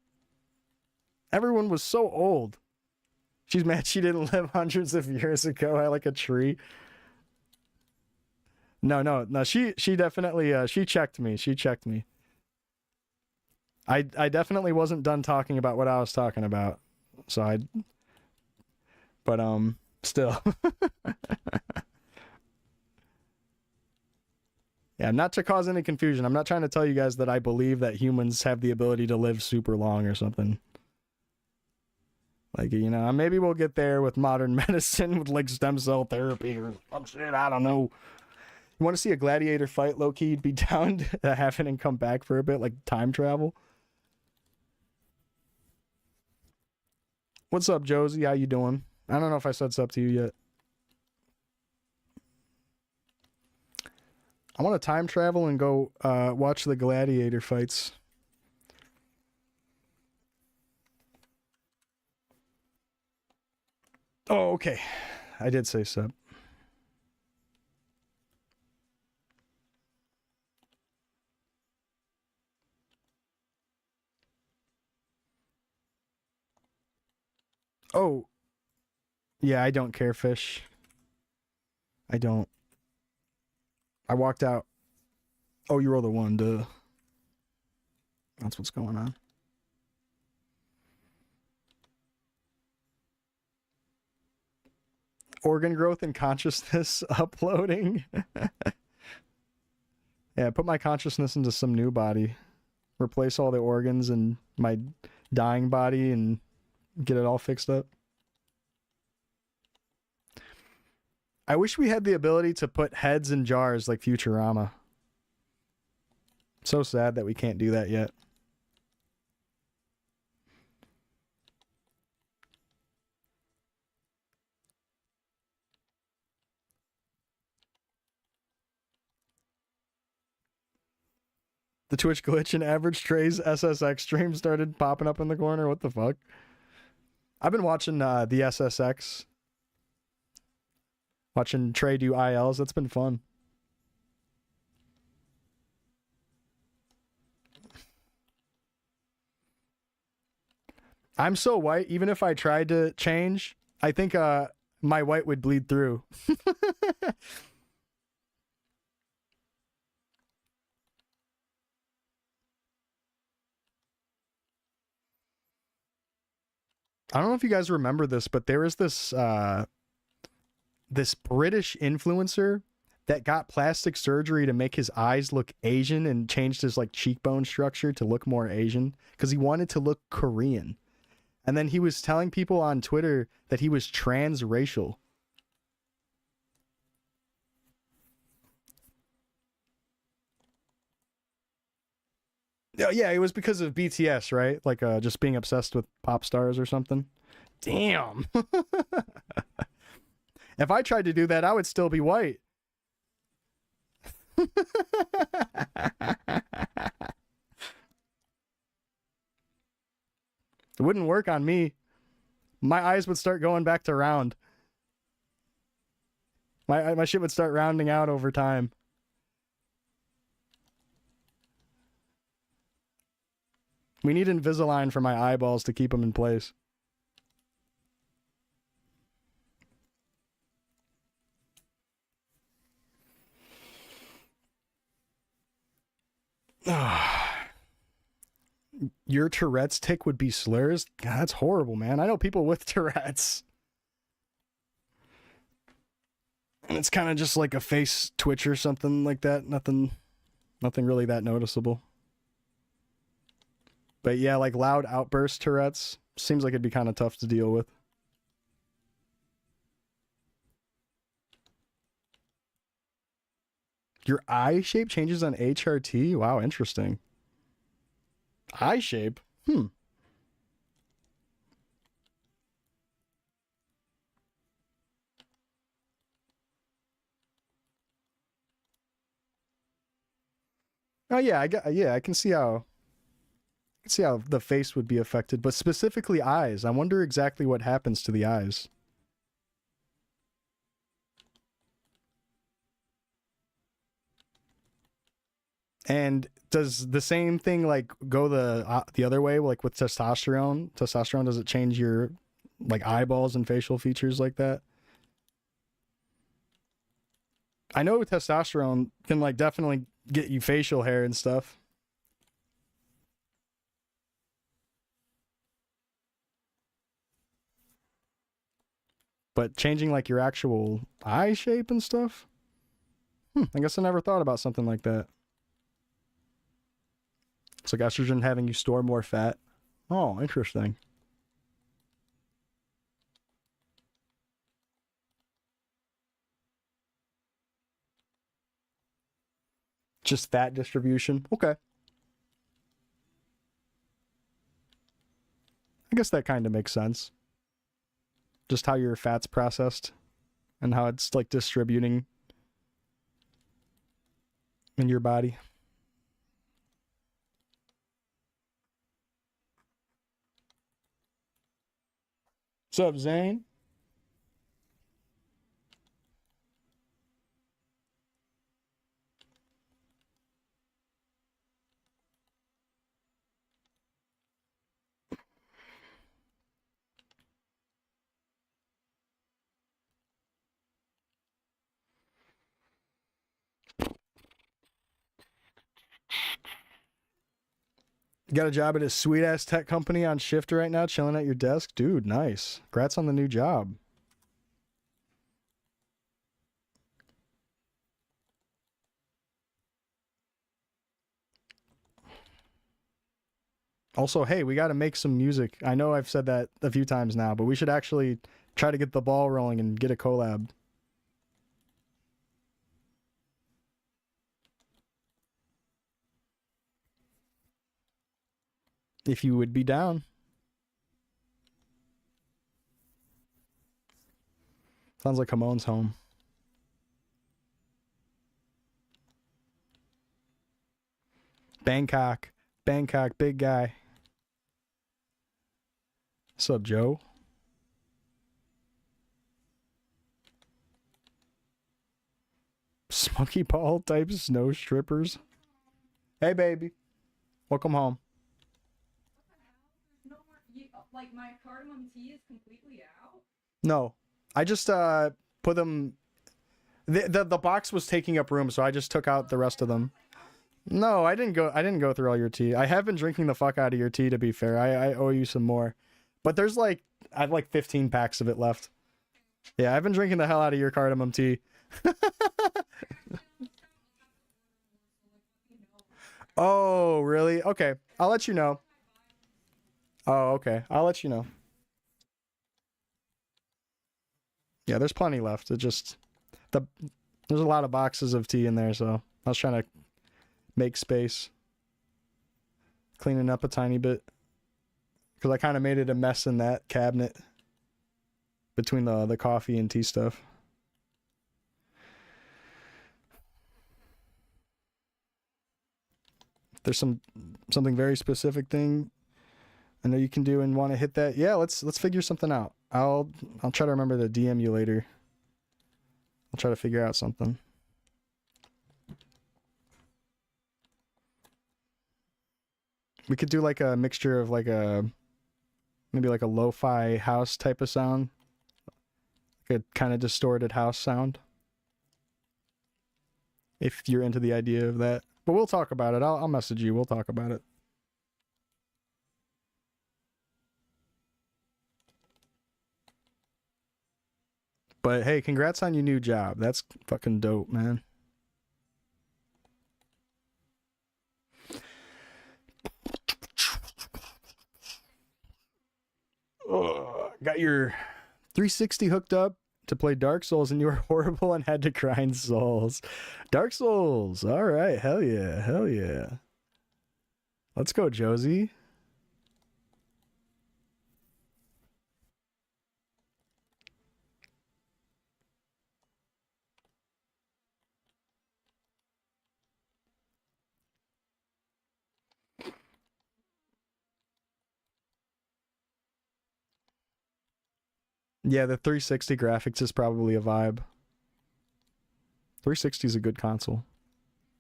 Everyone was so old. She's mad she didn't live hundreds of years ago at like a tree. No. She definitely she checked me. She checked me. I definitely wasn't done talking about what I was talking about. So I but still. Yeah, not to cause any confusion. I'm not trying to tell you guys that I believe that humans have the ability to live super long or something. Like, you know, maybe we'll get there with modern medicine with like stem cell therapy or some shit. I don't know. You want to see a gladiator fight, low key? You'd be down to have it and come back for a bit, like time travel. What's up, Josie? How you doing? I don't know if I said what's up to you yet. I want to time travel and go watch the gladiator fights. Oh, okay. I did say sub. Oh, yeah, I don't care, fish. I don't. I walked out. Oh, you rolled a one, duh. That's what's going on. Organ growth and consciousness uploading. Yeah, put my consciousness into some new body. Replace all the organs in my dying body and get it all fixed up. I wish we had the ability to put heads in jars like Futurama. So sad that we can't do that yet. The Twitch glitch in average Trey's SSX stream started popping up in the corner. What the fuck? I've been watching the SSX. Watching Trey do ILs. That's been fun. I'm so white, even if I tried to change, I think my white would bleed through. I don't know if you guys remember this, but there was this British influencer that got plastic surgery to make his eyes look Asian and changed his like cheekbone structure to look more Asian because he wanted to look Korean. And then he was telling people on Twitter that he was transracial. Yeah, it was because of BTS, right? Like just being obsessed with pop stars or something. Damn. If I tried to do that, I would still be white. It wouldn't work on me. My eyes would start going back to round. My shit would start rounding out over time. We need Invisalign for my eyeballs to keep them in place. Your Tourette's tick would be slurs? God, that's horrible, man. I know people with Tourette's. And it's kind of just like a face twitch or something like that. Nothing really that noticeable. But yeah, like loud outburst Tourette's seems like it'd be kind of tough to deal with. Your eye shape changes on HRT? Wow, interesting. Eye shape? Oh yeah, I can see how the face would be affected, but specifically eyes. I wonder exactly what happens to the eyes. And does the same thing like go the other way, like with testosterone? Testosterone, does it change your like eyeballs and facial features like that? I know testosterone can like definitely get you facial hair and stuff. But changing like your actual eye shape and stuff? I guess I never thought about something like that. It's like estrogen having you store more fat. Oh, interesting. Just fat distribution. Okay. I guess that kind of makes sense. Just how your fat's processed and how it's like distributing in your body. What's up, Zane? You got a job at a sweet ass tech company on shift right now, chilling at your desk? Dude, nice. Congrats on the new job. Also, hey, we got to make some music. I know I've said that a few times now, but we should actually try to get the ball rolling and get a collab. If you would be down. Sounds like Hamon's home. Bangkok. Bangkok, big guy. What's up, Joe? Smoky ball type snow strippers. Hey, baby. Welcome home. No more, like my cardamom tea is completely out. No, I just put them. The box was taking up room, so I just took out the rest of them. No, I didn't go through all your tea. I have been drinking the fuck out of your tea, to be fair. I owe you some more. But there's like I have like 15 packs of it left. Yeah, I've been drinking the hell out of your cardamom tea. Oh, really? Okay. I'll let you know. Oh, okay. I'll let you know. Yeah, there's plenty left. The there's a lot of boxes of tea in there, so I was trying to make space. Cleaning up a tiny bit. Because I kind of made it a mess in that cabinet between the coffee and tea stuff. there's something very specific thing I know you can do and want to hit that, yeah, let's figure something out. I'll try to remember to DM you later. I'll try to figure out something. We could do like a mixture of like maybe like a lo-fi house type of sound. Like a kind of distorted house sound. If you're into the idea of that. But we'll talk about it. I'll message you. We'll talk about it. But hey, congrats on your new job. That's fucking dope, man. Got your 360 hooked up to play Dark Souls and you were horrible and had to grind souls. Dark Souls. All right. Hell yeah. Hell yeah. Let's go, Josie. Yeah, the 360 graphics is probably a vibe. 360 is a good console.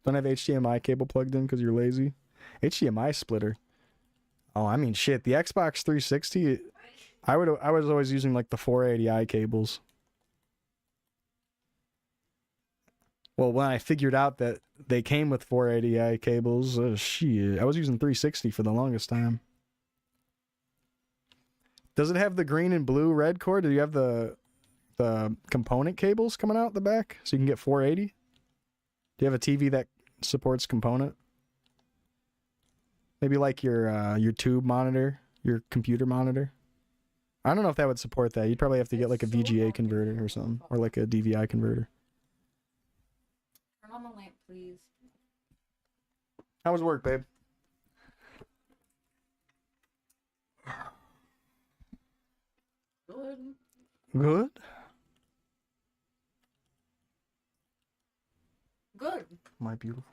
Don't have HDMI cable plugged in because you're lazy. HDMI splitter. Oh, I mean shit. The Xbox 360, I was always using like the 480i cables. Well, when I figured out that they came with 480i cables, shit, I was using 360 for the longest time. Does it have the green and blue red cord? Do you have the component cables coming out the back so you can get 480? Do you have a TV that supports component? Maybe like your tube monitor, your computer monitor. I don't know if that would support that. You'd probably have to get like a VGA converter or something, or like a DVI converter. Turn on the lamp, please. How was work, babe? Good. Good. Good. My beautiful.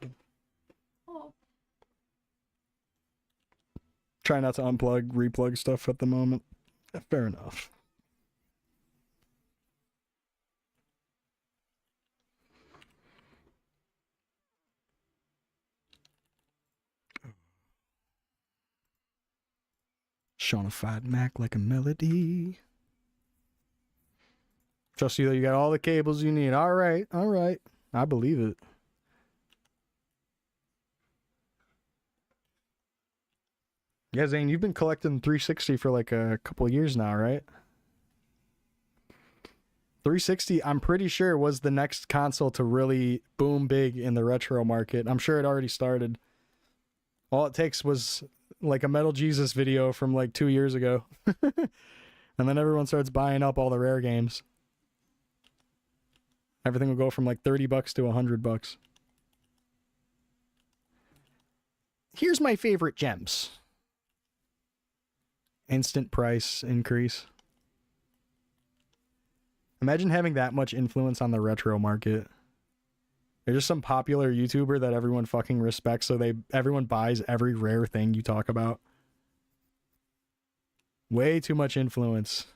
Oh. Try not to unplug, replug stuff at the moment. Fair enough. Shonified Mac like a melody. Trust you that you got all the cables you need. All right, all right. I believe it. Yeah, Zane, you've been collecting 360 for like a couple years now, right? 360, I'm pretty sure, was the next console to really boom big in the retro market. I'm sure it already started. All it takes was like a Metal Jesus video from like 2 years ago. And then everyone starts buying up all the rare games. Everything will go from like $30 to $100. Here's my favorite gems. Instant price increase. Imagine having that much influence on the retro market. You're just some popular YouTuber that everyone fucking respects, so everyone buys every rare thing you talk about. Way too much influence.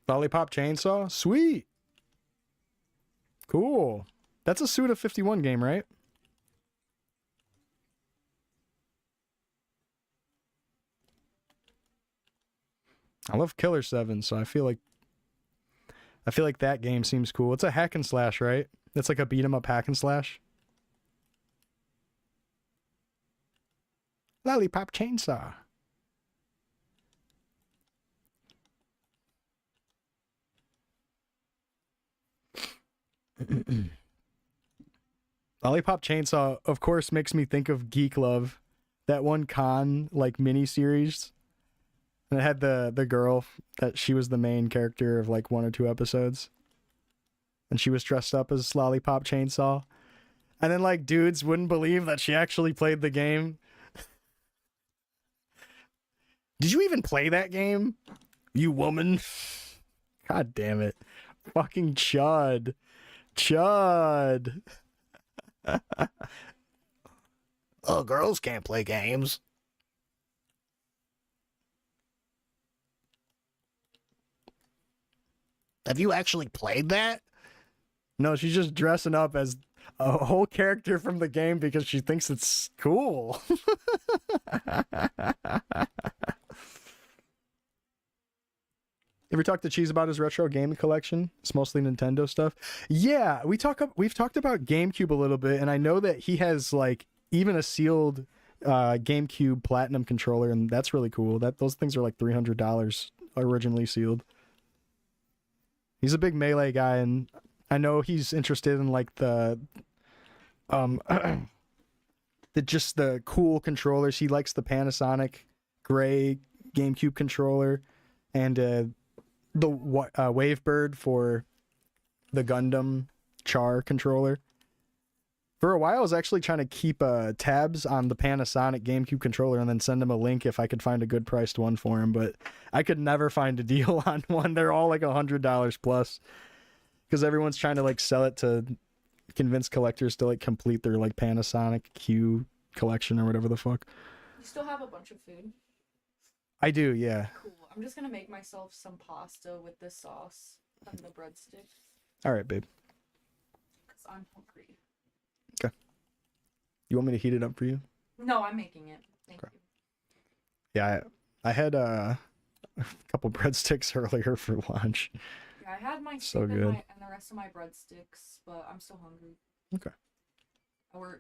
Lollipop Chainsaw? Sweet! Cool. That's a Suda 51 game, right? I love Killer 7, so I feel like that game seems cool. It's a hack and slash, right? It's like a beat 'em up hack and slash. Lollipop Chainsaw. Lollipop Chainsaw, of course, makes me think of Geek Love, that one con like mini series. And it had the girl that she was the main character of like 1 or 2 episodes. And she was dressed up as Lollipop Chainsaw. And then like dudes wouldn't believe that she actually played the game. Did you even play that game? You woman. God damn it. Fucking Chud. Chud. Oh, girls can't play games. Have you actually played that? No, she's just dressing up as a whole character from the game because she thinks it's cool. Ever talked to Cheese about his retro gaming collection? It's mostly Nintendo stuff. Yeah, we've talked about GameCube a little bit, and I know that he has like even a sealed GameCube Platinum controller, and that's really cool. Those things are like $300 originally sealed. He's a big Melee guy, and I know he's interested in like the the cool controllers. He likes the Panasonic gray GameCube controller, and the Wavebird for the Gundam Char controller. For a while, I was actually trying to keep tabs on the Panasonic GameCube controller and then send him a link if I could find a good priced one for him, but I could never find a deal on one. They're all like $100 plus because everyone's trying to like sell it to convince collectors to like complete their like Panasonic Q collection or whatever the fuck. You still have a bunch of food? I do, yeah. Cool. I'm just gonna make myself some pasta with this sauce and the breadsticks. All right, babe. Because I'm hungry. You want me to heat it up for you? No, I'm making it. Thank Okay. you. Yeah, I had a couple breadsticks earlier for lunch. Yeah, I had my So soup good. and the rest of my breadsticks, but I'm still hungry. Okay.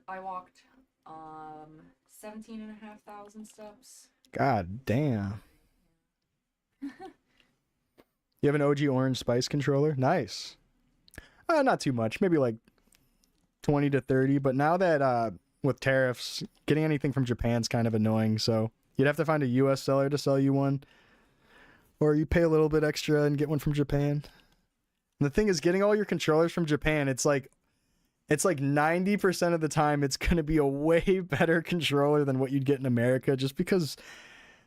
I walked 17,500 steps. God damn. You have an OG orange spice controller? Nice. Not too much. Maybe like 20 to 30. But now that with tariffs, getting anything from Japan's kind of annoying. So you'd have to find a U.S. seller to sell you one. Or you pay a little bit extra and get one from Japan. And the thing is, getting all your controllers from Japan, it's like 90% of the time it's going to be a way better controller than what you'd get in America, just because,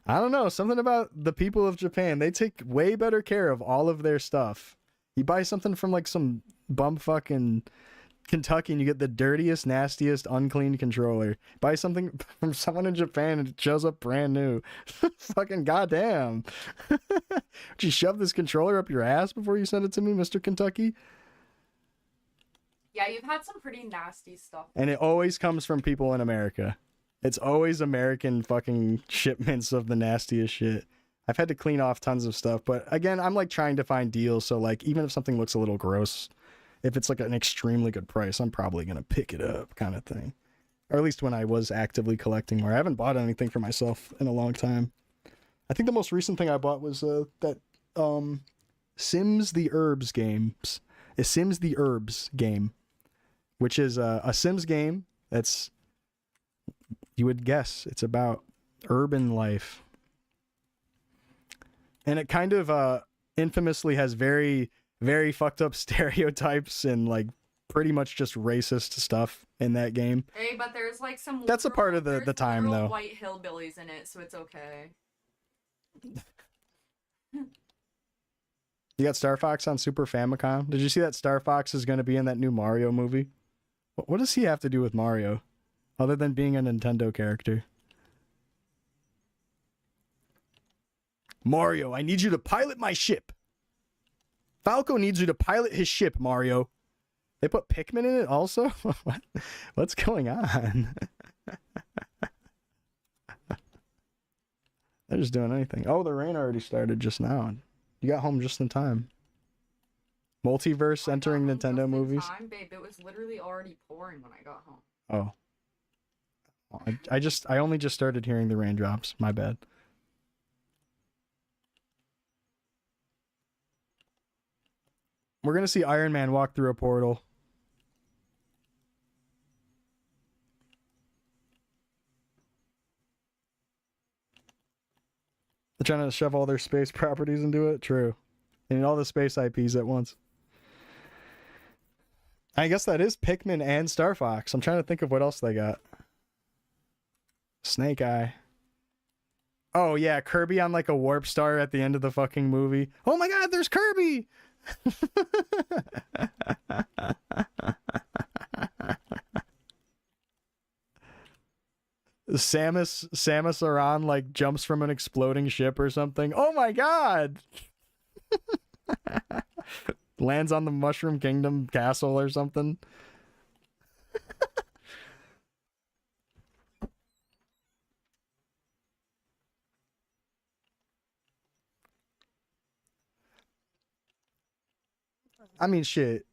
I don't know, something about the people of Japan. They take way better care of all of their stuff. You buy something from like some bumfuck in Kentucky and you get the dirtiest, nastiest, unclean controller. Buy something from someone in Japan and it shows up brand new. Fucking goddamn. Would you shove this controller up your ass before you send it to me, Mr. Kentucky? Yeah, you've had some pretty nasty stuff. And it always comes from people in America. It's always American fucking shipments of the nastiest shit. I've had to clean off tons of stuff, but again, I'm like trying to find deals, so like even if something looks a little gross, if it's like an extremely good price, I'm probably going to pick it up kind of thing. Or at least when I was actively collecting more. I haven't bought anything for myself in a long time. I think the most recent thing I bought was that Sims the Herbs games. A Sims the Herbs game, which is a Sims game that's, you would guess, it's about urban life. And it kind of infamously has very, very fucked up stereotypes and like pretty much just racist stuff in that game. Hey, but there's like some. That's a part of the there's time, literal though. White hillbillies in it, so it's okay. You got Star Fox on Super Famicom. Did you see that Star Fox is going to be in that new Mario movie? What does he have to do with Mario, other than being a Nintendo character? Mario, I need you to pilot my ship. Falco needs you to pilot his ship, Mario. They put Pikmin in it also? What's going on? They're just doing anything. Oh, the rain already started just now. You got home just in time. Multiverse entering Nintendo movies. Time, babe. It was literally already pouring when I got home. Oh. I only just started hearing the raindrops. My bad. We're going to see Iron Man walk through a portal. They're trying to shove all their space properties into it? True. And all the space IPs at once. I guess that is Pikmin and Star Fox. I'm trying to think of what else they got. Snake Eye. Oh yeah, Kirby on like a warp star at the end of the fucking movie. Oh my god, there's Kirby. Samus Aran like jumps from an exploding ship or something. Oh my god. Lands on the Mushroom Kingdom castle or something. I mean, shit.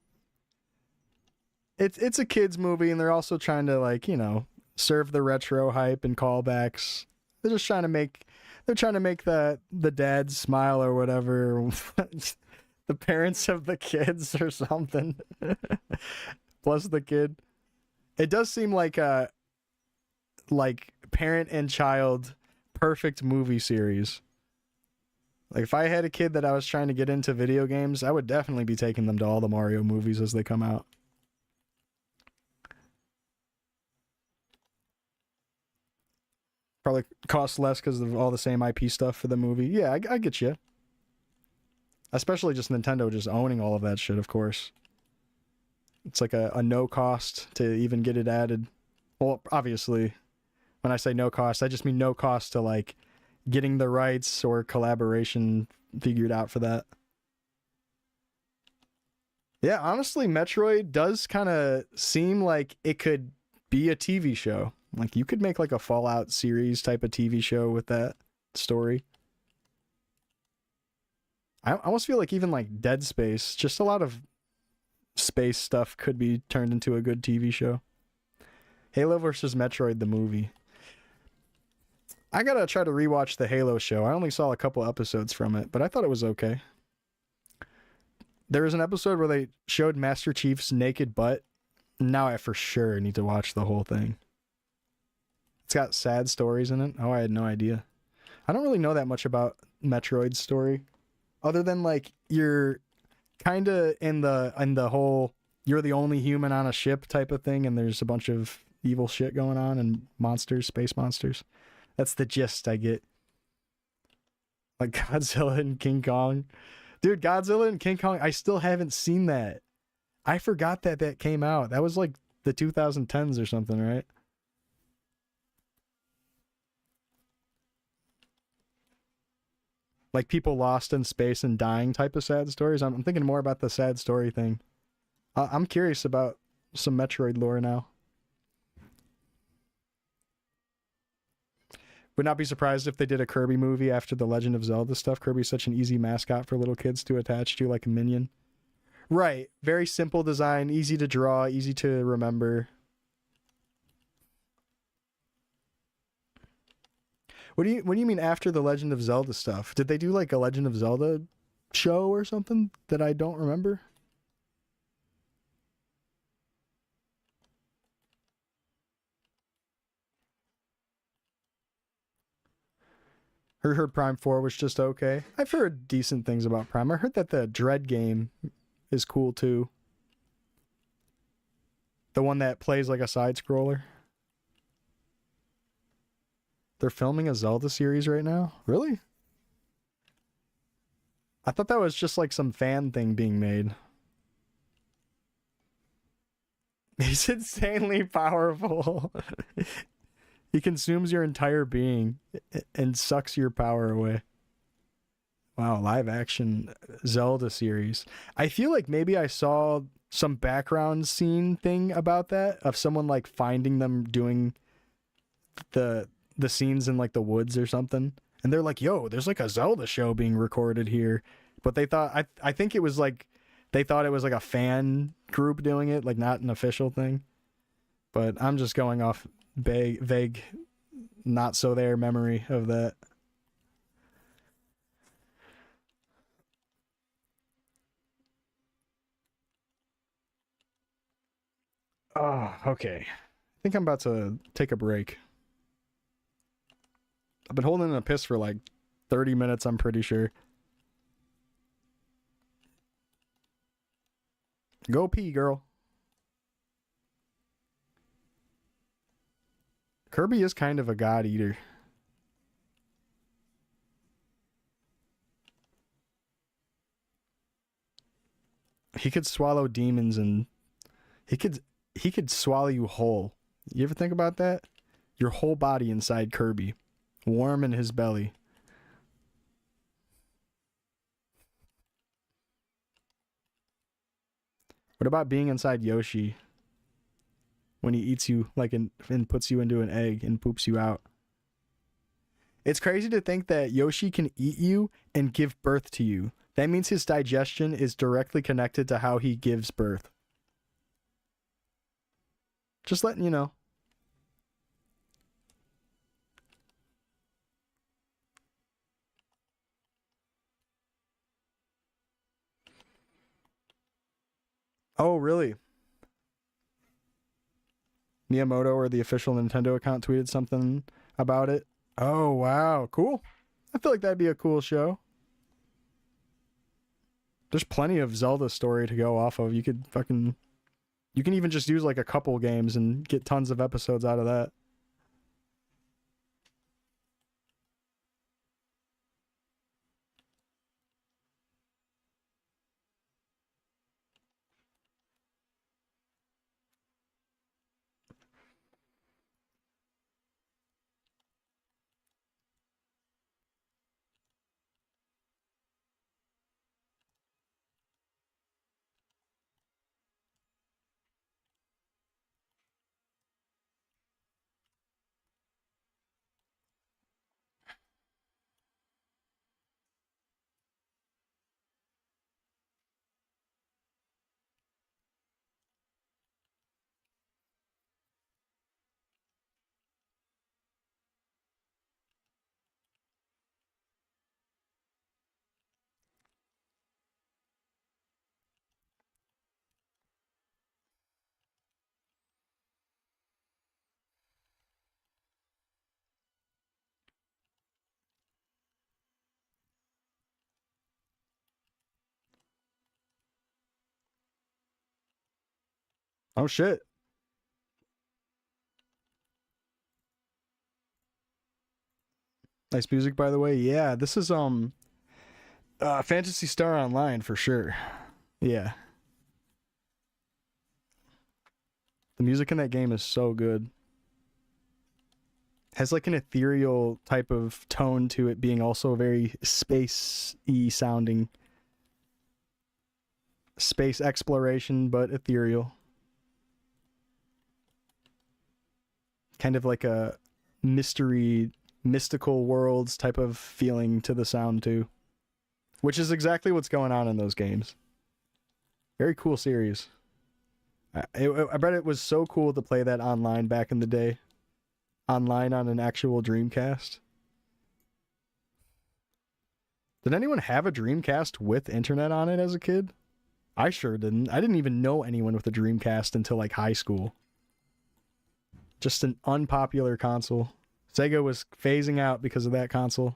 It's a kids movie, and they're also trying to like serve the retro hype and callbacks. They're just trying to make the dads smile or whatever. The parents of the kids or something. Plus the kid. It does seem like a parent and child perfect movie series. Like if I had a kid that I was trying to get into video games, I would definitely be taking them to all the Mario movies as they come out. Probably cost less because of all the same IP stuff for the movie. Yeah, I get you. Especially just Nintendo just owning all of that shit, of course. It's like a no cost to even get it added. Well, obviously, when I say no cost, I just mean no cost to like getting the rights or collaboration figured out for that. Yeah, honestly, Metroid does kind of seem like it could be a TV show. Like you could make like a Fallout series type of TV show with that story. I almost feel like even like Dead Space, just a lot of space stuff could be turned into a good TV show. Halo versus Metroid the movie. I gotta try to rewatch the Halo show. I only saw a couple episodes from it, but I thought it was okay. There was an episode where they showed Master Chief's naked butt. Now I for sure need to watch the whole thing. It's got sad stories in it. Oh, I had no idea. I don't really know that much about Metroid's story, other than like you're kind of in the whole you're the only human on a ship type of thing, and there's a bunch of evil shit going on and monsters, space monsters. That's the gist I get. Like Godzilla and King Kong. Dude, Godzilla and King Kong, I still haven't seen that. I forgot that came out. That was like the 2010s or something, right? Like people lost in space and dying type of sad stories. I'm thinking more about the sad story thing. I'm curious about some Metroid lore now. Would not be surprised if they did a Kirby movie after the Legend of Zelda stuff. Kirby's such an easy mascot for little kids to attach to, like a minion. Right. Very simple design, easy to draw, easy to remember. What do you mean after the Legend of Zelda stuff? Did they do like a Legend of Zelda show or something that I don't remember? Heard Prime 4 was just okay. I've heard decent things about Prime. I heard that the Dread game is cool too. The one that plays like a side scroller. They're filming a Zelda series right now? Really? I thought that was just like some fan thing being made. He's insanely powerful. He consumes your entire being and sucks your power away. Wow, live action Zelda series. I feel like maybe I saw some background scene thing about that of someone like finding them doing the scenes in like the woods or something. And they're like, yo, there's like a Zelda show being recorded here. But they thought, I think it was like, they thought it was like a fan group doing it, like not an official thing. But I'm just going off vague, not so there memory of that. Oh, okay. I think I'm about to take a break. I've been holding in a piss for like 30 minutes, I'm pretty sure. Go pee, girl. Kirby is kind of a god eater. He could swallow demons and he could swallow you whole. You ever think about that? Your whole body inside Kirby, warm in his belly. What about being inside Yoshi when he eats you and puts you into an egg and poops you out? It's crazy to think that Yoshi can eat you and give birth to you. That means his digestion is directly connected to how he gives birth. Just letting you know. Oh, really? Miyamoto or the official Nintendo account tweeted something about it. Oh, wow. Cool. I feel like that'd be a cool show. There's plenty of Zelda story to go off of. You can even just use like a couple games and get tons of episodes out of that. Oh shit. Nice music, by the way. Yeah, this is Phantasy Star Online for sure. Yeah. The music in that game is so good. Has like an ethereal type of tone to it, being also very space-y sounding. Space exploration, but ethereal. Kind of like a mystical worlds type of feeling to the sound too. Which is exactly what's going on in those games. Very cool series. I bet it was so cool to play that online back in the day. Online on an actual Dreamcast. Did anyone have a Dreamcast with internet on it as a kid? I sure didn't. I didn't even know anyone with a Dreamcast until like high school. Just an unpopular console. Sega was phasing out because of that console.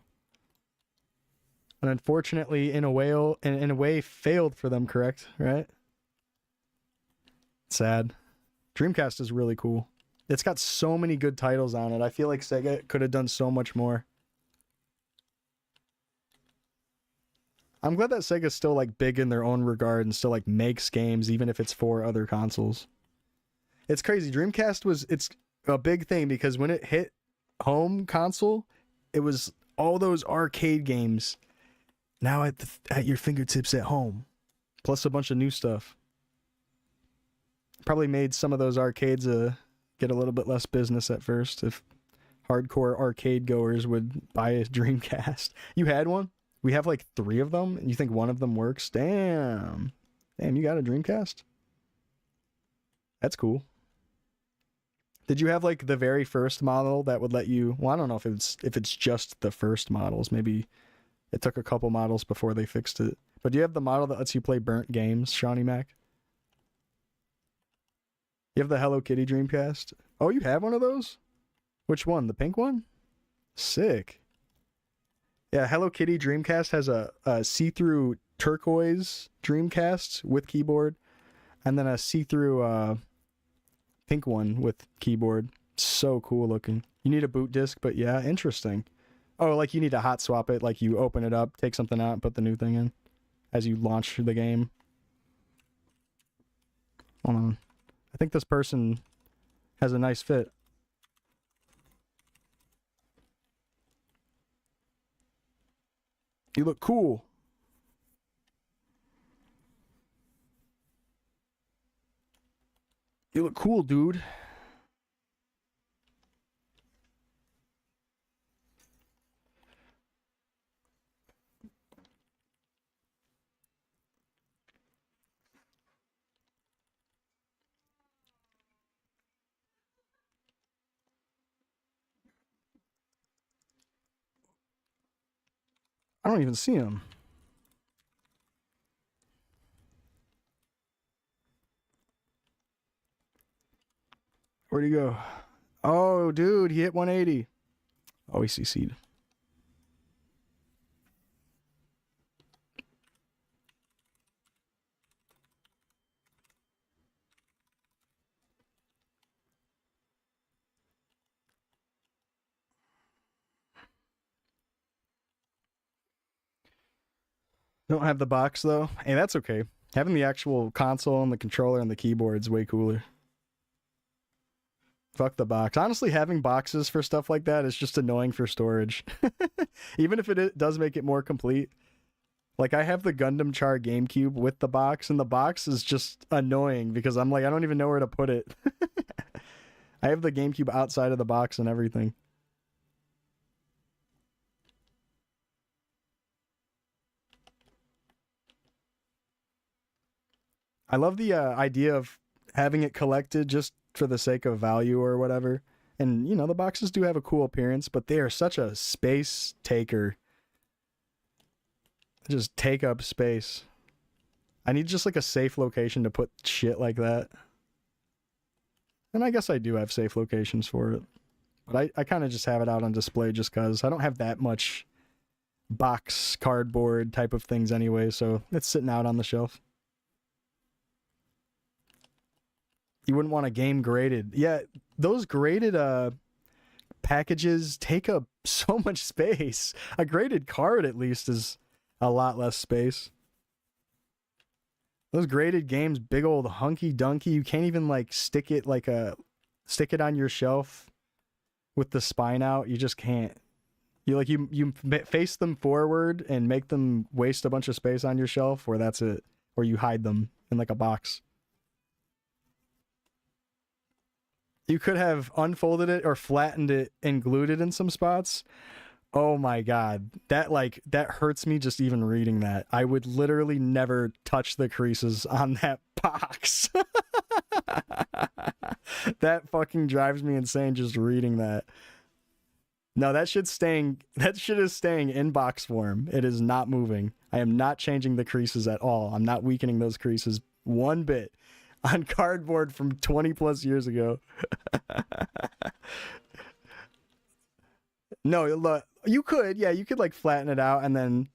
And unfortunately, in a way, failed for them, correct? Right? Sad. Dreamcast is really cool. It's got so many good titles on it. I feel like Sega could have done so much more. I'm glad that Sega's still like big in their own regard and still like makes games even if it's for other consoles. It's crazy. It's a big thing because when it hit home console, it was all those arcade games now at your fingertips at home, plus a bunch of new stuff. Probably made some of those arcades get a little bit less business at first if hardcore arcade goers would buy a Dreamcast. You had one? We have like 3 of them, and you think one of them works? Damn, you got a Dreamcast? That's cool. Did you have like the very first model that would let you? Well, I don't know if it's just the first models. Maybe it took a couple models before they fixed it. But do you have the model that lets you play burnt games, Shawnee Mac? You have the Hello Kitty Dreamcast? Oh, you have one of those? Which one? The pink one? Sick. Yeah, Hello Kitty Dreamcast has a see-through turquoise Dreamcast with keyboard, and then a see-through pink one with keyboard. So cool looking. You need a boot disc, but yeah, interesting. Oh, like you need to hot swap it, like you open it up, take something out, and put the new thing in as you launch the game. Hold on. I think this person has a nice fit. You look cool. You look cool, dude. I don't even see him. Where'd he go? Oh, dude, he hit 180. Oh, he CC'd. Don't have the box though. Hey, that's okay. Having the actual console and the controller and the keyboard is way cooler. Fuck the box. Honestly, having boxes for stuff like that is just annoying for storage. Even if it does make it more complete. Like, I have the Gundam Char GameCube with the box, and the box is just annoying because I'm like, I don't even know where to put it. I have the GameCube outside of the box and everything. I love the idea of having it collected just for the sake of value or whatever. And, the boxes do have a cool appearance, but they are such a space taker. They just take up space. I need just like a safe location to put shit like that. And I guess I do have safe locations for it. But I kind of just have it out on display just because I don't have that much box, cardboard type of things anyway, so it's sitting out on the shelf. You wouldn't want a game graded. Yeah, those graded packages take up so much space. A graded card at least is a lot less space. Those graded games, big old hunky dunky. You can't even like stick it on your shelf with the spine out. You just can't. You face them forward and make them waste a bunch of space on your shelf, or that's it. Or you hide them in like a box. You could have unfolded it or flattened it and glued it in some spots. Oh my god. That hurts me just even reading that. I would literally never touch the creases on that box. That fucking drives me insane just reading that. No, that shit is staying in box form. It is not moving. I am not changing the creases at all. I'm not weakening those creases one bit. On cardboard from 20 plus years ago. No, look, you could like flatten it out and then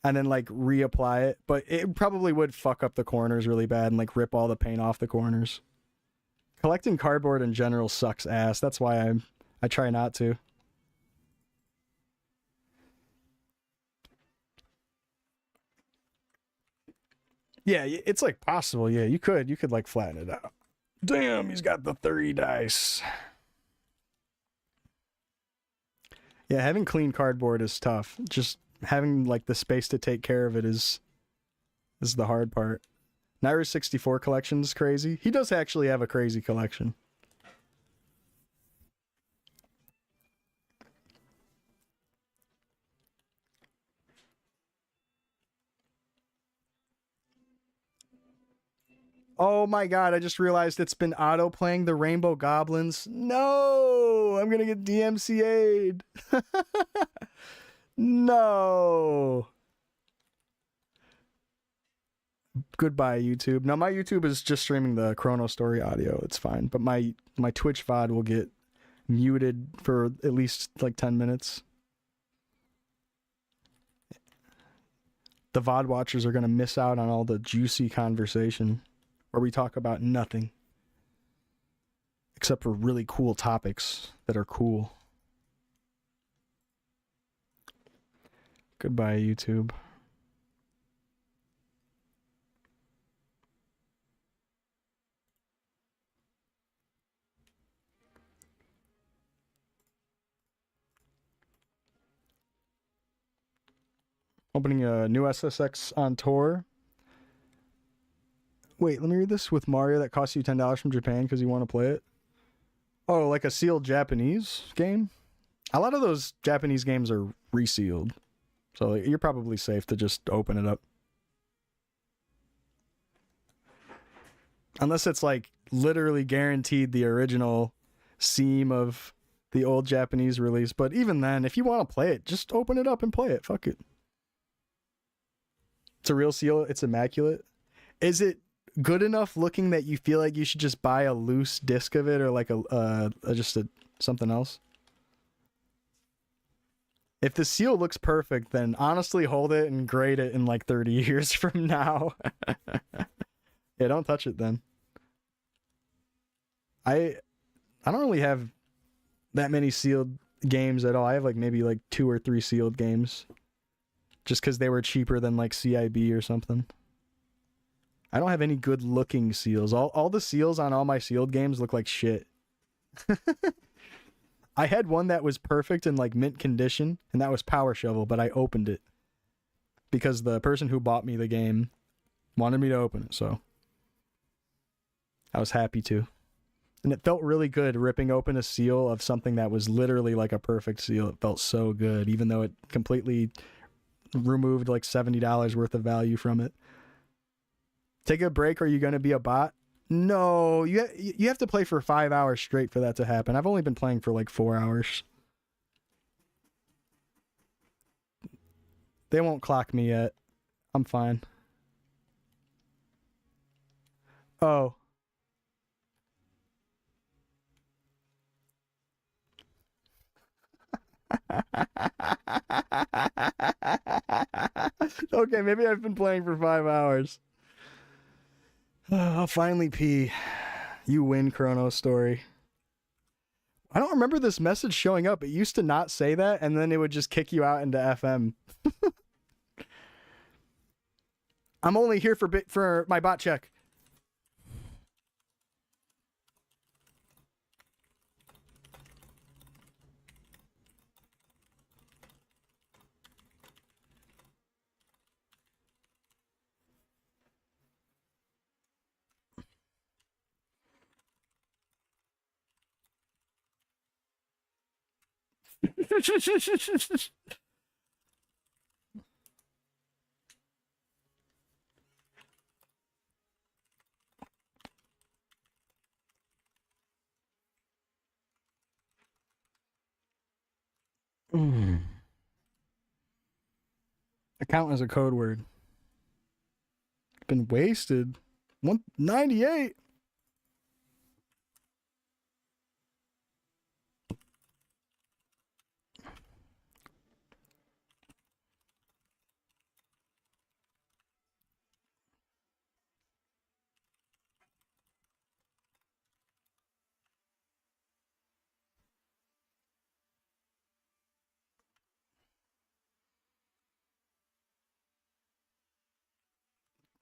like reapply it, but it probably would fuck up the corners really bad and like rip all the paint off the corners. Collecting cardboard in general sucks ass. That's why I try not to. Yeah, it's like possible. Yeah, you could like flatten it out. Damn, he's got the 30 dice. Yeah, having clean cardboard is tough. Just having like the space to take care of it is the hard part. Naira's 64 collection is crazy. He does actually have a crazy collection. Oh my god, I just realized it's been auto-playing the Rainbow Goblins. No! I'm gonna get DMCA'd. No! Goodbye, YouTube. No, my YouTube is just streaming the Chronostory audio. It's fine. But my Twitch VOD will get muted for at least like 10 minutes. The VOD watchers are gonna miss out on all the juicy conversation. Where we talk about nothing except for really cool topics that are cool. Goodbye, YouTube. Opening a new SSX on tour. Wait, let me read this. With Mario that costs you $10 from Japan because you want to play it. Oh, like a sealed Japanese game? A lot of those Japanese games are resealed. So you're probably safe to just open it up. Unless it's like literally guaranteed the original seam of the old Japanese release. But even then, if you want to play it, just open it up and play it. Fuck it. It's a real seal. It's immaculate. Is it good enough looking that you feel like you should just buy a loose disc of it or like something else? If the seal looks perfect, then honestly hold it and grade it in like 30 years from now. Yeah, don't touch it then. I don't really have that many sealed games at all. I have like maybe like 2 or 3 sealed games. Just because they were cheaper than like CIB or something. I don't have any good looking seals. All the seals on all my sealed games look like shit. I had one that was perfect in like mint condition, and that was Power Shovel, but I opened it. Because the person who bought me the game wanted me to open it, so I was happy to. And it felt really good ripping open a seal of something that was literally like a perfect seal. It felt so good, even though it completely removed like $70 worth of value from it. Take a break, or are you going to be a bot? No, you have to play for 5 hours straight for that to happen. I've only been playing for like 4 hours. They won't clock me yet. I'm fine. Oh. Okay, maybe I've been playing for 5 hours. I'll finally pee. You win, Chronostory. I don't remember this message showing up. It used to not say that, and then it would just kick you out into FM. I'm only here for my bot check. Account is a code word. Been wasted. 198.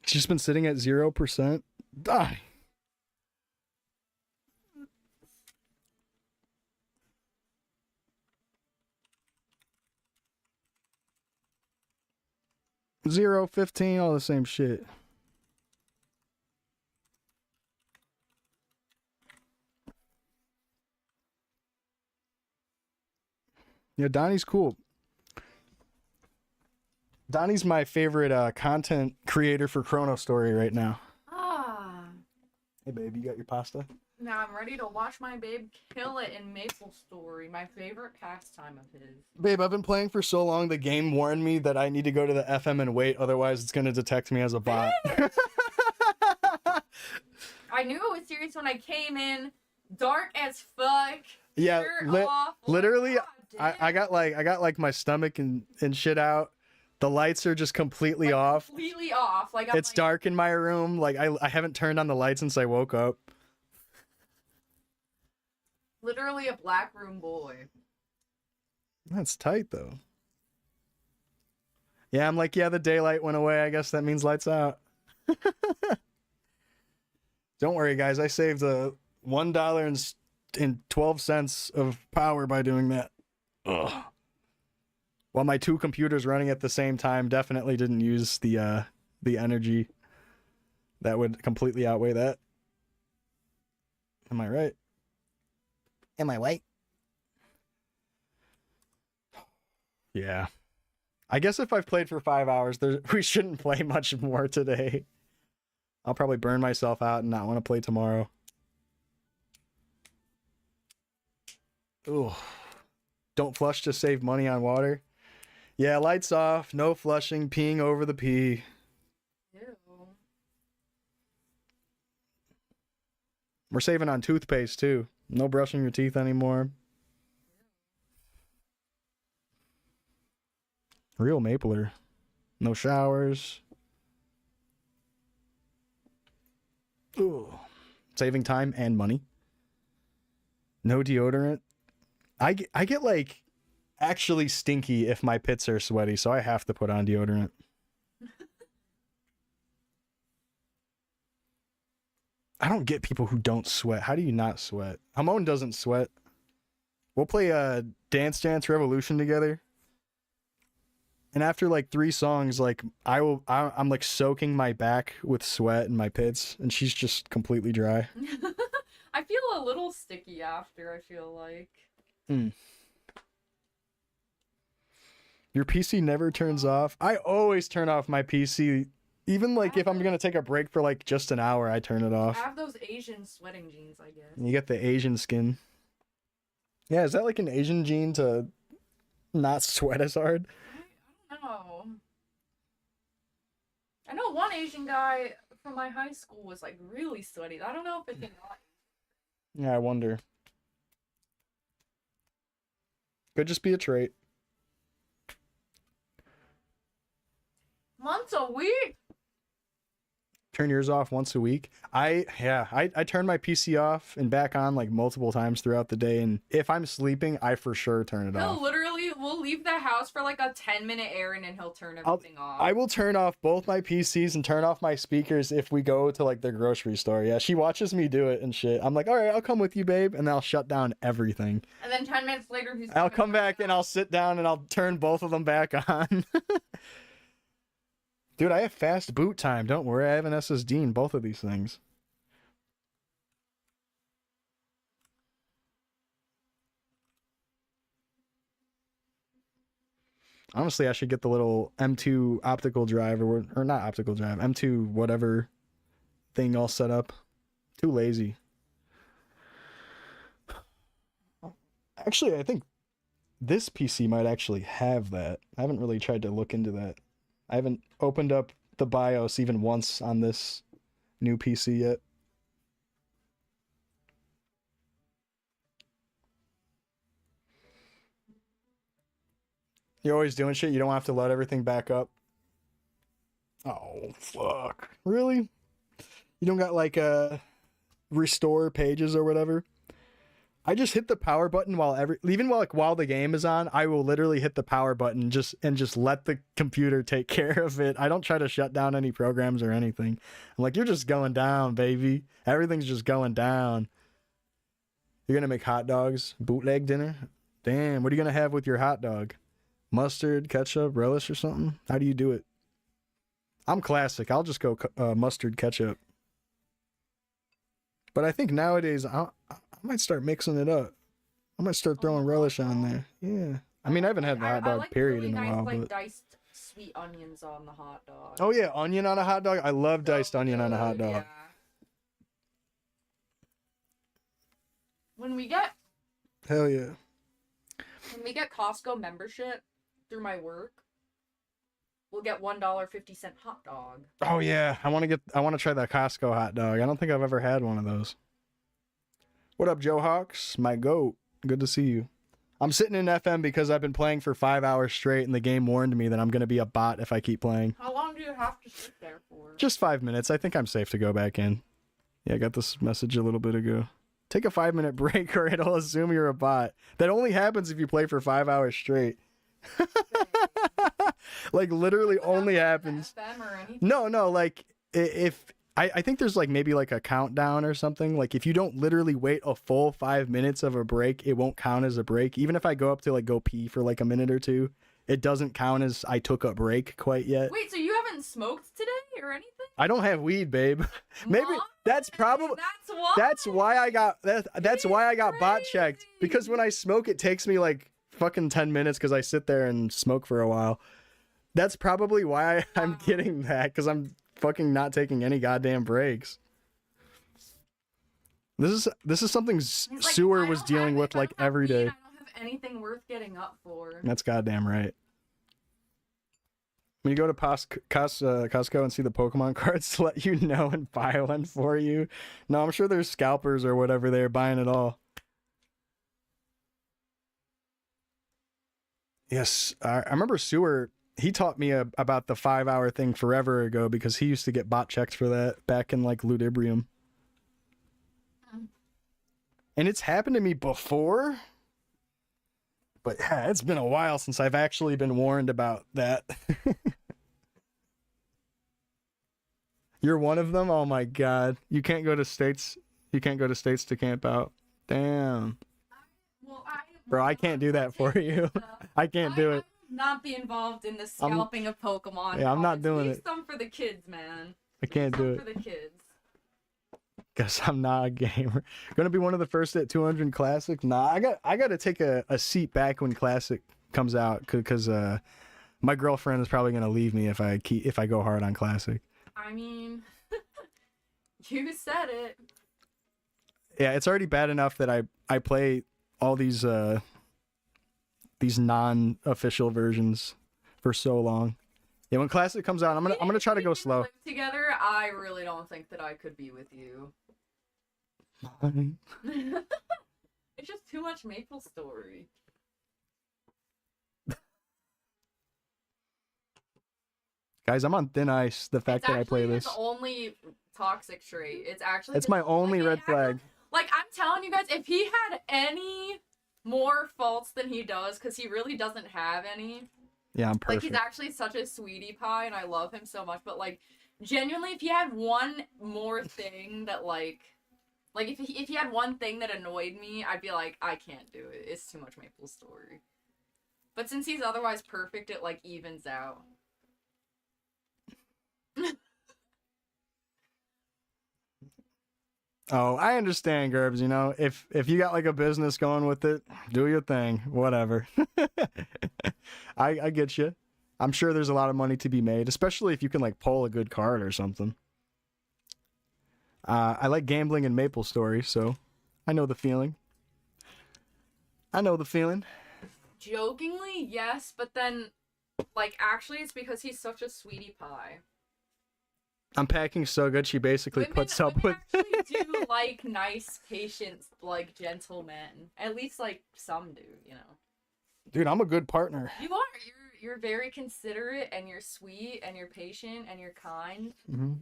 It's just been sitting at 0%. Die. Zero, 15, all the same shit. Yeah, Donnie's cool. Donnie's my favorite content creator for Chronostory right now. Ah. Hey, babe, you got your pasta? Now I'm ready to watch my babe kill it in Maple Story, my favorite pastime of his. Babe, I've been playing for so long, the game warned me that I need to go to the FM and wait, otherwise it's going to detect me as a bot. I knew it was serious when I came in, dark as fuck. Yeah, shirt off, literally, God I got like my stomach and shit out. The lights are just completely damn. off. Completely off. Like I'm It's like, dark in my room. Like I haven't turned on the light since I woke up. literally a black room boy. That's tight though. Yeah, I'm like, yeah, the daylight went away. I guess that means lights out. Don't worry, guys. I saved $1.12 of power by doing that. Ugh. While my 2 computers running at the same time definitely didn't use the energy that would completely outweigh that. Am I right? Am I right? Yeah. I guess if I've played for 5 hours, we shouldn't play much more today. I'll probably burn myself out and not want to play tomorrow. Ooh. Don't flush to save money on water. Yeah, lights off, no flushing, peeing over the pee. Ew. We're saving on toothpaste too. No brushing your teeth anymore. Real Mapler. No showers. Ooh. Saving time and money. No deodorant. I get like actually stinky if my pits are sweaty, so I have to put on deodorant. I don't get people who don't sweat. How do you not sweat? Hamon doesn't sweat. We'll play Dance Dance Revolution together. And after like 3 songs, like I'm like soaking my back with sweat and my pits, and she's just completely dry. I feel a little sticky after, I feel like. Your PC never turns off. I always turn off my PC. Even like if I'm gonna take a break for like just an hour, I turn it I off. have those Asian sweating jeans, I guess. You get the Asian skin. Yeah, is that like an Asian gene to not sweat as hard? I don't know. I know one Asian guy from my high school was like really sweaty. I don't know if it's not. Yeah, I wonder. Could just be a trait. Once a week? Turn yours off once a week. I turn my PC off and back on like multiple times throughout the day, and if I'm sleeping, I for sure turn it off. We'll leave the house for like a 10-minute errand and he'll turn everything off. I will turn off both my PCs and turn off my speakers if we go to like the grocery store. Yeah, she watches me do it and shit. I'm like, all right, I'll come with you, babe, and then I'll shut down everything. And then 10 minutes later, I'll come back and I'll sit down and I'll turn both of them back on. Dude, I have fast boot time. Don't worry, I have an SSD in both of these things. Honestly, I should get the little M2 optical drive or not optical drive, M2 whatever thing all set up. Too lazy. Actually, I think this PC might actually have that. I haven't really tried to look into that. I haven't opened up the BIOS even once on this new PC yet. You're always doing shit. You don't have to load everything back up. Oh, fuck. Really? You don't got like restore pages or whatever? I just hit the power button while while the game is on. I will literally hit the power button and just let the computer take care of it. I don't try to shut down any programs or anything. I'm like, you're just going down, baby. Everything's just going down. You're gonna make hot dogs, bootleg dinner. Damn, what are you gonna have with your hot dog? Mustard, ketchup, relish, or something? How do you do it? I'm classic. I'll just go mustard, ketchup. But I think nowadays I might start mixing it up. I might start throwing relish on there. Yeah. I mean, I haven't had the hot dog like period really in a nice, while. like But... diced sweet onions on the hot dog. Oh yeah, onion on a hot dog. I love diced onion on a hot dog. Yeah. When we get Hell yeah. Costco membership through my work, we'll get $1.50 hot dog. Oh yeah, I want to try that Costco hot dog. I don't think I've ever had one of those. What up, Joe Hawks? My goat. Good to see you. I'm sitting in FM because I've been playing for 5 hours straight, and the game warned me that I'm gonna be a bot if I keep playing. How long do you have to sit there for? Just 5 minutes. I think I'm safe to go back in. Yeah, I got this message a little bit ago. Take a 5-minute break or it'll assume you're a bot. That only happens if you play for 5 hours straight. Like literally only happens. No, like if I think there's like maybe like a countdown or something. Like if you don't literally wait a full 5 minutes of a break, it won't count as a break. Even if I go up to like go pee for like a minute or two, it doesn't count as I took a break quite yet. Wait, so you haven't smoked today or anything? I don't have weed, babe. Maybe What? that's probably That's why that's why I got bot checked, Crazy. because when I smoke it takes me like fucking 10 minutes because I sit there and smoke for a while. That's probably why I'm getting that, because I'm fucking not taking any goddamn breaks. This is something He's like, Sewer "I was don't dealing have- with if I like don't have every weed, day. I don't have anything worth getting up for. That's goddamn right. When you go to Costco and see the Pokemon cards to let you know and buy one for you. No, I'm sure there's scalpers or whatever there buying it all. Yes, I remember Sewer. He taught me about the 5-hour thing forever ago because he used to get bot checked for that back in like Ludibrium. And it's happened to me before. But yeah, it's been a while since I've actually been warned about that. You're one of them? Oh my god. You can't go to states. You can't go to states to camp out. Damn. Well, Bro, I can't do that for you. I can't do it. Not be involved in the scalping of Pokemon. Yeah, I'm not cards. doing Leave it. some for the kids, man. I can't do Some it. for the kids. Guess I'm not a gamer. Gonna be one of the first at 200 Classic? Nah, I got to take a seat back when Classic comes out because my girlfriend is probably gonna leave me if I go hard on Classic. I mean, you said it. Yeah, it's already bad enough that I play all these non-official versions for so long. Yeah, when Classic comes out, I'm gonna try to go slow. Live together, I really don't think that I could be with you. It's just too much Maple Story. Guys, I'm on thin ice. The fact that I play this. It's only toxic trait. It's actually. It's my only red flag. Like, I'm telling you guys, if he had any more faults than he does, because he really doesn't have any. Yeah, I'm Like, perfect. he's actually such a sweetie pie, and I love him so much. But, like, genuinely, if he had one more thing that, like if he had one thing that annoyed me, I'd be like, I can't do it. It's too much Maple Story. But since he's otherwise perfect, it, like, evens out. Oh, I understand, Gerbs. You know, if you got like a business going with it, do your thing. Whatever. I get you. I'm sure there's a lot of money to be made, especially if you can like pull a good card or something. I like gambling in Maple Story, so I know the feeling. Jokingly, yes, but then, like, actually, it's because he's such a sweetie pie. I'm packing so good, she basically puts up with. Women actually do like nice, patient, like, gentlemen. At least, like, some do, you know. Dude, I'm a good partner. You are. You're very considerate, and you're sweet, and you're patient, and you're kind. Mm-hmm.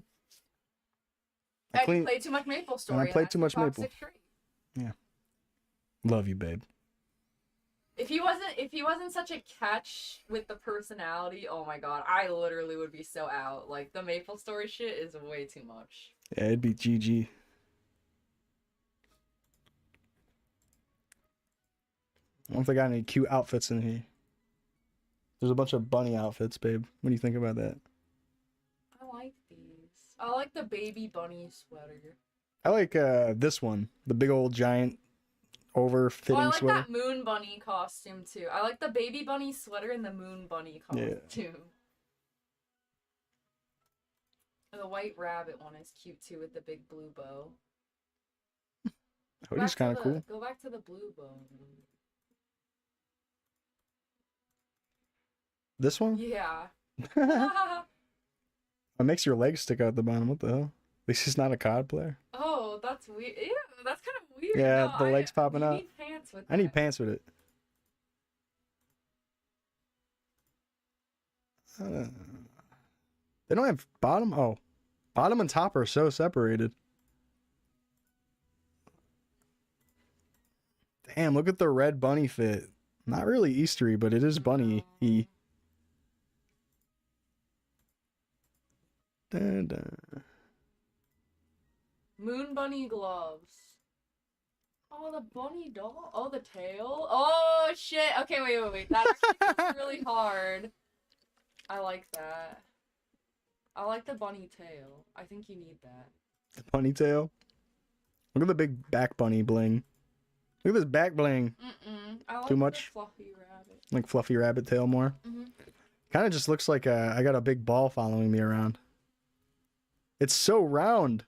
And you play too much Maple Story. And I play that's too your much Maple. toxic trait. Yeah. Love you, babe. If he wasn't such a catch with the personality, oh my god, I literally would be so out. Like, the Maple Story shit is way too much. Yeah, it'd be GG. I don't think I got any cute outfits in here. There's a bunch of bunny outfits, babe. What do you think about that? I like these. I like the baby bunny sweater. I like this one, the big old giant over-fitting I like sweater. that moon bunny costume too. I like the baby bunny sweater and the moon bunny costume. The white rabbit one is cute too with the big blue bow. Hoodie's kind of cool. Go back to the blue bow. This one? Yeah. It makes your legs stick out the bottom. What the hell? At least he's not a COD player. Oh, that's weird. Ew, that's kind of weird. Yeah, No, the legs popping you out. Need pants with I need that. pants with it. They don't have bottom? Oh. Bottom and top are so separated. Damn, look at the red bunny fit. Not really Eastery, but it is bunny-y. Dun, dun. Moon bunny gloves. Oh, the bunny doll. Oh, the tail. Oh shit. Okay, wait. That actually feels really hard. I like that. I like the bunny tail. I think you need that. The bunny tail. Look at the big back bunny bling. Look at this back bling. I like Too the much? fluffy rabbit. Like fluffy rabbit tail more. Kind of just looks like I got a big ball following me around. It's so round.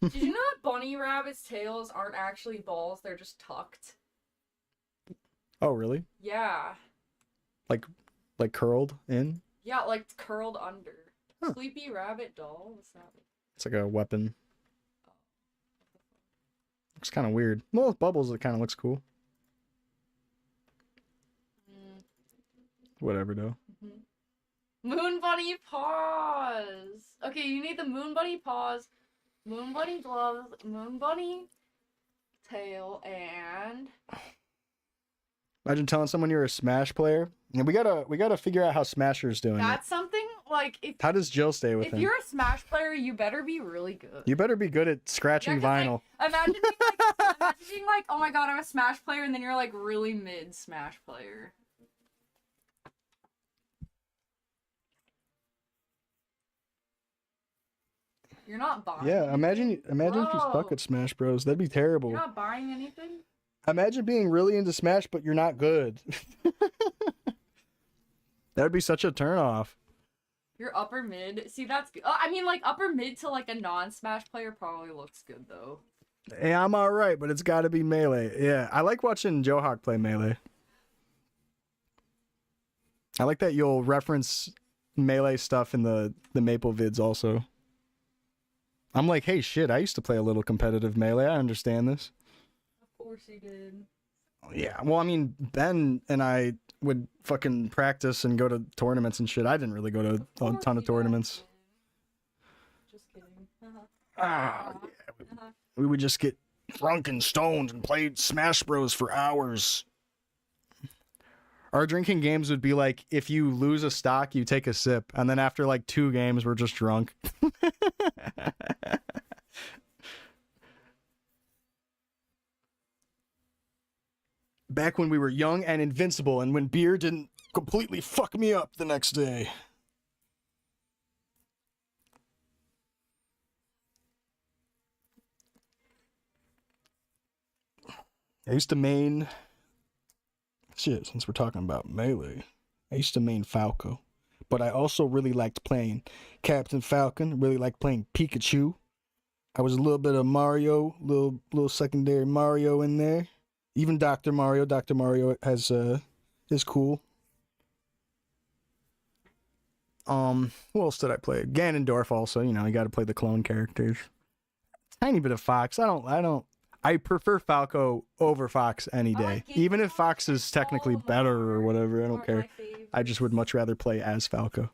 Did you know that bunny rabbits' tails aren't actually balls? They're just tucked. Oh, really? Yeah. Like curled in? Yeah, like curled under. Huh. Sleepy rabbit doll? What's that? It's like a weapon. Looks kind of weird. Well, with bubbles, it kind of looks cool. Whatever, though. Moon bunny paws. Okay, you need the moon bunny paws, moon bunny gloves, moon bunny tail, and Imagine telling someone you're a Smash player. And we gotta figure out how Smasher's doing it. that's something like if How does Jill stay with if him? you're a Smash player, you better be really good. You better be good at scratching Yeah, 'cause, vinyl. like, imagine being like, oh my god, I'm a Smash player, and then you're like really mid Smash player. You're not buying. Yeah, imagine anything? if you Bro, suck at Smash Bros. That'd be terrible. You're not buying anything. Imagine being really into Smash, but you're not good. That'd be such a turnoff. You're upper mid. See, that's good. I mean, like upper mid to like a non-Smash player probably looks good though. Hey, I'm all right, but it's got to be Melee. Yeah, I like watching Joe Hawk play Melee. I like that you'll reference Melee stuff in the Maple vids also. I'm like, hey, shit, I used to play a little competitive Melee. I understand this. Of course he did. Yeah, well, I mean, Ben and I would fucking practice and go to tournaments and shit. I didn't really go to a ton of tournaments. Just kidding. Ah, yeah. We would just get drunk and stoned and play Smash Bros for hours. Our drinking games would be like, if you lose a stock, you take a sip, and then after like 2 games, we're just drunk. Back when we were young and invincible, and when beer didn't completely fuck me up the next day. I used to main... Shit, since we're talking about Melee, I used to main Falco. But I also really liked playing Captain Falcon, really liked playing Pikachu. I was a little bit of Mario, little secondary Mario in there. Even Dr. Mario. Dr. Mario has is cool. Who else did I play? Ganondorf also, you know, you gotta play the clone characters. Tiny bit of Fox. I prefer Falco over Fox any I day. like Even if Ganondorf Fox is and technically Olimar better or whatever, I are don't care. my favorites. I just would much rather play as Falco.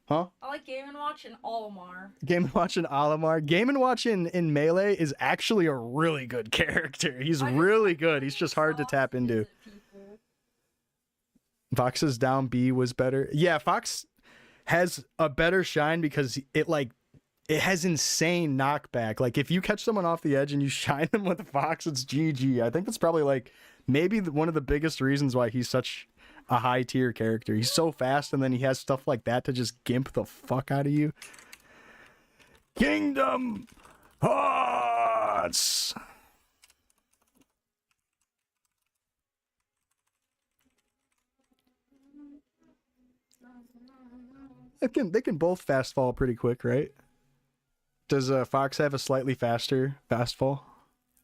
Huh? I like Game & Watch and Olimar. Game & Watch and Olimar. Game & Watch in Melee is actually a really good character. He's I just really like good. He's just hard to tap into. people. Fox's down B was better. Yeah, Fox has a better shine because it has insane knockback. Like if you catch someone off the edge and you shine them with a Fox, it's GG. I think that's probably like maybe one of the biggest reasons why he's such a high tier character. He's so fast, and then he has stuff like that to just gimp the fuck out of you. Kingdom Hearts. They can both fast fall pretty quick, right? Does Fox have a slightly faster fast fall?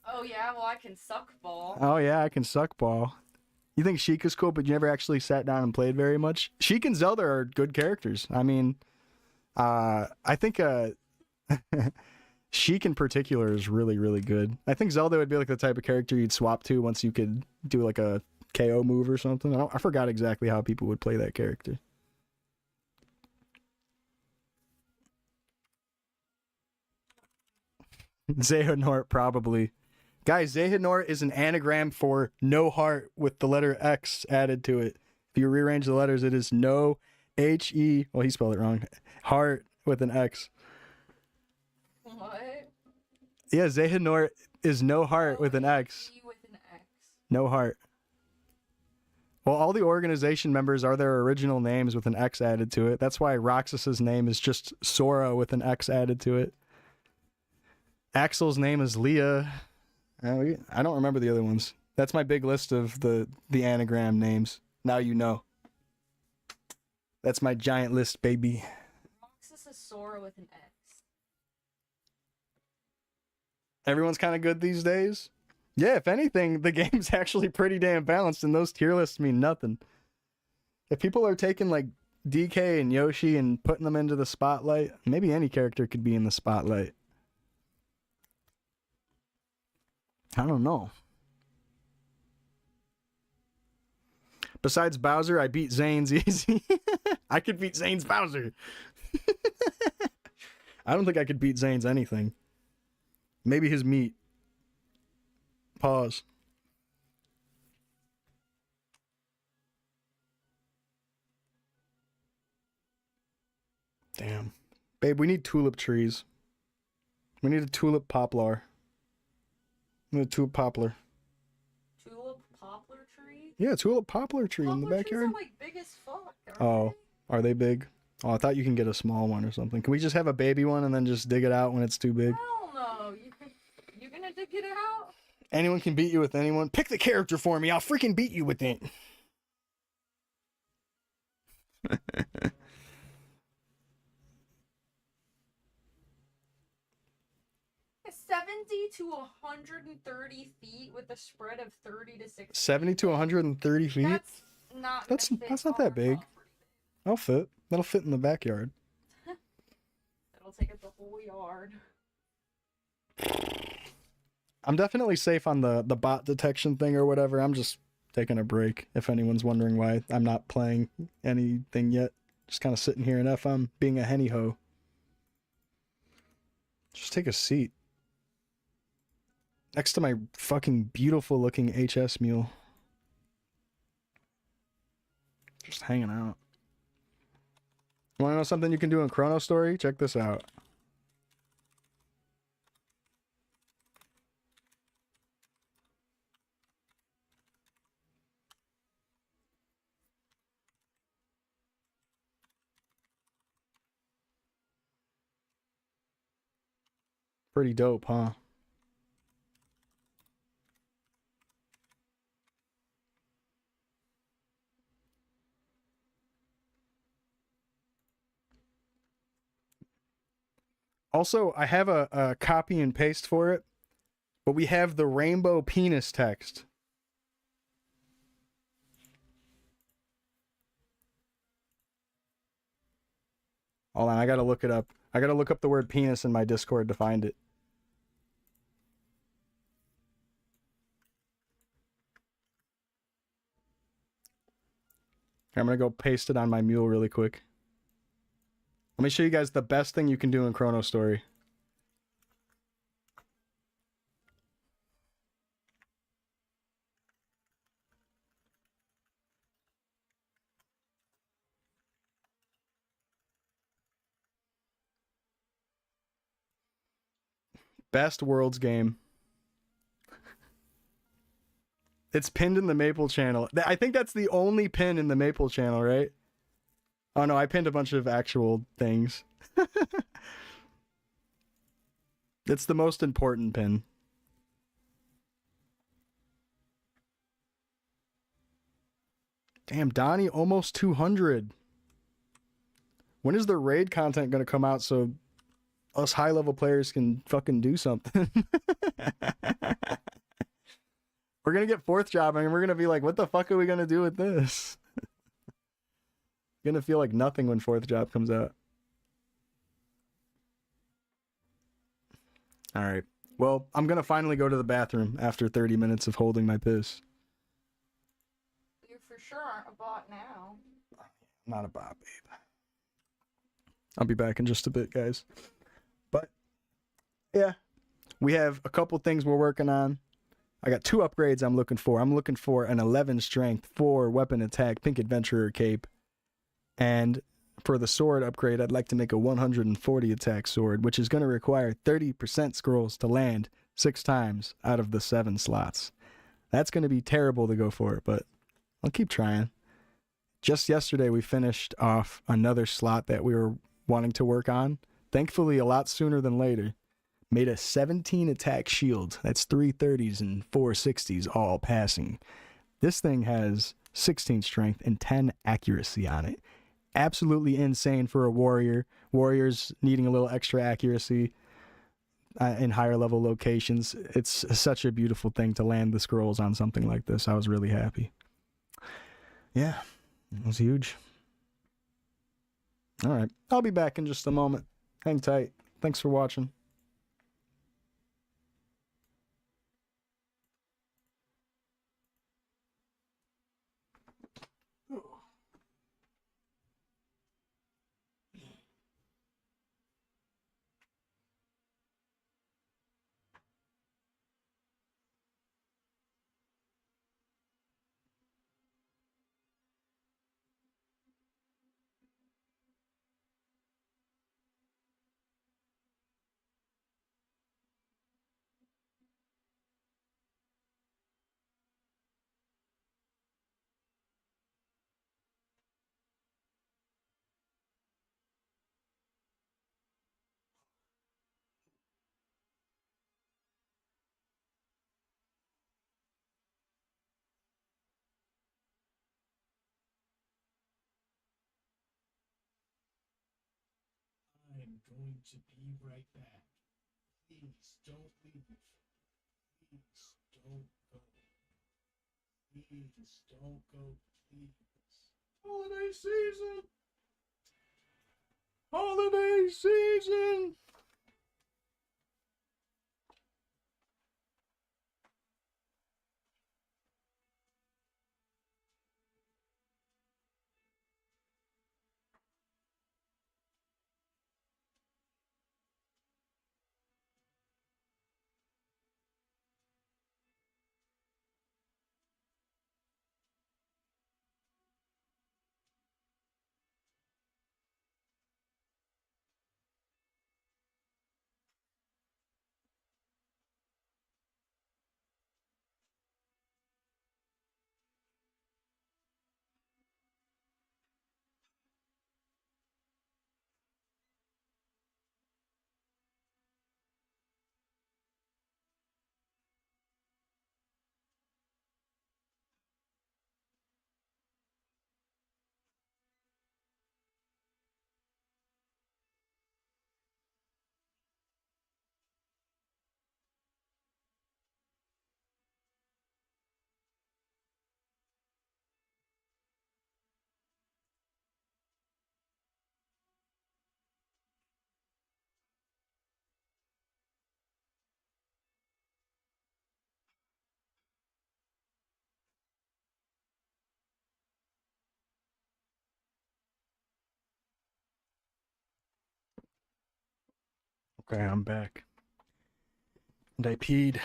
Oh yeah, well I can suck ball. Oh yeah, I can suck ball. You think Sheik is cool, but you never actually sat down and played very much? Sheik and Zelda are good characters. I mean, I think Sheik in particular is really, really good. I think Zelda would be like the type of character you'd swap to once you could do like a KO move or something. I forgot exactly how people would play that character. Xehanort, probably. Guys, Xehanort is an anagram for no heart with the letter X added to it. If you rearrange the letters, it is no H-E. Well, he spelled it wrong. Heart with an X. What? Yeah, Xehanort is no heart with an X. With an X. No heart. Well, all the organization members are their original names with an X added to it. That's why Roxas's name is just Sora with an X added to it. Axel's name is Leah. I don't remember the other ones. That's my big list of the anagram names. Now you know. That's my giant list, baby. Roxas is Sora with an X. Everyone's kind of good these days. Yeah, if anything, the game's actually pretty damn balanced, and those tier lists mean nothing. If people are taking like DK and Yoshi and putting them into the spotlight, maybe any character could be in the spotlight. I don't know. Besides Bowser, I beat Zane's easy. I could beat Zane's Bowser. I don't think I could beat Zane's anything. Maybe his meat. Pause. Damn. Babe, we need tulip trees. We need a tulip poplar. We need a tulip poplar. Tulip poplar tree? Yeah, tulip poplar tree in the Poplar backyard. trees are like big as fuck. Oh, are they big? Oh, I thought you can get a small one or something. Can we just have a baby one and then just dig it out when it's too big? Hell no. You gonna dig it out? Anyone can beat you with anyone. Pick the character for me. I'll freaking beat you with it. 70 to 130 feet with a spread of 30 to 60. 70 to 130 feet? That's not that big. That'll fit. That'll fit in the backyard. It'll take up the whole yard. I'm definitely safe on the bot detection thing or whatever. I'm just taking a break, if anyone's wondering why I'm not playing anything yet. Just kind of sitting here in FM being a henny ho. Just take a seat. Next to my fucking beautiful looking HS mule. Just hanging out. You wanna know something you can do in Chronostory? Check this out. Pretty dope, huh? Also, I have a copy and paste for it, but we have the rainbow penis text. Hold on, I gotta look it up. I gotta look up the word penis in my Discord to find it. I'm gonna go paste it on my mule really quick. Let me show you guys the best thing you can do in Chronostory. Best Worlds game. It's pinned in the Maple channel. I think that's the only pin in the Maple channel, right? Oh no, I pinned a bunch of actual things. It's the most important pin. Damn, Donnie, almost 200. When is the raid content going to come out so us high-level players can fucking do something? We're going to get fourth jobbing and we're going to be like, what the fuck are we going to do with this? Going to feel like nothing when fourth job comes out. All right. Well, I'm going to finally go to the bathroom after 30 minutes of holding my piss. You for sure aren't a bot now. Not a bot, babe. I'll be back in just a bit, guys. But, yeah. We have a couple things we're working on. I got 2 upgrades I'm looking for. I'm looking for an 11 strength, 4 weapon attack, pink adventurer cape, and for the sword upgrade, I'd like to make a 140 attack sword, which is going to require 30% scrolls to land 6 times out of the 7 slots. That's going to be terrible to go for, but I'll keep trying. Just yesterday, we finished off another slot that we were wanting to work on. Thankfully, a lot sooner than later. Made a 17 attack shield. That's 3 30s and 4 60s all passing. This thing has 16 strength and 10 accuracy on it. Absolutely insane for a warrior. Warriors needing a little extra accuracy in higher level locations. It's such a beautiful thing to land the scrolls on something like this. I was really happy. Yeah, it was huge. All right, I'll be back in just a moment. Hang tight. Thanks for watching. I'm going to be right back. Please don't leave. Please don't go. Please don't go, please. Holiday season! Holiday season! Okay, I'm back. And I peed.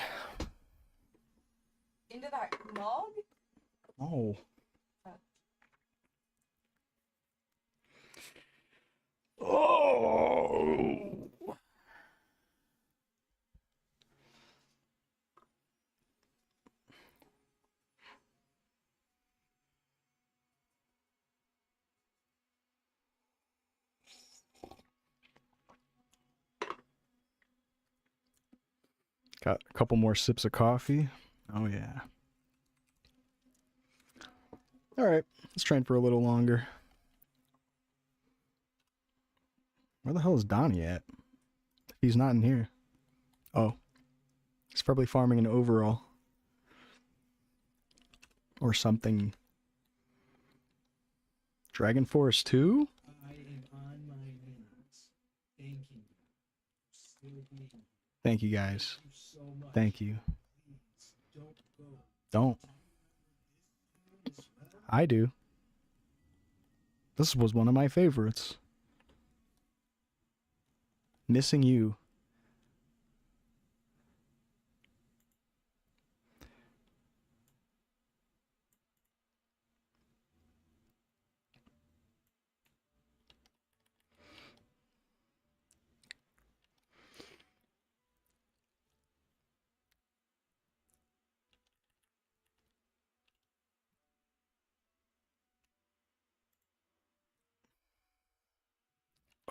Into that mug? Oh. Oh. Got a couple more sips of coffee. Oh, yeah. All right, let's train for a little longer. Where the hell is Donnie at? He's not in here. Oh. He's probably farming an overall. Or something. Dragon Forest 2? I am on my knees. Thanking you. Still being. Thank you, guys. Thank you so much. Thank you. Please don't go. Don't. As well. I do. This was one of my favorites. Missing You.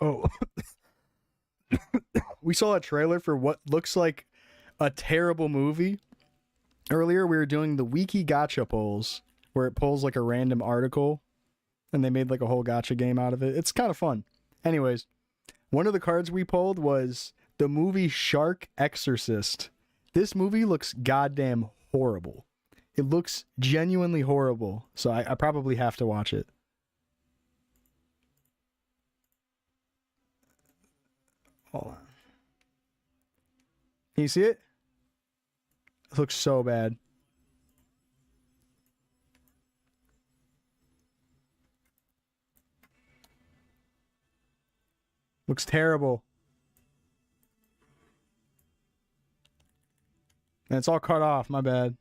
Oh, we saw a trailer for what looks like a terrible movie. Earlier, we were doing the Wiki Gotcha polls, where it pulls like a random article, and they made like a whole gotcha game out of it. It's kind of fun. Anyways, one of the cards we pulled was the movie Shark Exorcist. This movie looks goddamn horrible. It looks genuinely horrible, so I probably have to watch it. Hold on. Can you see it? It looks so bad. Looks terrible. And it's all cut off, my bad.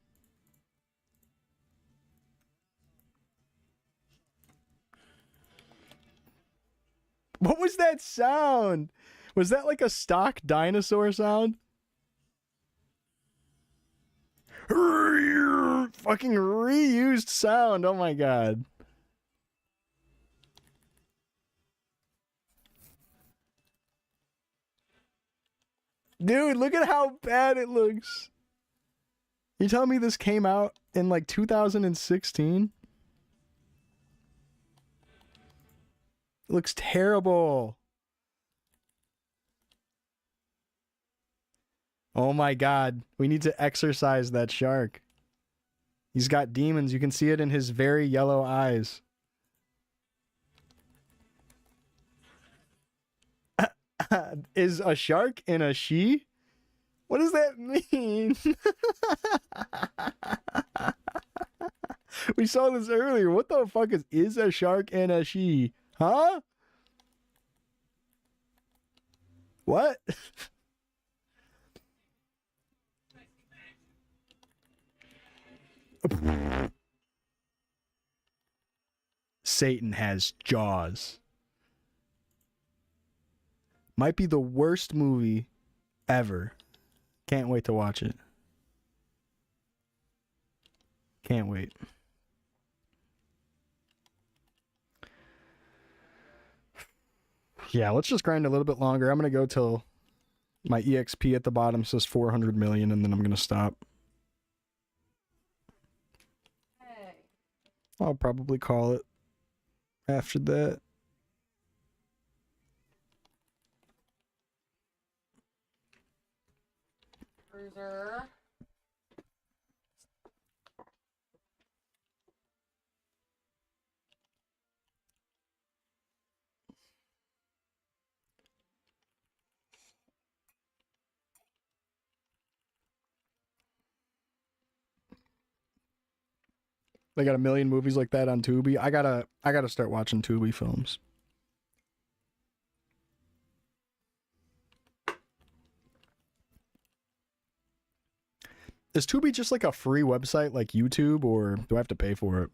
What was that sound? Was that like a stock dinosaur sound? Fucking reused sound. Oh my god. Dude, look at how bad it looks. You telling me this came out in like 2016? It looks terrible. Oh my god. We need to exorcise that shark. He's got demons. You can see it in his very yellow eyes. Is a shark in a she? What does that mean? We saw this earlier. What the fuck is a shark in a she? Huh? What? Satan has jaws. Might be the worst movie ever. Can't wait to watch it. Can't wait. Yeah, let's just grind a little bit longer. I'm going to go till my EXP at the bottom says 400 million, and then I'm going to stop. Hey. I'll probably call it after that. Bruiser. They got a million movies like that on Tubi. I gotta start watching Tubi films. Is Tubi just like a free website like YouTube, or do I have to pay for it?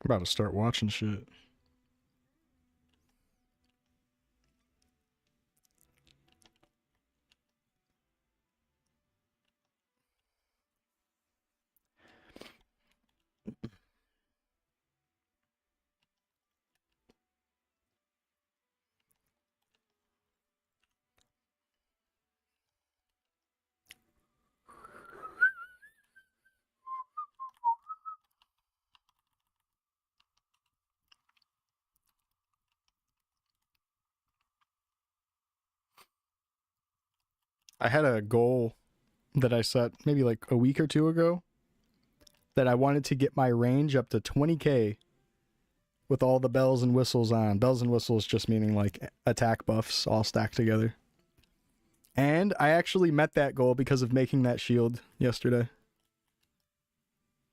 I'm about to start watching shit. I had a goal that I set maybe like a week or two ago that I wanted to get my range up to 20k with all the bells and whistles on. Bells and whistles just meaning like attack buffs all stacked together. And I actually met that goal because of making that shield yesterday.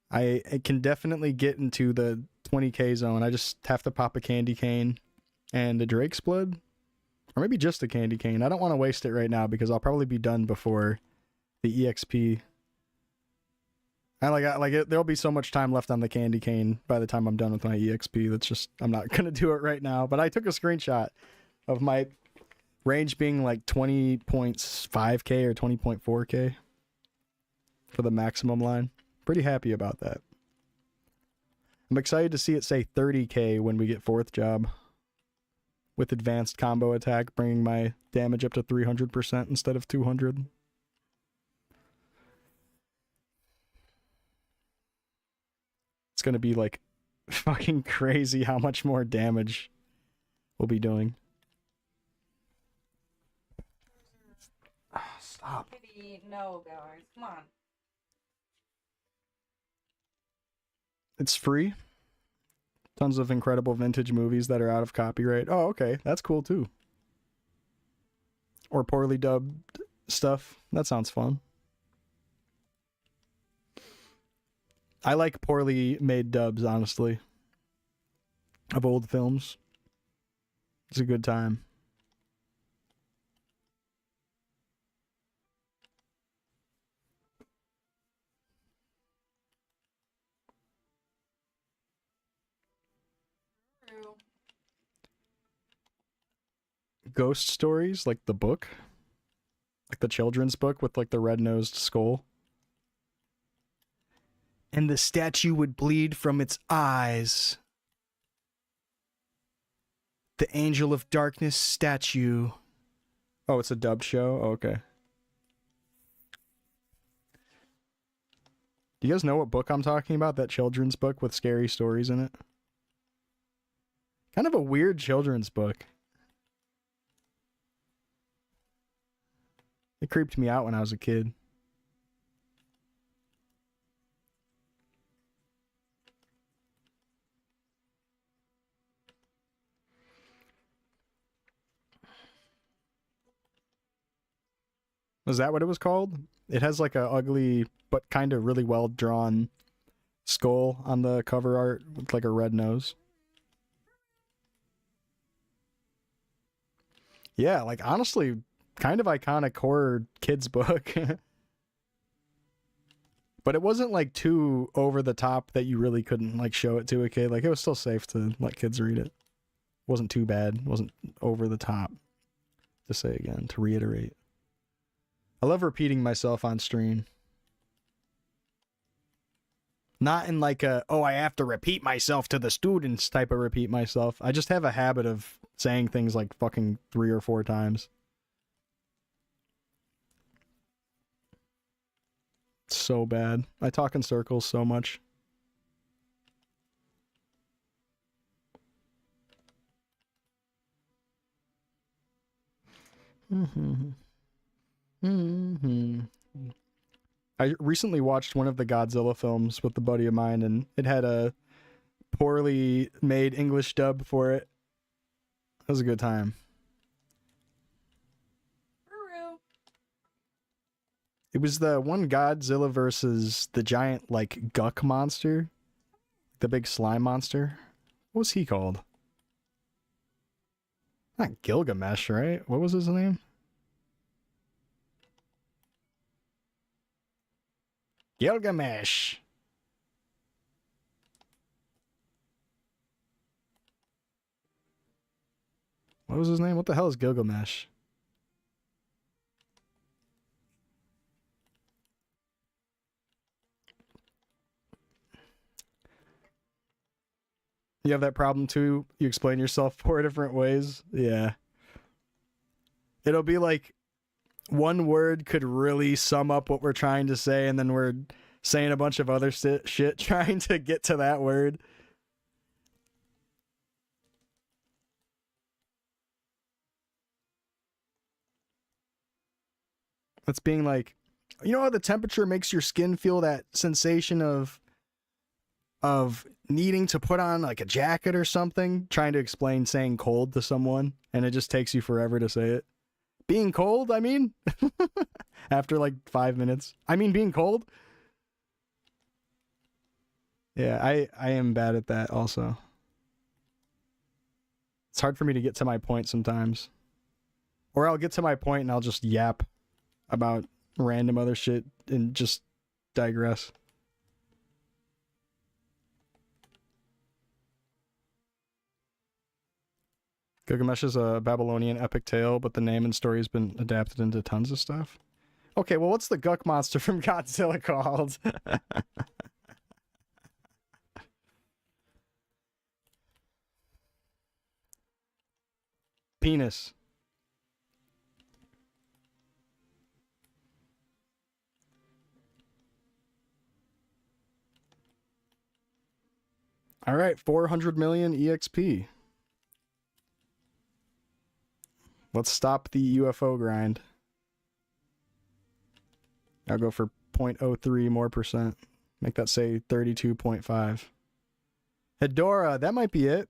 I can definitely get into the 20k zone. I just have to pop a candy cane and a Drake's Blood. Or maybe just a candy cane. I don't want to waste it right now because I'll probably be done before the EXP. There'll be so much time left on the candy cane by the time I'm done with my EXP. That's just, I'm not going to do it right now. But I took a screenshot of my range being like 20.5k or 20.4k for the maximum line. Pretty happy about that. I'm excited to see it say 30k when we get fourth job, with advanced combo attack bringing my damage up to 300% instead of 200. It's gonna be like fucking crazy how much more damage we'll be doing. Stop. No, guys, come on. It's free. Tons of incredible vintage movies that are out of copyright. Oh, okay. That's cool too. Or poorly dubbed stuff. That sounds fun. I like poorly made dubs, honestly, of old films. It's a good time. True. Ghost stories, like the book, like the children's book with like the red-nosed skull. And the statue would bleed from its eyes. The Angel of Darkness statue. Oh, it's a dubbed show? Oh, okay. Do you guys know what book I'm talking about? That children's book with scary stories in it? Kind of a weird children's book. It creeped me out when I was a kid. Was that what it was called? It has like a ugly but kind of really well drawn skull on the cover art with like a red nose. Yeah, like honestly, kind of iconic horror kids book. But it wasn't like too over the top that you really couldn't like show it to a kid. Like it was still safe to let kids read it. Wasn't too bad. Wasn't over the top. To say again, to reiterate. I love repeating myself on stream. Not in like a, oh, I have to repeat myself to the students type of repeat myself. I just have a habit of saying things like fucking 3 or 4 times. It's so bad. I talk in circles so much. I recently watched one of the Godzilla films with a buddy of mine, and it had a poorly made English dub for it. It was a good time. True. It was the one Godzilla versus the giant, like, Guck monster. The big slime monster. What was he called? Not Gilgamesh, right? What was his name? Gilgamesh. What was his name? What the hell is Gilgamesh? You have that problem too? You explain yourself 4 different ways? Yeah. It'll be like one word could really sum up what we're trying to say, and then we're saying a bunch of other shit trying to get to that word. It's being like, you know how the temperature makes your skin feel that sensation of needing to put on like a jacket or something, trying to explain saying cold to someone, and it just takes you forever to say it. Being cold, I mean, after like 5 minutes. I mean, being cold. Yeah, I am bad at that also. It's hard for me to get to my point sometimes. Or I'll get to my point and I'll just yap about random other shit and just digress. Gilgamesh is a Babylonian epic tale, but the name and story has been adapted into tons of stuff. Okay, well, what's the Guk monster from Godzilla called? Penis. All right, 400 million EXP. Let's stop the UFO grind. I'll go for 0.03 more percent. Make that say 32.5. Hedora, that might be it.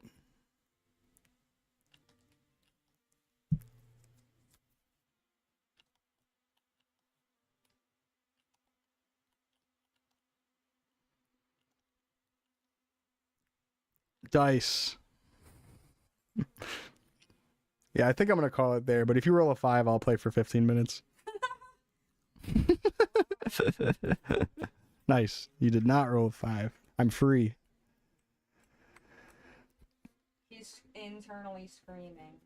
Dice. Yeah, I think I'm going to call it there, but if you roll a 5, I'll play for 15 minutes. Nice. You did not roll a 5. I'm free. He's internally screaming.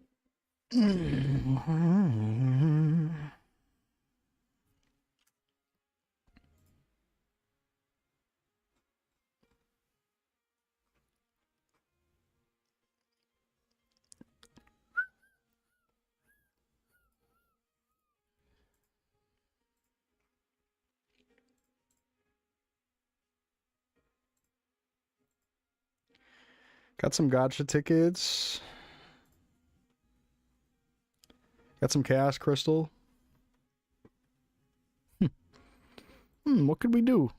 Got some gotcha tickets. Got some chaos crystal. What could we do?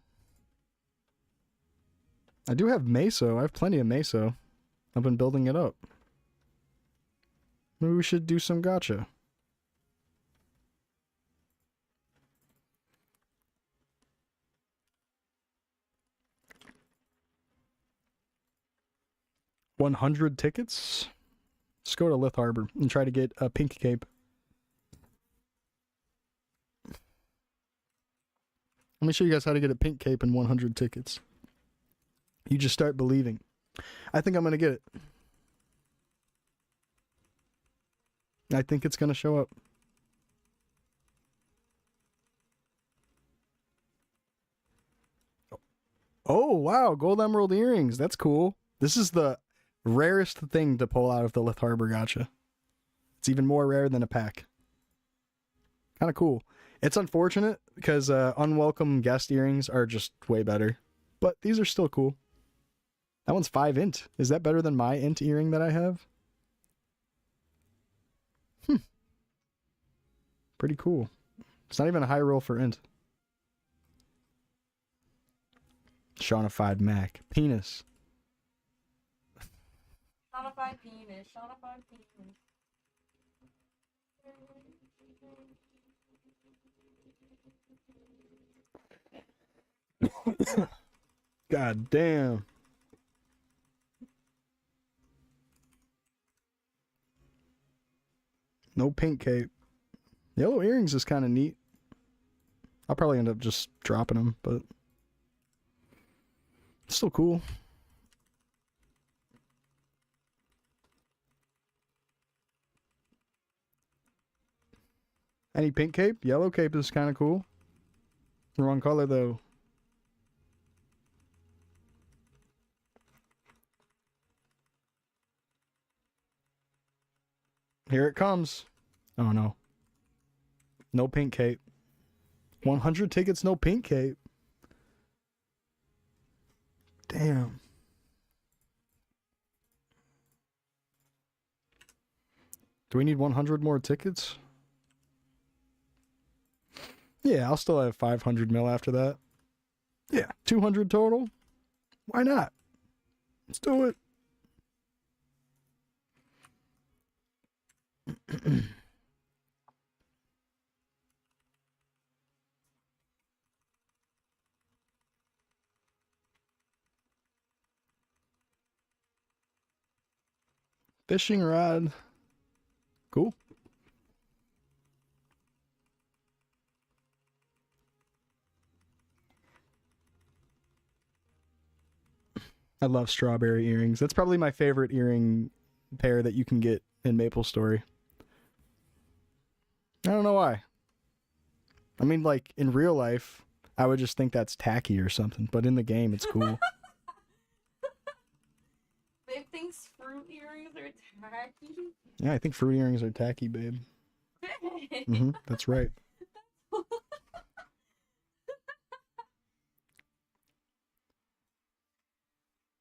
I do have meso. I have plenty of meso. I've been building it up. Maybe we should do some gotcha. $100 tickets? Let's go to Lith Harbor and try to get a pink cape. Let me show you guys how to get a pink cape and 100 tickets. You just start believing. I think I'm going to get it. I think it's going to show up. Oh, wow. Gold emerald earrings. That's cool. This is the rarest thing to pull out of the Lith Harbor gacha. It's even more rare than a pack. Kind of cool. It's unfortunate because unwelcome guest earrings are just way better. But these are still cool. That one's 5 int. Is that better than my int earring that I have? Pretty cool. It's not even a high roll for int. Shawnified Mac. Penis. Shawnified penis. Shawnified penis. God damn. No pink cape. Yellow earrings is kind of neat. I'll probably end up just dropping them, but it's still cool. Any pink cape? Yellow cape is kind of cool. Wrong color though. Here it comes. Oh no. No pink cape. 100 tickets, no pink cape. Damn. Do we need 100 more tickets? Yeah, I'll still have 500 mil after that. Yeah, 200 total. Why not? Let's do it. Fishing rod. Cool. I love strawberry earrings. That's probably my favorite earring pair that you can get in MapleStory. I don't know why. I mean, like, in real life, I would just think that's tacky or something, but in the game, it's cool. Babe thinks fruit earrings are tacky. Yeah, I think fruit earrings are tacky, babe. That's right.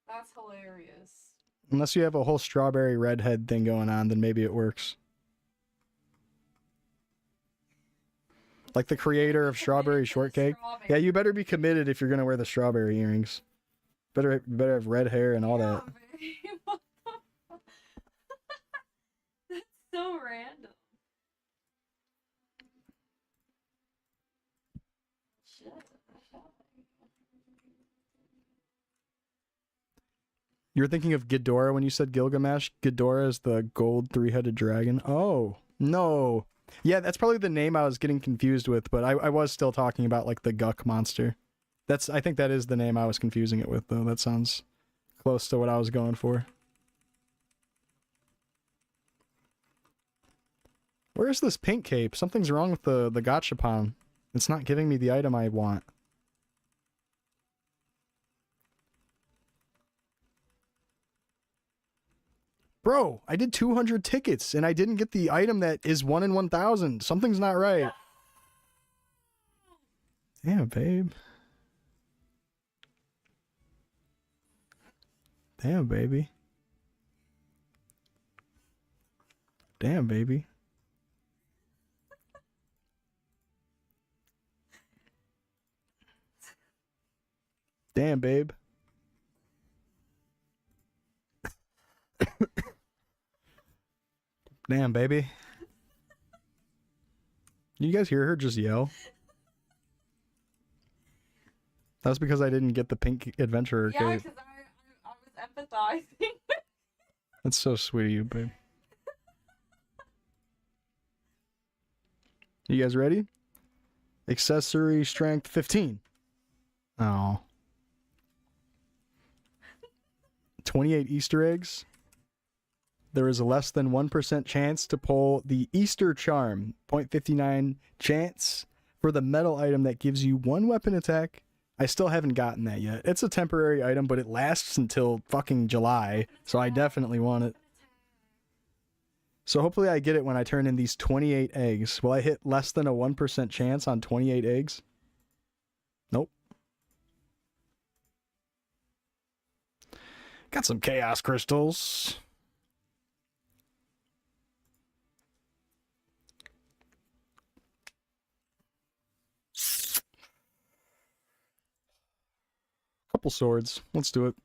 That's hilarious. Unless you have a whole strawberry redhead thing going on, then maybe it works. Like the creator of strawberry shortcake. Yeah, you better be committed if you're gonna wear the strawberry earrings. Better have red hair and all that. Babe. What the fuck? That's so random. Shit. You were thinking of Ghidorah when you said Gilgamesh? Ghidorah is the gold three-headed dragon. Oh, no. Yeah, that's probably the name I was getting confused with, but I was still talking about like the Guk monster. I think that is the name I was confusing it with, though. That sounds close to what I was going for. Where's this pink cape? Something's wrong with the gachapon. It's not giving me the item I want. Bro, I did 200 tickets and I didn't get the item that is 1 in 1,000. Something's not right. Damn, babe. Damn, baby. Damn, baby. Damn, babe. Damn, baby. You guys hear her just yell? That's because I didn't get the pink adventurer Yeah, cape. because I was empathizing. That's so sweet of you, babe. You guys ready? Accessory strength 15. Oh. 28 Easter eggs. There is a less than 1% chance to pull the Easter charm. 0.59 chance for the metal item that gives you 1 weapon attack. I still haven't gotten that yet. It's a temporary item, but it lasts until fucking July, so I definitely want it. So hopefully I get it when I turn in these 28 eggs. Will I hit less than a 1% chance on 28 eggs? Nope. Got some chaos crystals. Couple swords. Let's do it.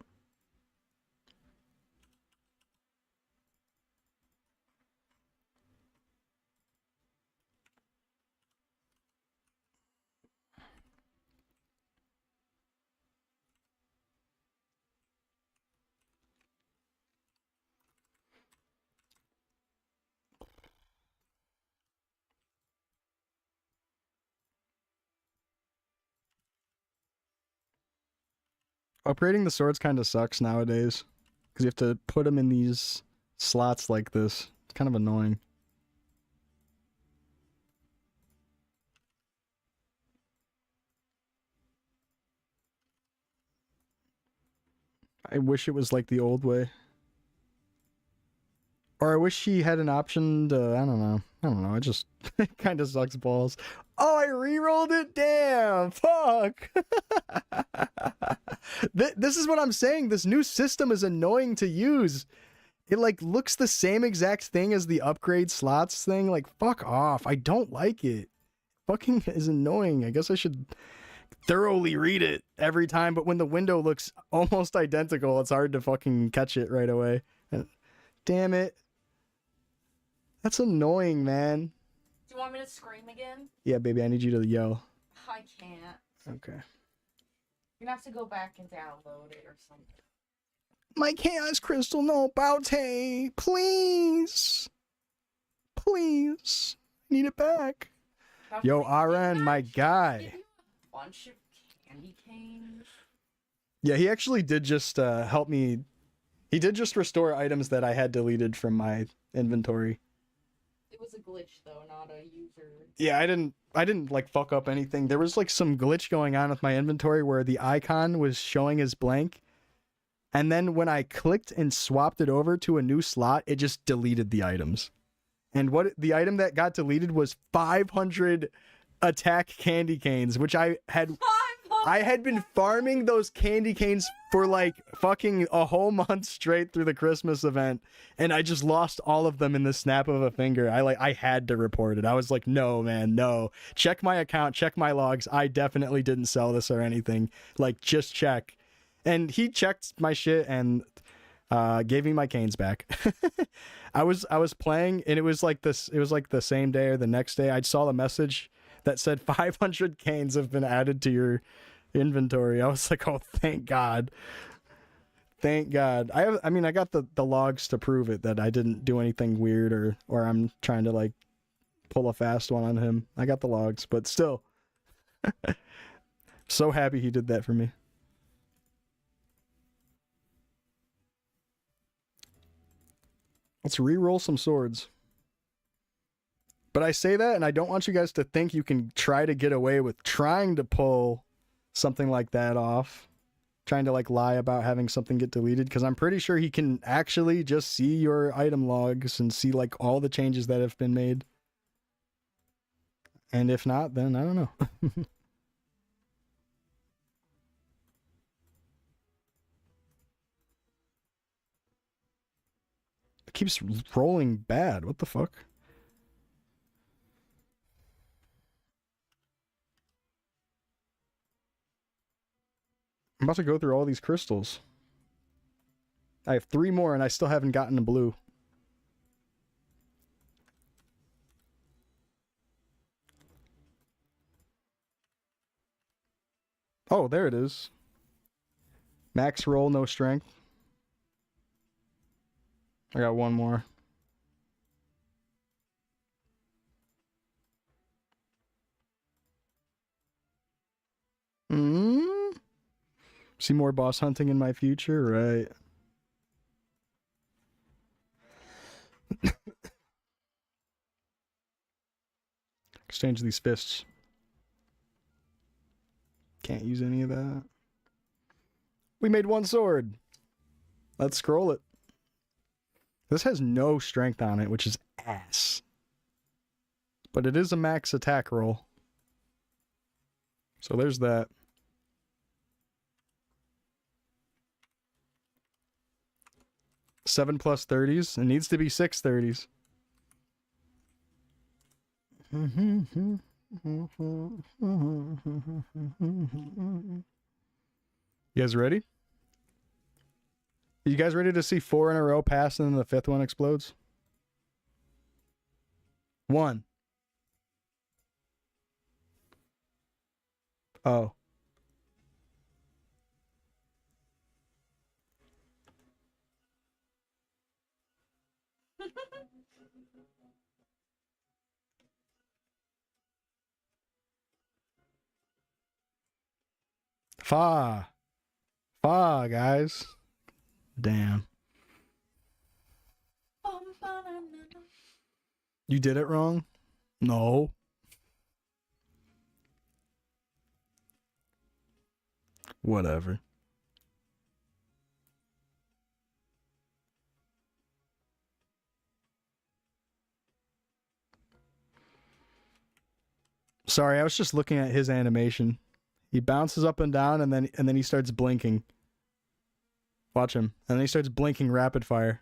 Upgrading the swords kind of sucks nowadays because you have to put them in these slots like this. It's kind of annoying. I wish it was like the old way. Or I wish she had an option to, I don't know. It just it kind of sucks balls. Oh, I re-rolled it? Damn. Fuck. This is what I'm saying. This new system is annoying to use. It like looks the same exact thing as the upgrade slots thing. Like, fuck off. I don't like it. Fucking is annoying. I guess I should thoroughly read it every time, but when the window looks almost identical, it's hard to fucking catch it right away. Damn it. That's annoying, man. Do you want me to scream again? Yeah, baby, I need you to yell. I can't. Okay. You're gonna have to go back and download it or something. My chaos crystal, no, Baute, please. Please. I need it back. Yo, Aran, my guy. Bunch of candy canes. Yeah, he actually did just help me. He did just restore items that I had deleted from my inventory. It was a glitch though, not a user. Yeah, I didn't like fuck up anything. There was like some glitch going on with my inventory where the icon was showing as blank. And then when I clicked and swapped it over to a new slot, it just deleted the items. And what the item that got deleted was 500 attack candy canes, which I had been farming those candy canes for like fucking a whole month straight through the Christmas event, and I just lost all of them in the snap of a finger. I had to report it. I was like, no, man, no. Check my account, check my logs. I definitely didn't sell this or anything. Like, just check. And he checked my shit and gave me my canes back. I was playing, and it was like this. It was like the same day or the next day. I saw the message that said 500 canes have been added to your inventory. I was like, oh, thank God. Thank God. I mean, I got the logs to prove it, that I didn't do anything weird or I'm trying to like pull a fast one on him. I got the logs, but still. So happy he did that for me. Let's re-roll some swords. But I say that, and I don't want you guys to think you can try to get away with trying to pull something like that off. Trying to like lie about having something get deleted, because I'm pretty sure he can actually just see your item logs and see like all the changes that have been made. And if not, then I don't know. It keeps rolling bad. What the fuck? I'm about to go through all these crystals. I have 3 more and I still haven't gotten a blue. Oh, there it is. Max roll, no strength. I got 1 more. See more boss hunting in my future? Right. Exchange these fists. Can't use any of that. We made 1 sword. Let's scroll it. This has no strength on it, which is ass. But it is a max attack roll. So there's that. Seven plus 30s. It needs to be 6 30s. You guys ready? You guys ready to see 4 in a row pass and then the 5th one explodes? 1. Oh. Fa. Fa, guys. Damn. You did it wrong? No. Whatever. Sorry, I was just looking at his animation. He bounces up and down and then he starts blinking. Watch him. And then he starts blinking rapid fire.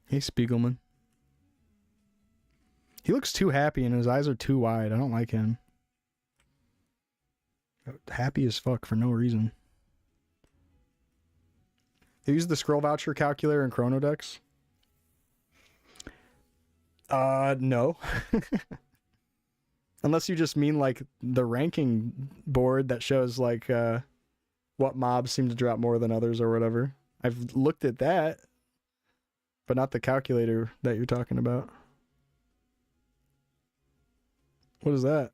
Hey, Spiegelman. He looks too happy and his eyes are too wide. I don't like him. Happy as fuck for no reason. You use the scroll voucher calculator in Chronodex? No. Unless you just mean like the ranking board that shows like what mobs seem to drop more than others or whatever. I've looked at that, but not the calculator that you're talking about. What is that?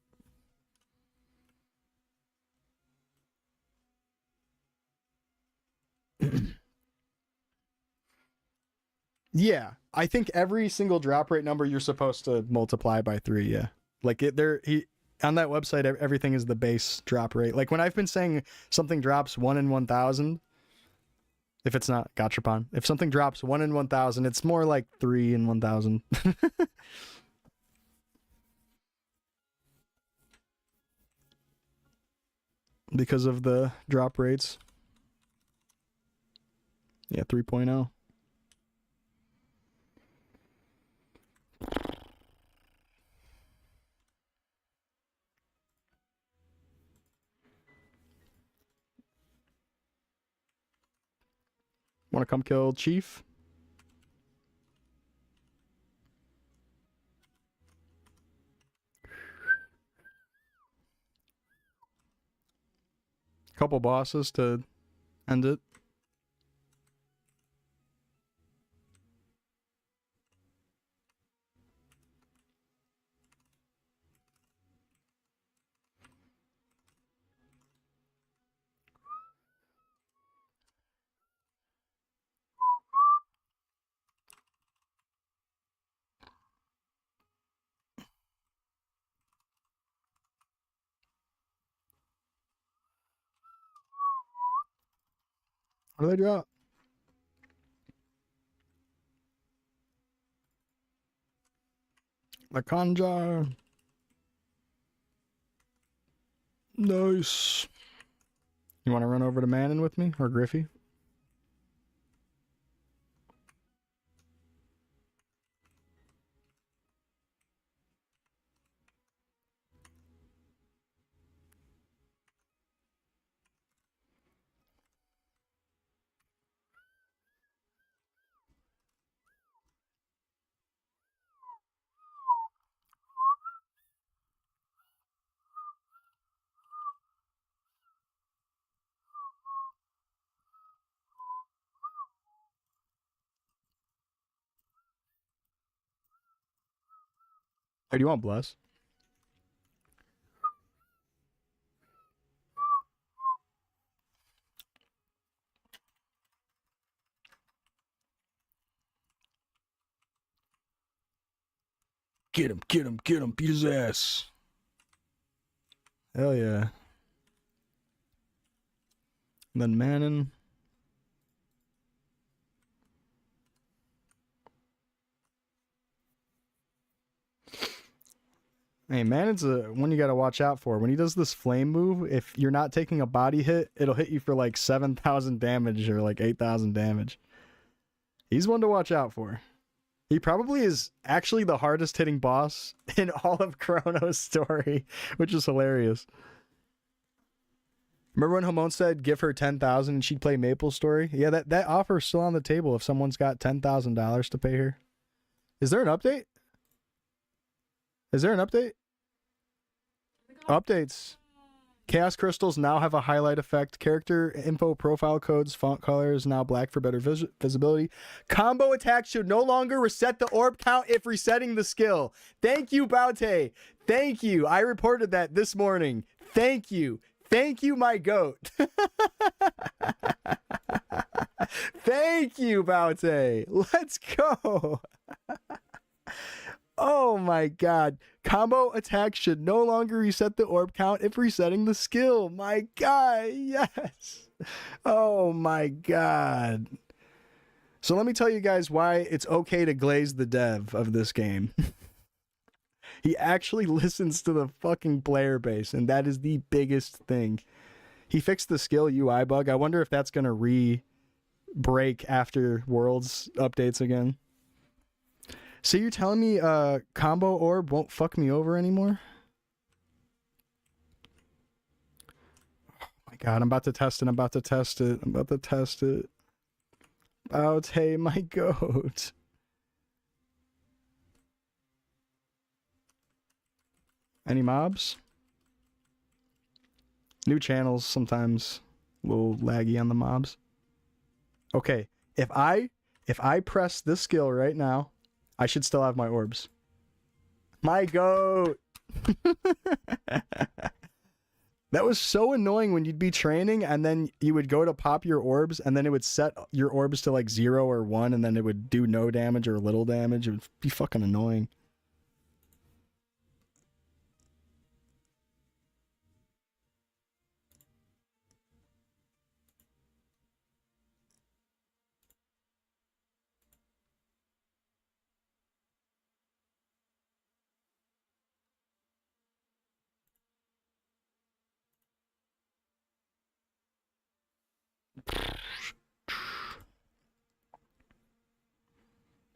Yeah, I think every single drop rate number you're supposed to multiply by 3. Yeah, like on that website, everything is the base drop rate. Like when I've been saying something drops 1 in 1,000, if it's not Gachapon, if something drops 1 in 1,000, it's more like 3 in 1,000. Because of the drop rates. Yeah, 3.0. Want to come kill Chief? Couple bosses to end it. What do they drop? The Conjar. Nice. You want to run over to Manon with me or Griffey? Or do you want Bless? Get him, get him, get him, beat his ass. Hell yeah. And then Manon. Hey, Manon's one you gotta watch out for. When he does this flame move, if you're not taking a body hit, it'll hit you for like 7,000 damage or like 8,000 damage. He's one to watch out for. He probably is actually the hardest hitting boss in all of Chronostory, which is hilarious. Remember when Hamon said give her 10,000 and she'd play Maple Story? Yeah, that offer's still on the table if someone's got $10,000 to pay her. Is there an update? Is there an update? Updates. Chaos crystals now have a highlight effect. Character info profile codes, font color is now black for better visibility. Combo attacks should no longer reset the orb count if resetting the skill. Thank you, Baute. Thank you. I reported that this morning. Thank you. Thank you, my goat. Thank you, Baute. Let's go. Oh my god. Combo attacks should no longer reset the orb count if resetting the skill. My god, yes. Oh my god. So let me tell you guys why it's okay to glaze the dev of this game. He actually listens to the fucking player base, and that is the biggest thing. He fixed the skill UI bug. I wonder if that's going to re-break after Worlds updates again. So you're telling me combo orb won't fuck me over anymore? Oh my god, I'm about to test it. I'm about to test it. I'm about to test it. Oh, hey, my goat. Any mobs? New channels sometimes a little laggy on the mobs. Okay, if I press this skill right now, I should still have my orbs. My goat. That was so annoying when you'd be training and then you would go to pop your orbs and then it would set your orbs to like 0 or 1 and then it would do no damage or little damage. It would be fucking annoying.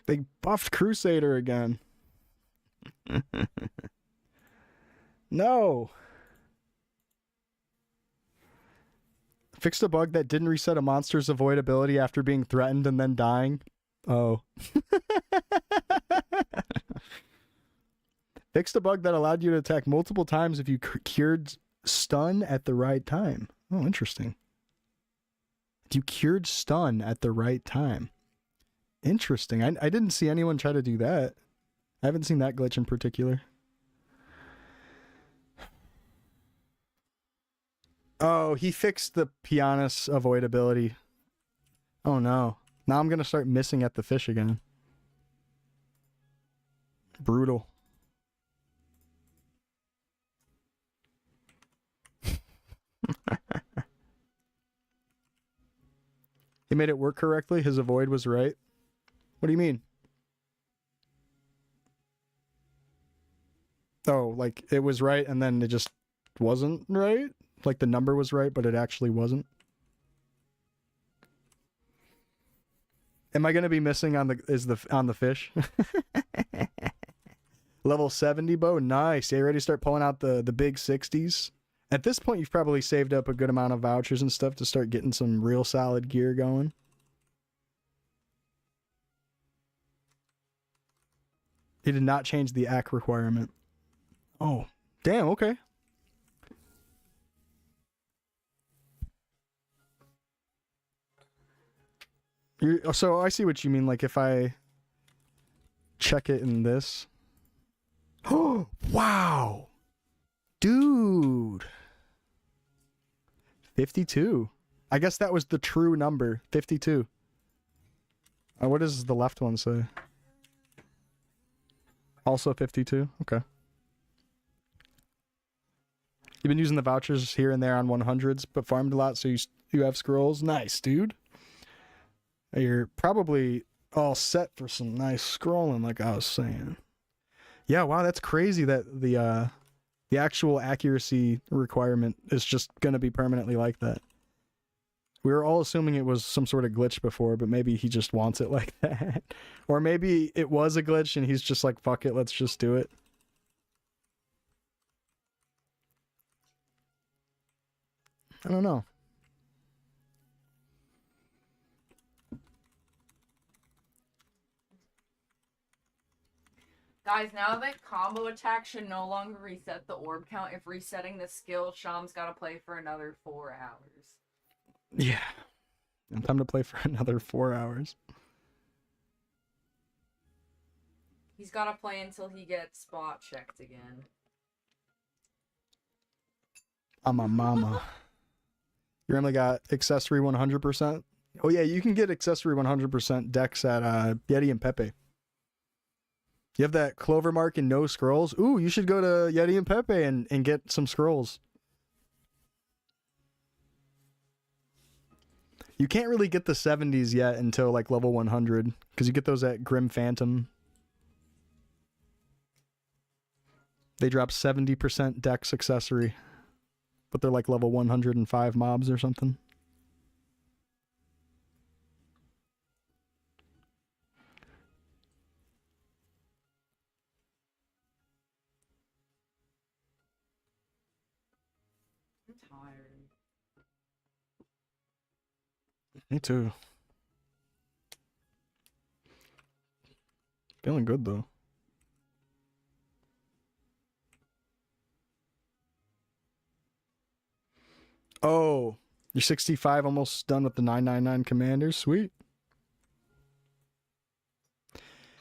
They buffed Crusader again. No. Fixed a bug that didn't reset a monster's avoidability after being threatened and then dying. Oh. Fixed a bug that allowed you to attack multiple times if you cured stun at the right time. Oh, interesting. You cured stun at the right time. Interesting. I didn't see anyone try to do that. I haven't seen that glitch in particular. Oh, he fixed the Pianus avoidability. Oh no. Now I'm going to start missing at the fish again. Brutal. He made it work correctly. His avoid was right. What do you mean? Oh, like it was right and then it just wasn't right? Like the number was right, but it actually wasn't? Am I going to be missing on the fish? Level 70 bow? Nice. You ready to start pulling out the big 60s? At this point, you've probably saved up a good amount of vouchers and stuff to start getting some real solid gear going. He did not change the AC requirement. Oh, damn, okay. So I see what you mean, like if I check it in this. Oh, wow. Dude. 52. I guess that was the true number, 52. What does the left one say? Also 52? Okay. You've been using the vouchers here and there on 100s, but farmed a lot, so you have scrolls. Nice, dude. You're probably all set for some nice scrolling, like I was saying. Yeah, wow, that's crazy that the actual accuracy requirement is just going to be permanently like that. We were all assuming it was some sort of glitch before, but maybe he just wants it like that. Or maybe it was a glitch and he's just like, fuck it, let's just do it. I don't know. Guys, now that combo attack should no longer reset the orb count. If resetting the skill, Sham's gotta play for another 4 hours. Yeah. Time to play for another 4 hours. He's gotta play until he gets spot checked again. I'm a mama. You only got accessory 100%? Oh yeah, you can get accessory 100% decks at Yeti and Pepe. You have that clover mark and no scrolls? Ooh, you should go to Yeti and Pepe and get some scrolls. You can't really get the 70s yet until like level 100, because you get those at Grim Phantom. They drop 70% dex accessory, but they're like level 105 mobs or something. I'm tired. Me too. Feeling good though. Oh, you're 65, almost done with the 999 Commander. Sweet.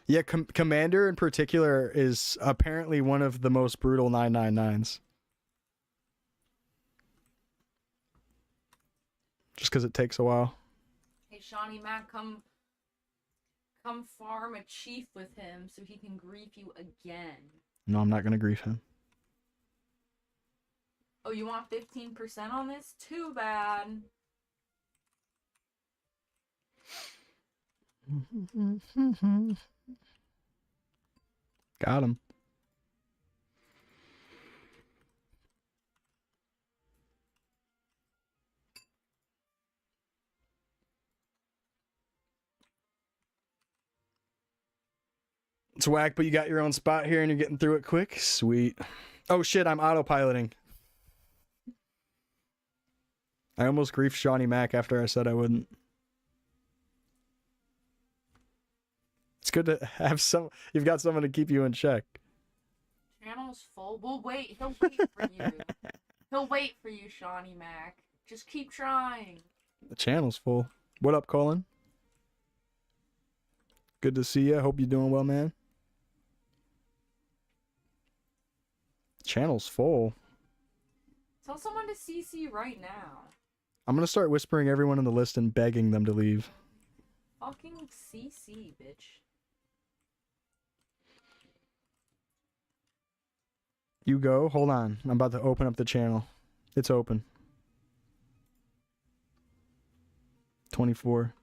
Yeah, Commander in particular is apparently one of the most brutal 999s. just because it takes a while. Hey, Shawnee Mac, come farm a chief with him so he can grief you again. No, I'm not gonna grief him. Oh, you want 15% on this? Too bad. Got him. It's whack, but you got your own spot here and you're getting through it quick. Sweet. Oh shit, I'm autopiloting. I almost griefed Shawnee Mac after I said I wouldn't. It's good to have you've got someone to keep you in check. Channel's full. We'll wait. He'll wait for you. He'll wait for you, Shawnee Mac. Just keep trying. The channel's full. What up, Colin? Good to see you. Hope you're doing well, man. Channel's full. Tell someone to CC right now. I'm gonna start whispering everyone on the list and begging them to leave. Fucking CC, bitch. You go. Hold on. I'm about to open up the channel. It's open. 24.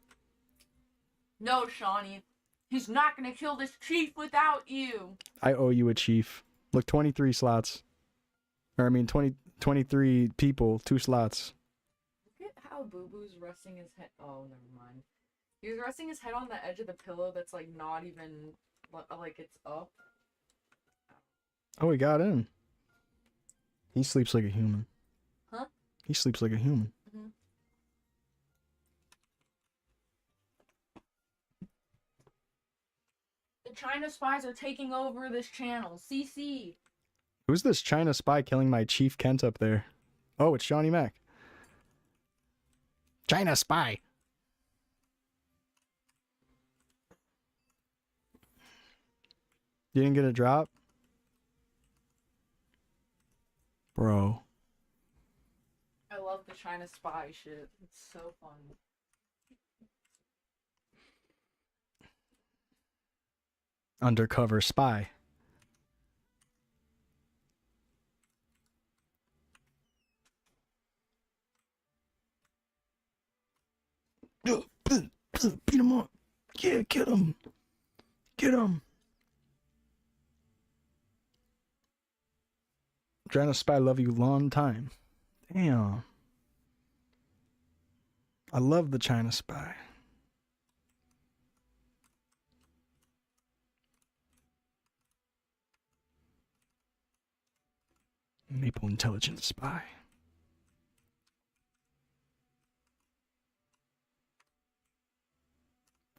No, Shawnee. He's not gonna kill this chief without you. I owe you a chief. Look, 23 slots. Or, I mean, 23 people, 2 slots. Look at how Boo Boo's resting his head. Oh, never mind. He was resting his head on the edge of the pillow that's, like, not even, like, it's up. Oh, he got in. He sleeps like a human. Huh? He sleeps like a human. Mm-hmm. The China spies are taking over this channel. CC. Who's this China spy killing my Chief Kent up there? Oh, it's Shawnee Mac. China spy. You didn't get a drop? Bro. I love the China spy shit. It's so fun. Undercover spy. Beat him up. Yeah, get him. Get him. Trying to spy love you long time. Damn. I love the China spy. Maple intelligence spy.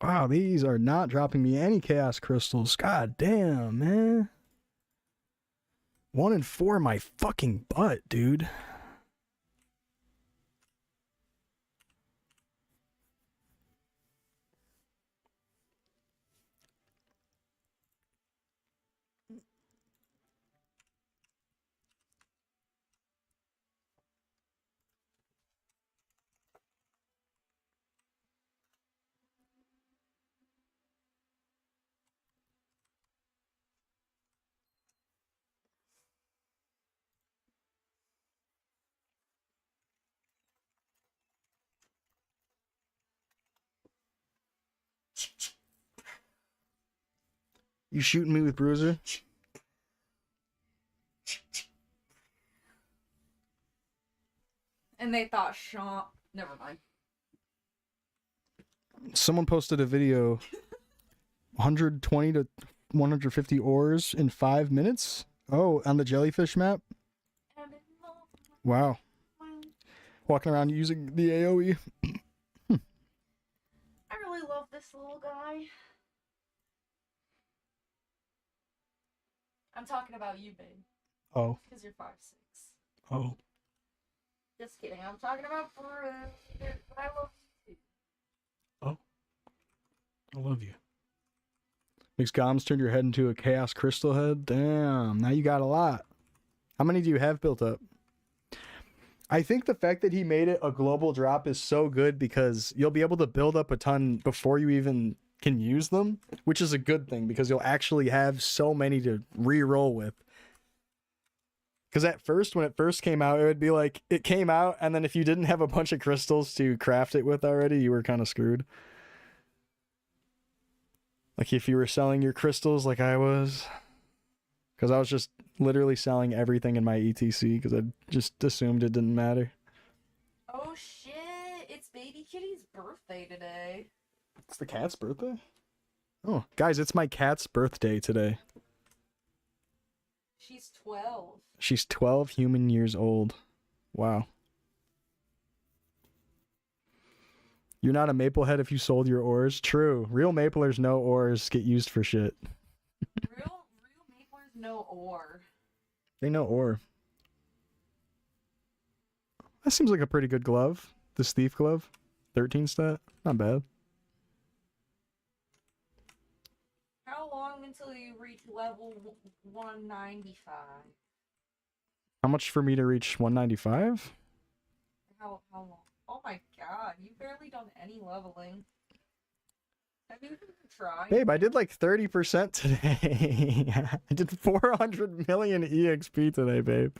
Wow, these are not dropping me any chaos crystals. God damn, man. 1 in 4 my fucking butt, dude. You shooting me with Bruiser? And they thought Sean. Never mind. Someone posted a video 120 to 150 ores in 5 minutes. Oh, on the jellyfish map? Wow. Walking around using the AoE. I really love this little guy. I'm talking about you, babe. Oh. Because you're 5'6". Oh. Just kidding. I'm talking about Bruce. But I love you too. Oh. I love you. Makes Goms turn your head into a chaos crystal head? Damn. Now you got a lot. How many do you have built up? I think the fact that he made it a global drop is so good because you'll be able to build up a ton before you even can use them, which is a good thing because you'll actually have so many to re-roll with. Because at first, when it first came out, it would be like it came out, and then if you didn't have a bunch of crystals to craft it with already, you were kind of screwed. Like if you were selling your crystals like I was, because I was just literally selling everything in my ETC because I just assumed it didn't matter. Oh shit! It's baby kitty's birthday today. It's the cat's birthday? Oh, guys, it's my cat's birthday today. She's 12. She's 12 human years old. Wow. You're not a Maplehead if you sold your ores? True. Real Maplers know ores get used for shit. Real maplers know ore. They know ore. That seems like a pretty good glove. This thief glove. 13 stat. Not bad. How long until you reach level 195? How much for me to reach 195? How long? Oh my god, you've barely done any leveling. Have you even tried? Babe, I did like 30% today. I did 400 million EXP today, babe.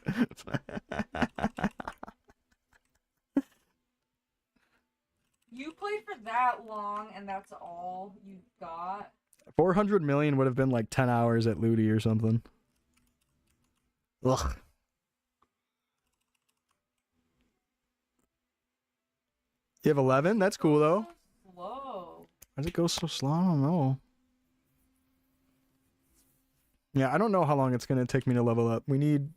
You played for that long and that's all you got? 400 million would have been like 10 hours at Ludi or something. Ugh. You have 11? That's cool though. So slow. Why does it go so slow? I don't know. Yeah, I don't know how long it's going to take me to level up. We need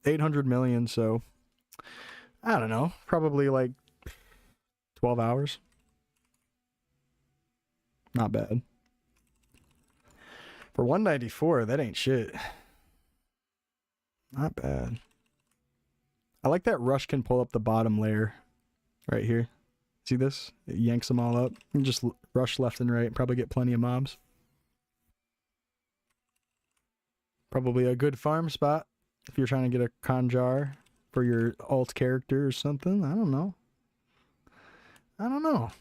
800 million, so I don't know. Probably like 12 hours. Not bad. For 194, that ain't shit. Not bad. I like that Rush can pull up the bottom layer right here. See this? It yanks them all up. You just rush left and right. Probably get plenty of mobs. Probably a good farm spot if you're trying to get a Conjar for your alt character or something. I don't know. I don't know.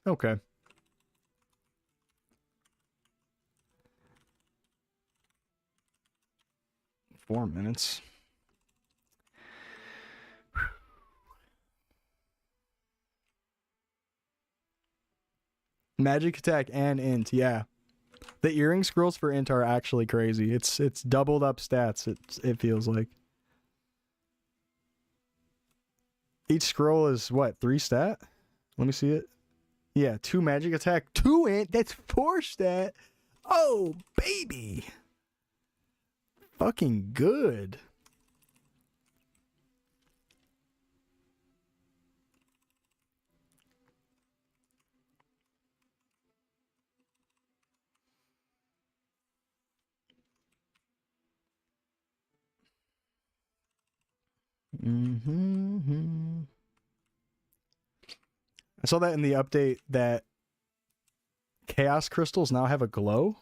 Okay. Four minutes. Magic attack and int, yeah. The earring scrolls for int are actually crazy. It's doubled up stats. It feels like. Each scroll is what, 3 stat? Let me see it. Yeah, 2 magic attack, 2 int. That's 4 stat. Oh baby. Fucking good. I saw that in the update that chaos crystals now have a glow.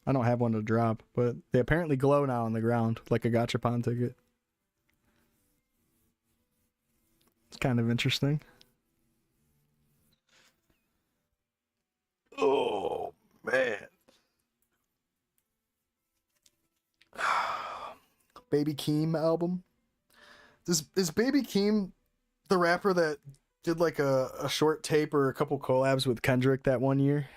I don't have one to drop, but they apparently glow now on the ground like a gachapon ticket. It's kind of interesting. Oh man. Baby Keem album. Is Baby Keem the rapper that did like a short tape or a couple collabs with Kendrick that one year?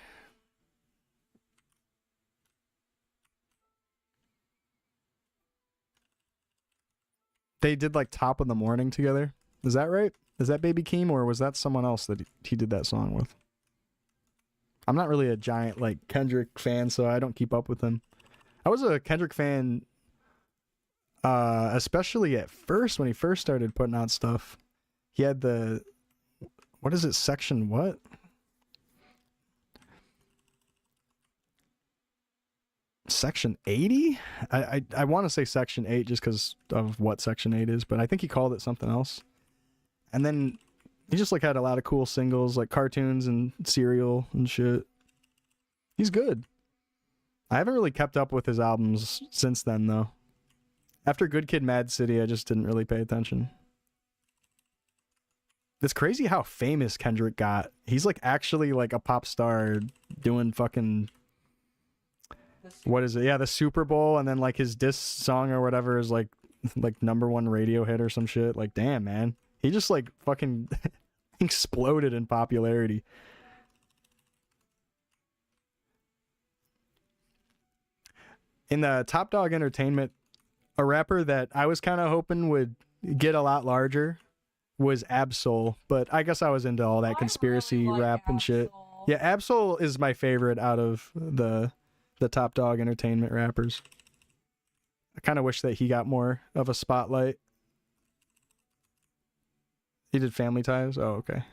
They did like Top of the Morning together. Is that right? Is that Baby Keem or was that someone else that he did that song with? I'm not really a giant like Kendrick fan, so I don't keep up with him. I was a Kendrick fan especially at first when he first started putting out stuff. He had the what is it, section what? Section 80? I want to say section 8 just because of what section 8 is, but I think he called it something else. And then He just like had a lot of cool singles, like cartoons and cereal and shit. He's good. I haven't really kept up with his albums since then, though. After Good Kid, Mad City, I just didn't really pay attention. It's crazy how famous Kendrick got. He's like actually like a pop star doing fucking, what is it? Yeah, the Super Bowl, and then like his diss song or whatever is like #1 radio hit or some shit. Like, damn, man. He just like fucking exploded in popularity. In the Top Dog Entertainment, a rapper that I was kind of hoping would get a lot larger was Absol, but I guess I was into all that conspiracy rap and shit. Yeah, Absol is my favorite out of the Top Dog Entertainment rappers. I kind of wish that he got more of a spotlight. He did Family Ties? Oh, okay.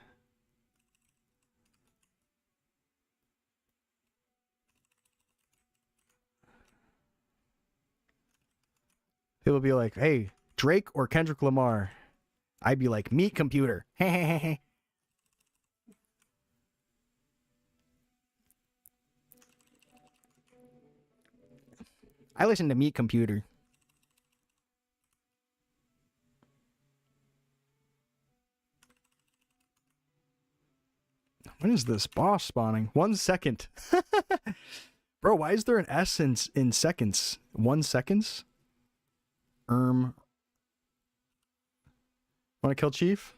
People be like, hey, Drake or Kendrick Lamar? I'd be like, Meat Computer. I listen to Meat Computer. When is this boss spawning? 1 second. Bro, why is there an S in seconds? 1 seconds? Want to kill Chief?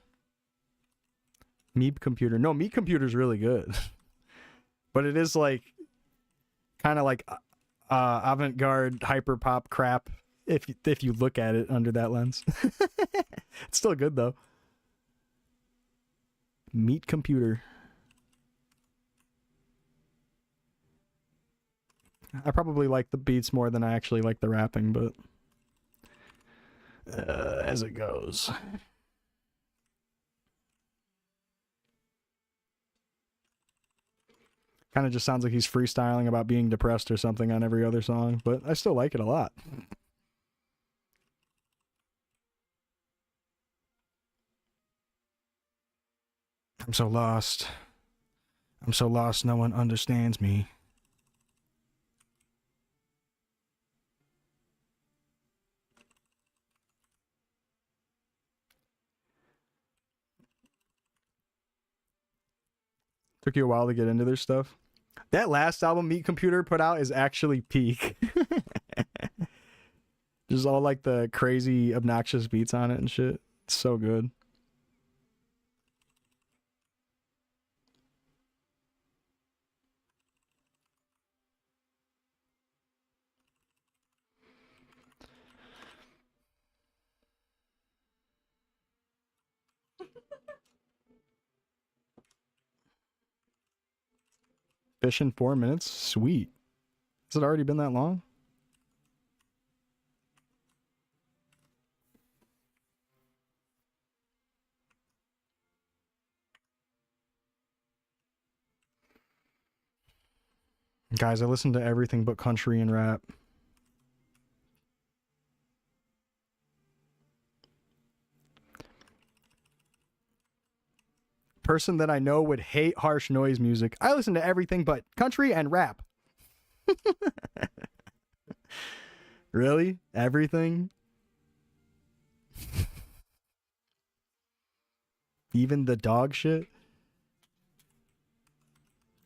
Meep Computer. No, Meat Computer's really good. But it is like kind of like avant-garde hyper pop crap if you look at it under that lens. It's still good though. Meat Computer. I probably like the beats more than I actually like the rapping, but as it goes. Kind of just sounds like he's freestyling about being depressed or something on every other song, but I still like it a lot. I'm so lost. I'm so lost, no one understands me. Took you a while to get into their stuff. That last album Meat Computer put out is actually peak. Just all like the crazy, obnoxious beats on it and shit. It's so good. Fish in 4 minutes? Sweet. Has it already been that long? Guys, I listen to everything but country and rap. Person that I know would hate harsh noise music. I listen to everything but country and rap. Really? Everything? Even the dog shit?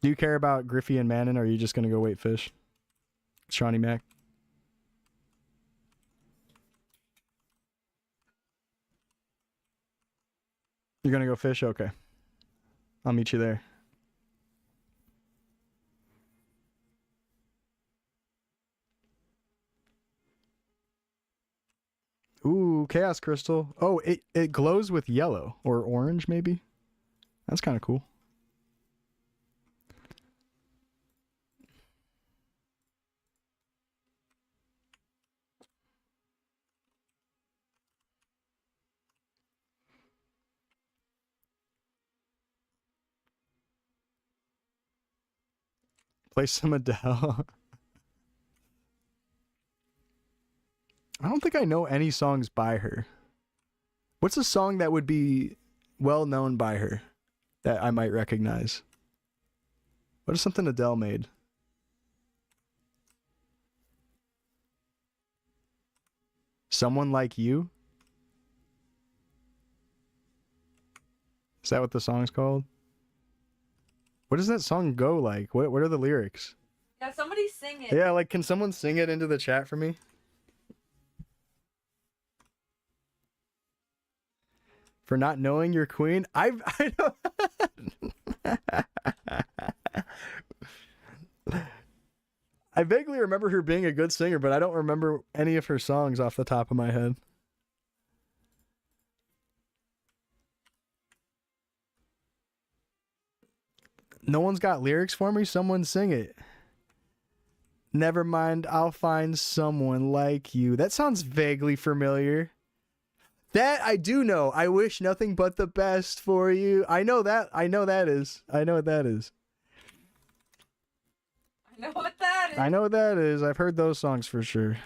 Do you care about Griffey and Mannon, or are you just gonna go wait fish? Shawnee Mac. You're gonna go fish? Okay. I'll meet you there. Ooh, Chaos Crystal. Oh, it glows with yellow or orange, maybe? That's kind of cool. Play some Adele. I don't think I know any songs by her. What's a song that would be well known by her that I might recognize? What is something Adele made? Someone Like You? Is that what the song's called? What does that song go like? What are the lyrics? Yeah, somebody sing it. Yeah, like, can someone sing it into the chat for me? For not knowing your queen? I don't... I vaguely remember her being a good singer, but I don't remember any of her songs off the top of my head. No one's got lyrics for me? Someone sing it. Never mind, I'll find someone like you. That sounds vaguely familiar. That I do know. I wish nothing but the best for you. I know that. I know that is. I know what that is. I know what that is. I know what that is. I've heard those songs for sure.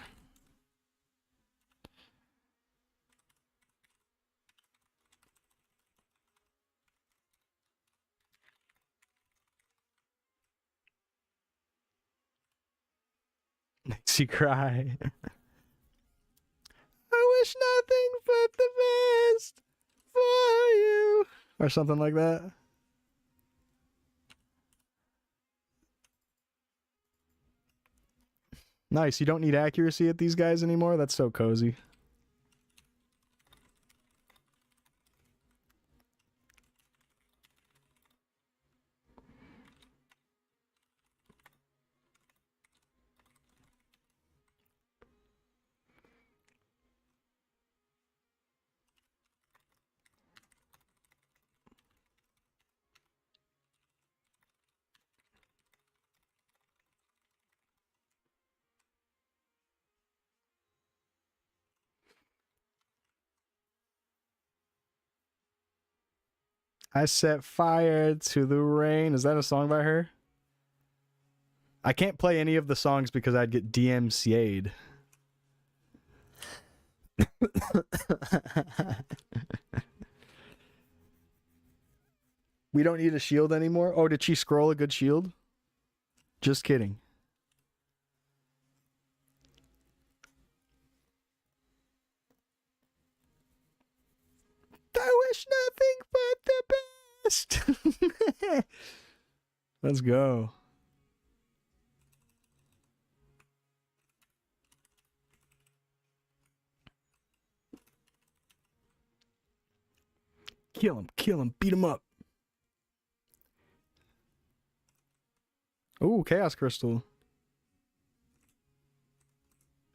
Makes you cry. I wish nothing but the best for you. Or something like that. Nice. You don't need accuracy at these guys anymore? That's so cozy. I set fire to the rain. Is that a song by her? I can't play any of the songs because I'd get DMCA'd. We don't need a shield anymore? Oh, did she scroll a good shield? Just kidding. I wish nothing but the best. Let's go. Kill him, beat him up. Ooh, Chaos Crystal.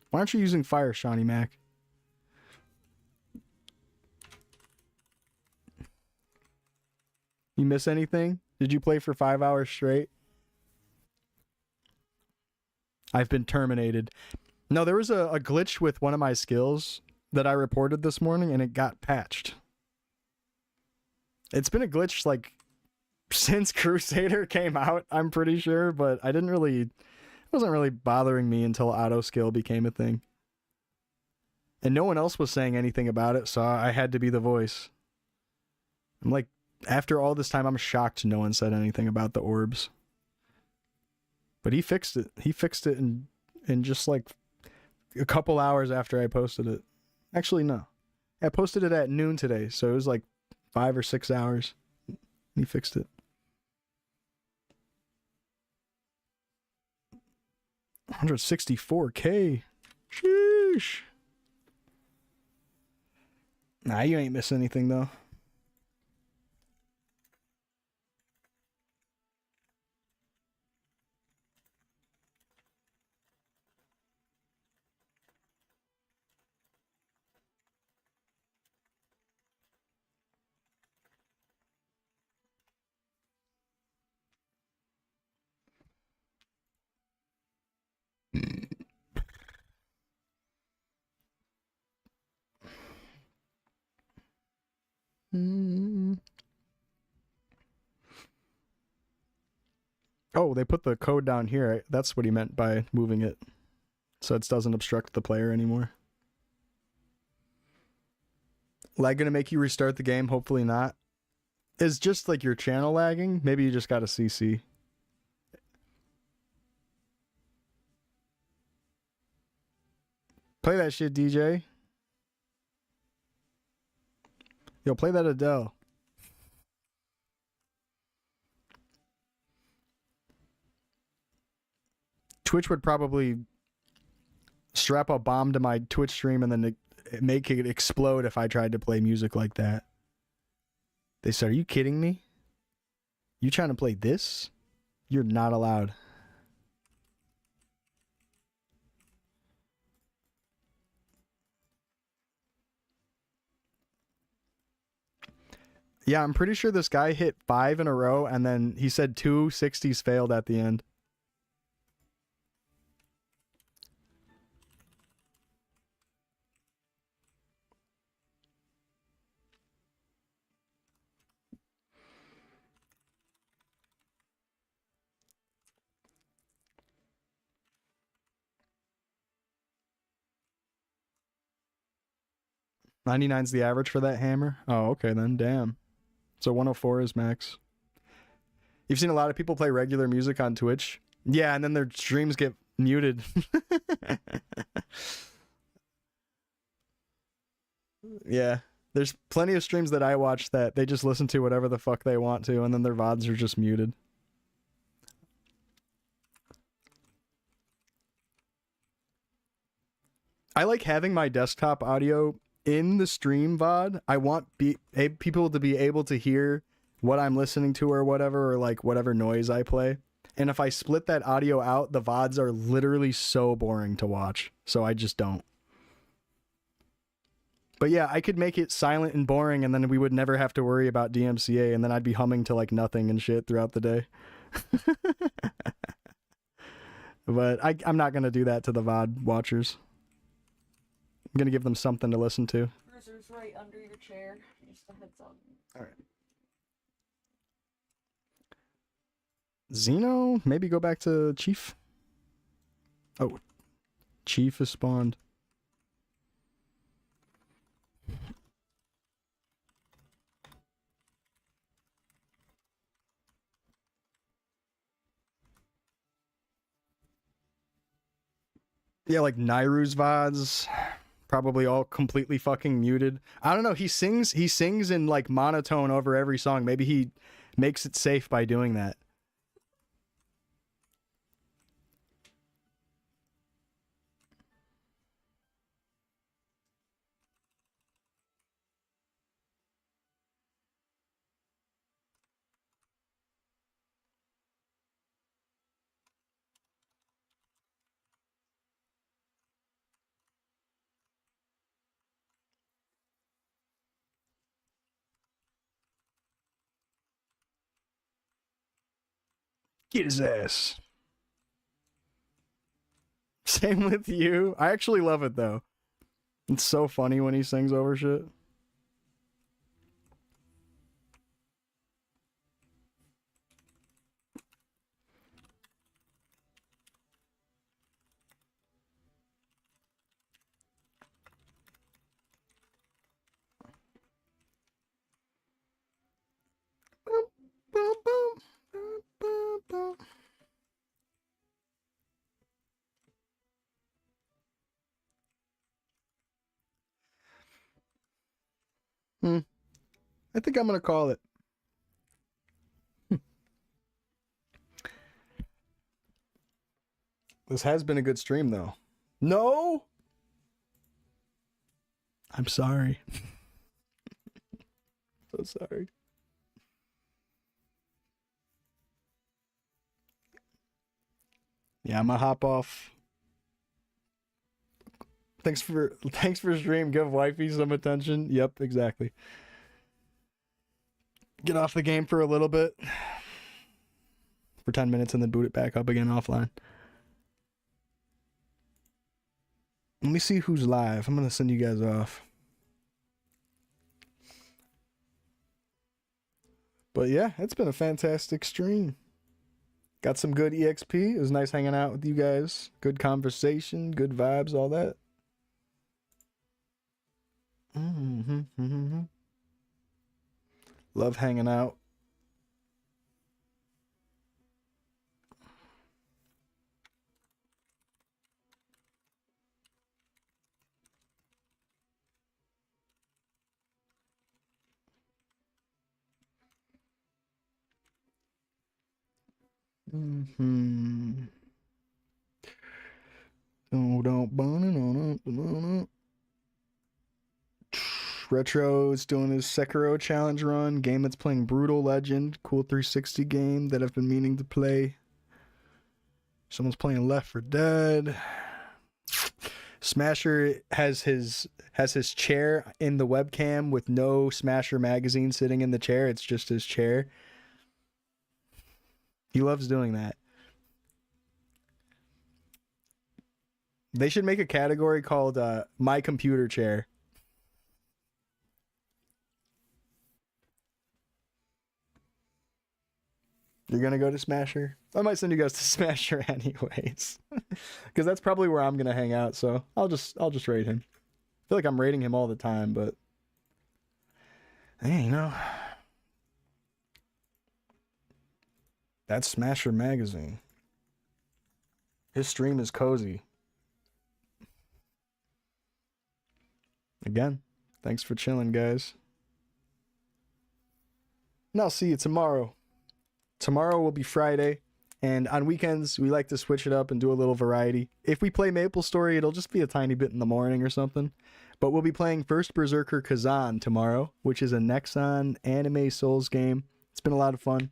Why aren't you using fire, Shawnee Mac? You miss anything? Did you play for 5 hours straight? I've been terminated. No, there was a glitch with one of my skills that I reported this morning, and it got patched. It's been a glitch, like, since Crusader came out, I'm pretty sure, but it wasn't really bothering me until auto skill became a thing. And no one else was saying anything about it, so I had to be the voice. I'm like, after all this time, I'm shocked no one said anything about the orbs. But he fixed it. He fixed it in just like a couple hours after I posted it. Actually, no. I posted it at noon today, so it was like 5 or 6 hours. He fixed it. 164K. Sheesh. Nah, you ain't missing anything though. Oh, they put the code down here. That's what he meant by moving it. So it doesn't obstruct the player anymore. Lag gonna make you restart the game? Hopefully not. is just like your channel lagging. Maybe you just got a CC. Play that shit, DJ. Yo, play that Adele. Twitch would probably strap a bomb to my Twitch stream and then make it explode if I tried to play music like that. They said, "Are you kidding me? You trying to play this? You're not allowed." Yeah, I'm pretty sure this guy hit 5 in a row, and then he said 2 60s failed at the end. $99's the average for that hammer? Oh, okay then. Damn. So 104 is max. You've seen a lot of people play regular music on Twitch? Yeah, and then their streams get muted. Yeah. There's plenty of streams that I watch that they just listen to whatever the fuck they want to, and then their VODs are just muted. I like having my desktop audio in the stream VOD. I want people to be able to hear what I'm listening to or whatever, or like whatever noise I play. And if I split that audio out, the VODs are literally so boring to watch. So I just don't. But yeah, I could make it silent and boring, and then we would never have to worry about DMCA, and then I'd be humming to like nothing and shit throughout the day. But I'm not going to do that to the VOD watchers. I'm going to give them something to listen to. Cursor's right under your chair. Just a heads up. All right. Xeno? Maybe go back to Chief? Oh. Chief is spawned. Yeah, like Nairu's VODs, probably all completely fucking muted. I don't know, he sings in like monotone over every song. Maybe he makes it safe by doing that. Get his ass. Same with you. I actually love it though. It's so funny when he sings over shit. I think I'm gonna call it. This has been a good stream though. No! I'm sorry. So sorry. Yeah, I'm gonna hop off. Thanks for stream. Give wifey some attention. Yep, exactly. Get off the game for a little bit. For 10 minutes and then boot it back up again offline. Let me see who's live. I'm gonna send you guys off. But yeah, it's been a fantastic stream. Got some good EXP. It was nice hanging out with you guys. Good conversation, good vibes, all that. Love hanging out. Mm-hmm. Retro's doing his Sekiro challenge run, game that's playing Brutal Legend, cool 360 game that I've been meaning to play. Someone's playing Left 4 Dead. Smasher has his chair in the webcam with no Smasher magazine sitting in the chair. It's just his chair. He loves doing that. They should make a category called My Computer Chair. You're gonna go to Smasher? I might send you guys to Smasher anyways, because that's probably where I'm gonna hang out. So I'll just raid him. I feel like I'm raiding him all the time, but hey, that's Smasher magazine. His stream is cozy. Again, thanks for chilling, guys. And I'll see you tomorrow. Tomorrow will be Friday, and on weekends, we like to switch it up and do a little variety. If we play Maple Story, it'll just be a tiny bit in the morning or something. But we'll be playing First Berserker Kazan tomorrow, which is a Nexon anime Souls game. It's been a lot of fun.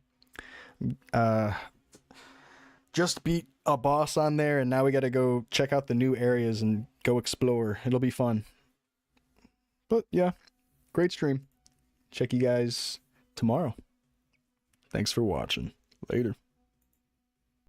Just beat a boss on there, and now we got to go check out the new areas and go explore. It'll be fun. But yeah, great stream. Check you guys tomorrow. Thanks for watching. Later.